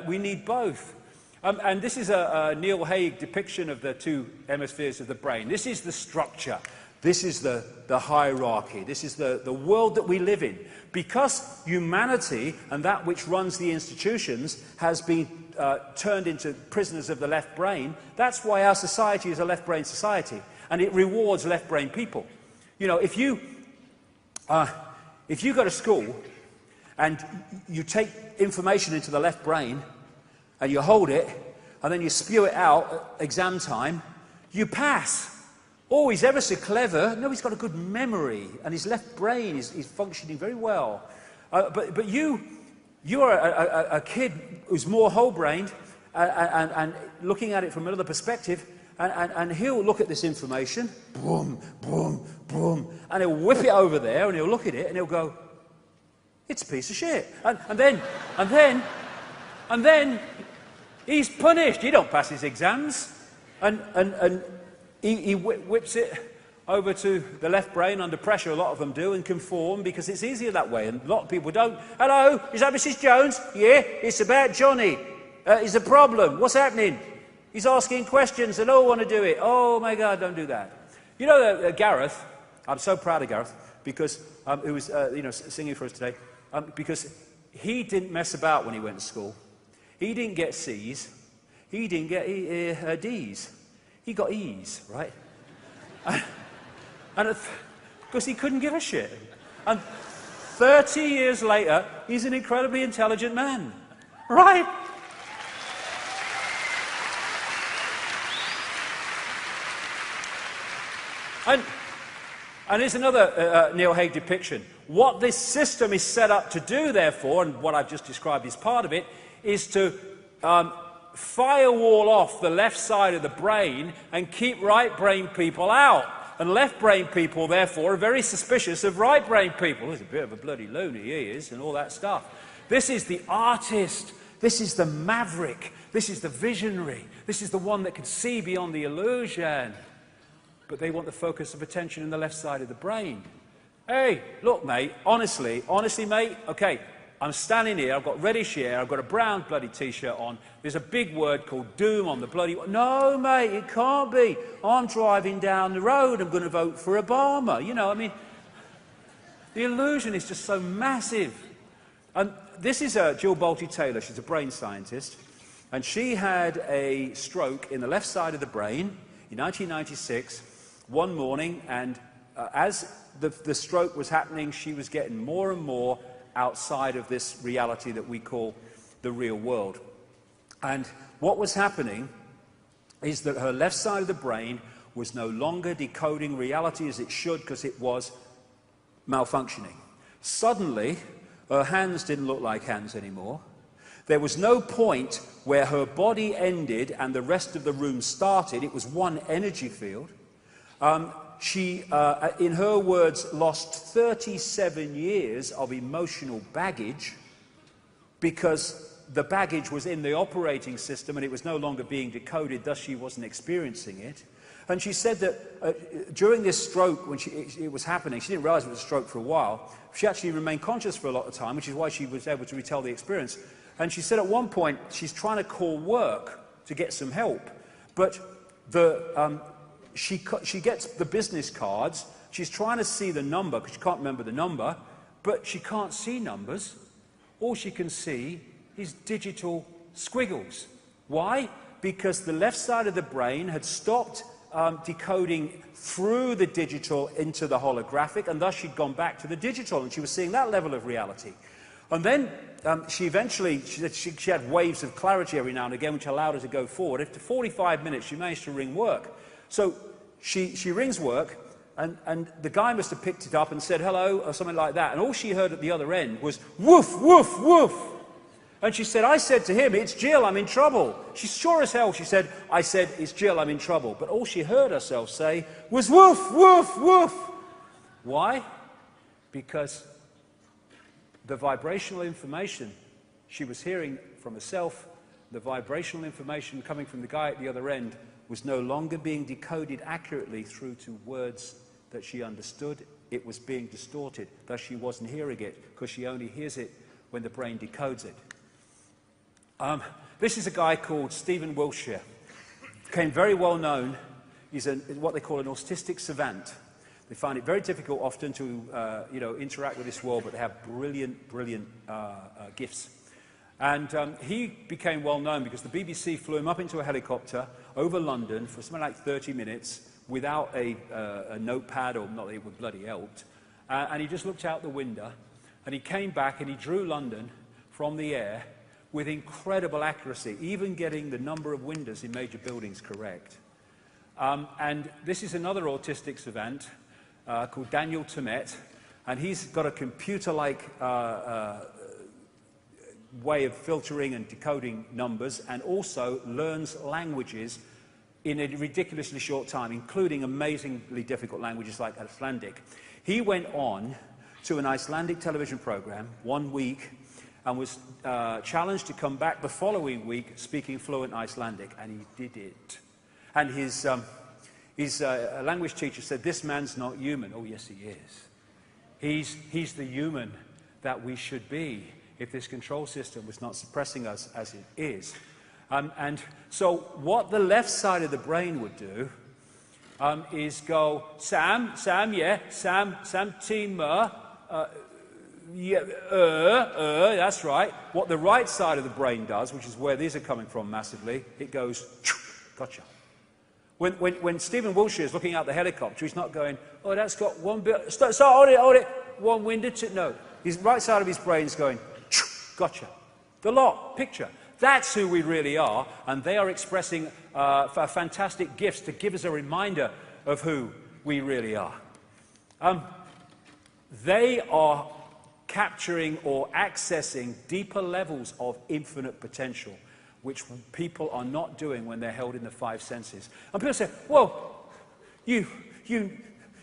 We need both. And this is a Neil Haig depiction of the two hemispheres of the brain. This is the structure. This is the hierarchy. This is the world that we live in. Because humanity and that which runs the institutions has been turned into prisoners of the left brain, that's why our society is a left brain society. And it rewards left brain people. You know, if you go to school and you take information into the left brain, and you hold it, and then you spew it out at exam time, you pass. Oh, he's ever so clever. No, he's got a good memory, and his left brain is functioning very well. But you are a kid who's more whole-brained and looking at it from another perspective, and he'll look at this information, boom, boom, boom, and he'll whip it over there, and he'll look at it, and he'll go, it's a piece of shit. And then he's punished. He don't pass his exams. And he whips it over to the left brain under pressure. A lot of them do and conform because it's easier that way. And a lot of people don't. Hello, is that Mrs. Jones? Yeah, it's about Johnny. Is a problem. What's happening? He's asking questions and all want to do it. Oh my God, don't do that. You know, Gareth, I'm so proud of Gareth because who was singing for us today, because he didn't mess about when he went to school. He didn't get C's. He didn't get D's. He got E's, right? Because he couldn't give a shit. And 30 years later, he's an incredibly intelligent man, right? And here's another Neil Haig depiction. What this system is set up to do, therefore, and what I've just described is part of it, is to firewall off the left side of the brain and keep right brain people out. And left brain people, therefore, are very suspicious of right brain people. He's a bit of a bloody loony, he is, and all that stuff. This is the artist. This is the maverick. This is the visionary. This is the one that can see beyond the illusion. But they want the focus of attention in the left side of the brain. Hey, look, mate, honestly, mate, okay, I'm standing here, I've got reddish hair, I've got a brown bloody T-shirt on, there's a big word called doom on the bloody... No, mate, it can't be. I'm driving down the road, I'm going to vote for Obama. You know, I mean, the illusion is just so massive. And this is Jill Bolte-Taylor, she's a brain scientist, and she had a stroke in the left side of the brain in 1996, one morning, and as the stroke was happening, she was getting more and more outside of this reality that we call the real world. And what was happening is that her left side of the brain was no longer decoding reality as it should because it was malfunctioning. Suddenly, her hands didn't look like hands anymore. There was no point where her body ended and the rest of the room started. It was one energy field. She, in her words, lost 37 years of emotional baggage because the baggage was in the operating system and it was no longer being decoded, thus she wasn't experiencing it. And she said that during this stroke, when it was happening, she didn't realize it was a stroke for a while. She actually remained conscious for a lot of time, which is why she was able to retell the experience. And she said at one point she's trying to call work to get some help, but she gets the business cards, she's trying to see the number because she can't remember the number, but she can't see numbers. All she can see is digital squiggles. Why? Because the left side of the brain had stopped decoding through the digital into the holographic, and thus she'd gone back to the digital, and she was seeing that level of reality. And then she had waves of clarity every now and again, which allowed her to go forward. After 45 minutes, she managed to ring work. So she rings work, and the guy must have picked it up and said hello, or something like that. And all she heard at the other end was woof, woof, woof. And she said, I said to him, it's Jill, I'm in trouble. She's sure as hell, she said, I said, it's Jill, I'm in trouble. But all she heard herself say was woof, woof, woof. Why? Because the vibrational information she was hearing from herself, the vibrational information coming from the guy at the other end, was no longer being decoded accurately through to words that she understood. It was being distorted. Thus she wasn't hearing it, because she only hears it when the brain decodes it. This is a guy called Stephen Wiltshire. Became very well known. He's what they call an autistic savant. They find it very difficult often to interact with this world, but they have brilliant gifts. And he became well known because the BBC flew him up into a helicopter over London for something like 30 minutes without a notepad, or not that it would bloody helped. And he just looked out the window, and he came back and he drew London from the air with incredible accuracy, even getting the number of windows in major buildings correct. And this is another autistic savant called Daniel Tammet, and he's got a computer-like way of filtering and decoding numbers, and also learns languages in a ridiculously short time, including amazingly difficult languages like Icelandic. He went on to an Icelandic television program 1 week and was challenged to come back the following week speaking fluent Icelandic, and he did it. And his language teacher said, "This man's not human." Oh, yes, he is. He's the human that we should be if this control system was not suppressing us as it is. And so what the left side of the brain would do is go, Sam, yeah, Sam, Timur, yeah, that's right. What the right side of the brain does, which is where these are coming from massively, it goes, gotcha. When Stephen Wilshire is looking out the helicopter, he's not going, oh, that's got one bit, stop, hold it, one window to, no. His right side of his brain is going, gotcha. The lot, picture. That's who we really are, and they are expressing fantastic gifts to give us a reminder of who we really are. They are capturing or accessing deeper levels of infinite potential, which people are not doing when they're held in the five senses. And people say, well, you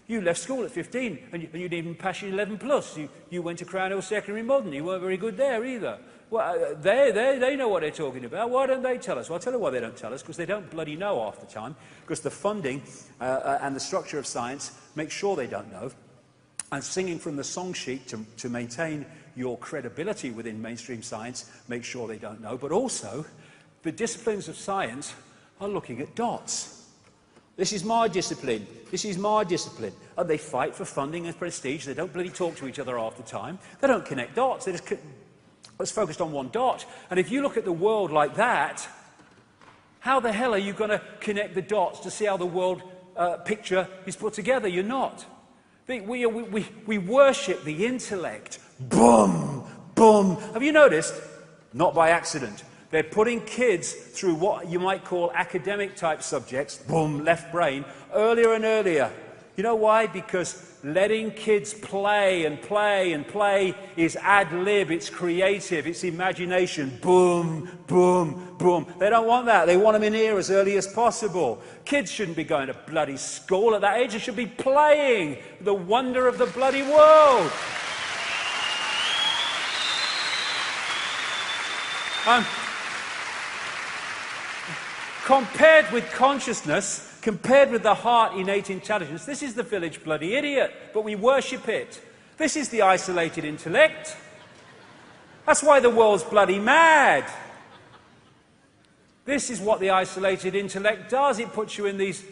left school at 15, and you didn't even pass your 11 plus. You went to Crown Hill Secondary Modern. You weren't very good there either. Well, they know what they're talking about. Why don't they tell us? Well, I'll tell you why they don't tell us, because they don't bloody know half the time, because the funding and the structure of science make sure they don't know. And singing from the song sheet to maintain your credibility within mainstream science make sure they don't know. But also, the disciplines of science are looking at dots. This is my discipline. This is my discipline. And they fight for funding and prestige. They don't bloody talk to each other half the time. They don't connect dots. They just focused on one dot. And if you look at the world like that, how the hell are you going to connect the dots to see how the world picture is put together? You're not. We worship the intellect. Boom, boom. Have you noticed? Not by accident. They're putting kids through what you might call academic type subjects, boom, left brain, earlier and earlier. You know why? Because letting kids play and play and play is ad lib, it's creative, it's imagination. Boom, boom, boom. They don't want that. They want them in here as early as possible. Kids shouldn't be going to bloody school at that age. They should be playing the wonder of the bloody world. Compared with consciousness, compared with the heart innate intelligence, this is the village bloody idiot, but we worship it. This is the isolated intellect. That's why the world's bloody mad. This is what the isolated intellect does. It puts you in these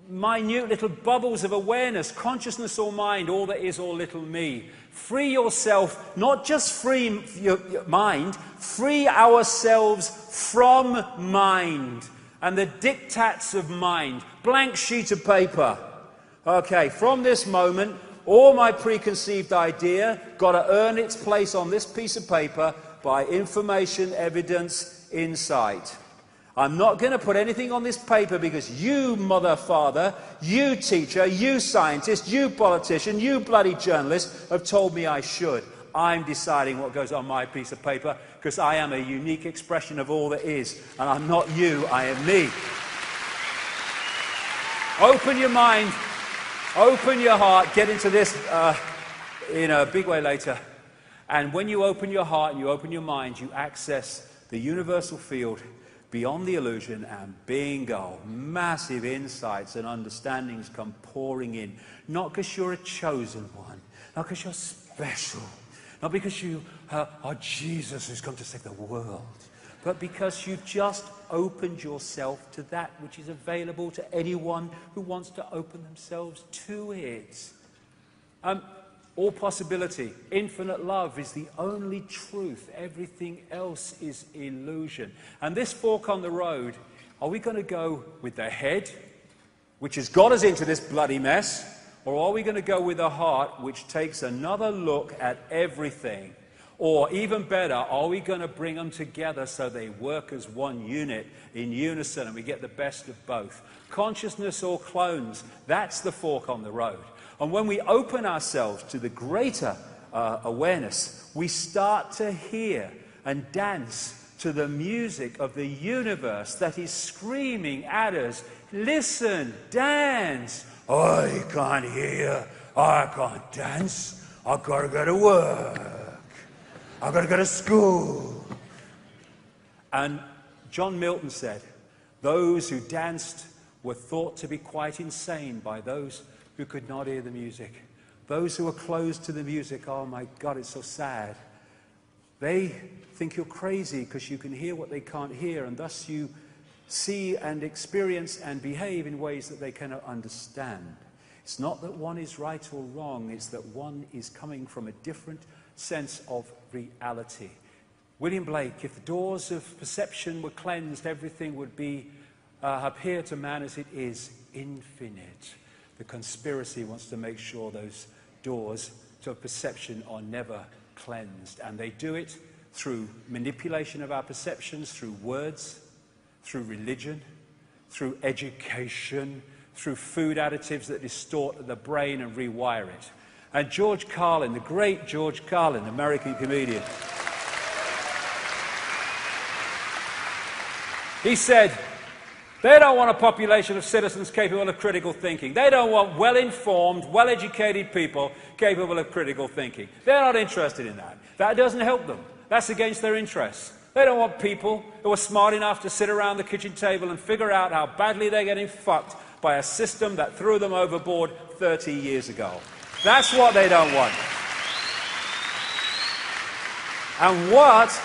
minute little bubbles of awareness, consciousness or mind, all that is or little me. Free yourself, not just free your mind, free ourselves from mind and the diktats of mind. Blank sheet of paper. Okay, from this moment, all my preconceived idea got to earn its place on this piece of paper by information, evidence, insight. I'm not going to put anything on this paper because you, mother, father, you teacher, you scientist, you politician, you bloody journalist have told me I should. I'm deciding what goes on my piece of paper because I am a unique expression of all that is. And I'm not you, I am me. Open your mind, open your heart, get into this in a big way later. And when you open your heart and you open your mind, you access the universal field beyond the illusion, and bingo, massive insights and understandings come pouring in. Not because you're a chosen one, not because you're special, not because you are Jesus who's come to save the world, but because you've just opened yourself to that which is available to anyone who wants to open themselves to it. All possibility, infinite love is the only truth. Everything else is illusion. And this fork on the road, are we going to go with the head, which has got us into this bloody mess, or are we going to go with the heart, which takes another look at everything? Or even better, are we going to bring them together so they work as one unit in unison and we get the best of both? Consciousness or clones, that's the fork on the road. And when we open ourselves to the greater awareness, we start to hear and dance to the music of the universe that is screaming at us, listen, dance. I can't hear, I can't dance, I've got to go to work. I've got to go to school. And John Milton said, those who danced were thought to be quite insane by those who could not hear the music. Those who are closed to the music, oh my God, it's so sad. They think you're crazy because you can hear what they can't hear, and thus you see and experience and behave in ways that they cannot understand. It's not that one is right or wrong, it's that one is coming from a different sense of reality. William Blake, if the doors of perception were cleansed, everything would be appear to man as it is, infinite. The conspiracy wants to make sure those doors to perception are never cleansed, and they do it through manipulation of our perceptions, through words, through religion, through education, through food additives that distort the brain and rewire it. And George Carlin, the great George Carlin, American comedian, he said, they don't want a population of citizens capable of critical thinking. They don't want well-informed, well-educated people capable of critical thinking. They're not interested in that. That doesn't help them. That's against their interests. They don't want people who are smart enough to sit around the kitchen table and figure out how badly they're getting fucked by a system that threw them overboard 30 years ago. That's what they don't want. And what,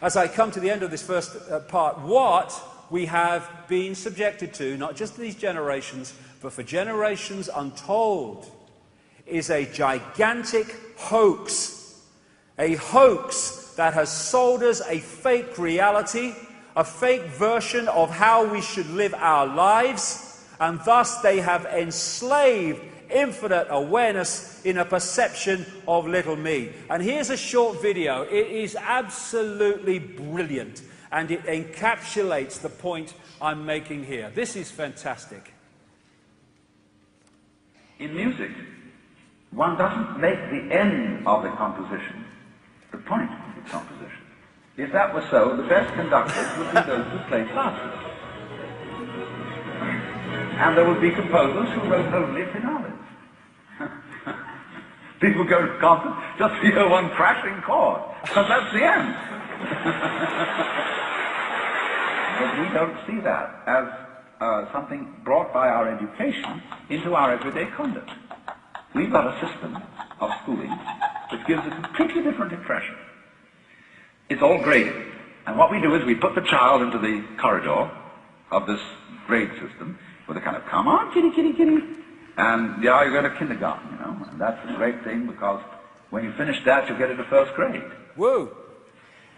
as I come to the end of this first part, what we have been subjected to, not just these generations, but for generations untold, is a gigantic hoax. A hoax that has sold us a fake reality, a fake version of how we should live our lives, and thus they have enslaved infinite awareness in a perception of little me. And here's a short video. It is absolutely brilliant, and it encapsulates the point I'm making here. This is fantastic. In music, one doesn't make the end of the composition the point of the composition. If that were so, the best conductors would be those who play fastest. And there would be composers who wrote only finales. People go to concerts just to hear one crashing chord, because that's the end. But we don't see that as something brought by our education into our everyday conduct. We've got a system of schooling which gives a completely different impression. It's all graded. And what we do is we put the child into the corridor of this grade system with a kind of, come on, kitty, kitty, kitty. And yeah, you go to kindergarten, you know. And that's a great thing, because when you finish that, you'll get into first grade. Woo!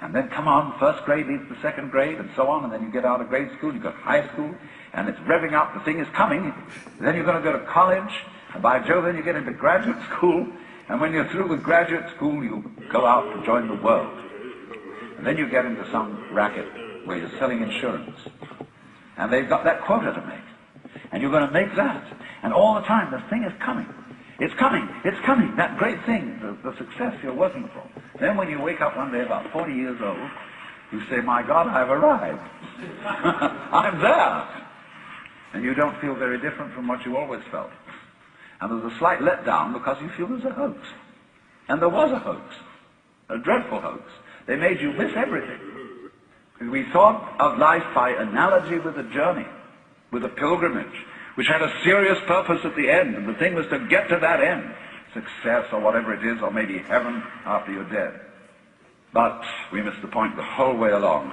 And then, come on, first grade leads to second grade, and so on, and then you get out of grade school, you go to high school, and it's revving up, the thing is coming. Then you're going to go to college, and by Jove, then you get into graduate school, and when you're through with graduate school, you go out to join the world. And then you get into some racket where you're selling insurance. And they've got that quota to make. And you're going to make that. And all the time, the thing is coming. It's coming. It's coming. That great thing, the success you're working for. Then when you wake up one day about 40 years old, you say, my God, I've arrived. I'm there. And you don't feel very different from what you always felt. And there's a slight letdown because you feel there's a hoax. And there was a hoax. A dreadful hoax. They made you miss everything. We thought of life by analogy with a journey, with a pilgrimage, which had a serious purpose at the end, and the thing was to get to that end, success or whatever it is, or maybe heaven after you're dead. But we missed the point the whole way along.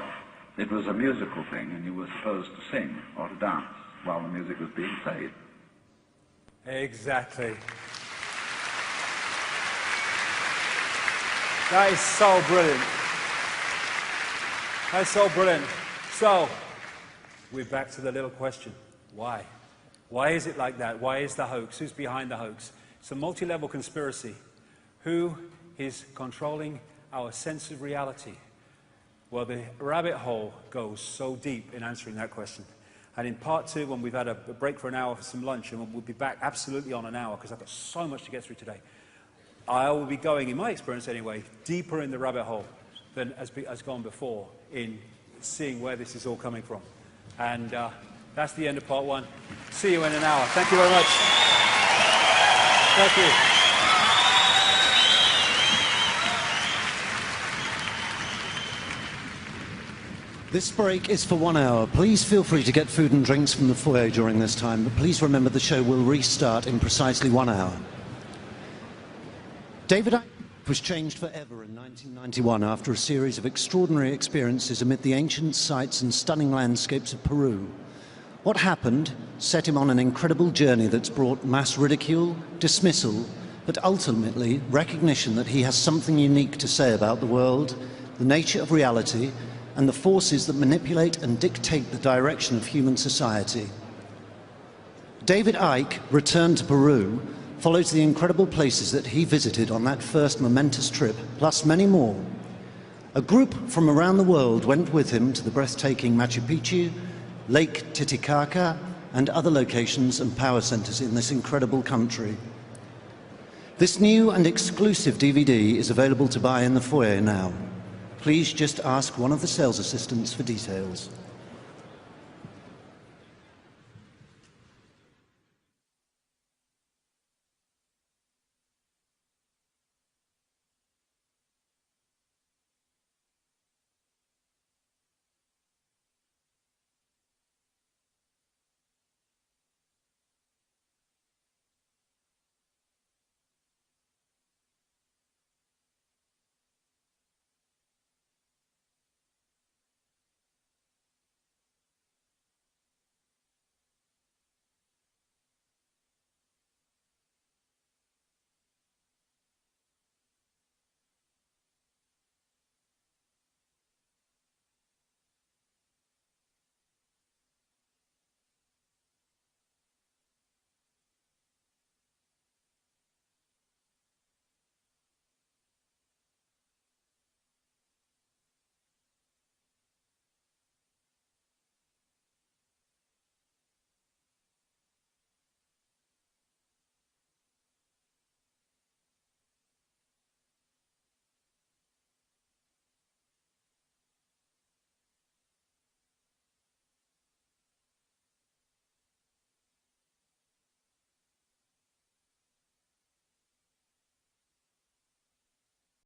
It was a musical thing, and you were supposed to sing or to dance while the music was being played. Exactly. That is so brilliant. That's so brilliant. So, we're back to the little question. Why? Why is it like that? Why is the hoax? Who's behind the hoax? It's a multi-level conspiracy. Who is controlling our sense of reality. Well, the rabbit hole goes so deep in answering that question. And in part 2, when we've had a break for an hour for some lunch, and we'll be back absolutely on an hour, because I've got so much to get through today, I will be going, in my experience anyway, deeper in the rabbit hole than has gone before in seeing where this is all coming from. And that's the end of part 1. See you in an hour. Thank you very much. Thank you. This break is for 1 hour. Please feel free to get food and drinks from the foyer during this time, but please remember the show will restart in precisely 1 hour. David Icke was changed forever in 1991 after a series of extraordinary experiences amid the ancient sites and stunning landscapes of Peru. What happened set him on an incredible journey that's brought mass ridicule, dismissal, but ultimately recognition that he has something unique to say about the world, the nature of reality, and the forces that manipulate and dictate the direction of human society. David Icke returned to Peru follows the incredible places that he visited on that first momentous trip, plus many more. A group from around the world went with him to the breathtaking Machu Picchu, Lake Titicaca, and other locations and power centers in this incredible country. This new and exclusive DVD is available to buy in the foyer now. Please just ask one of the sales assistants for details.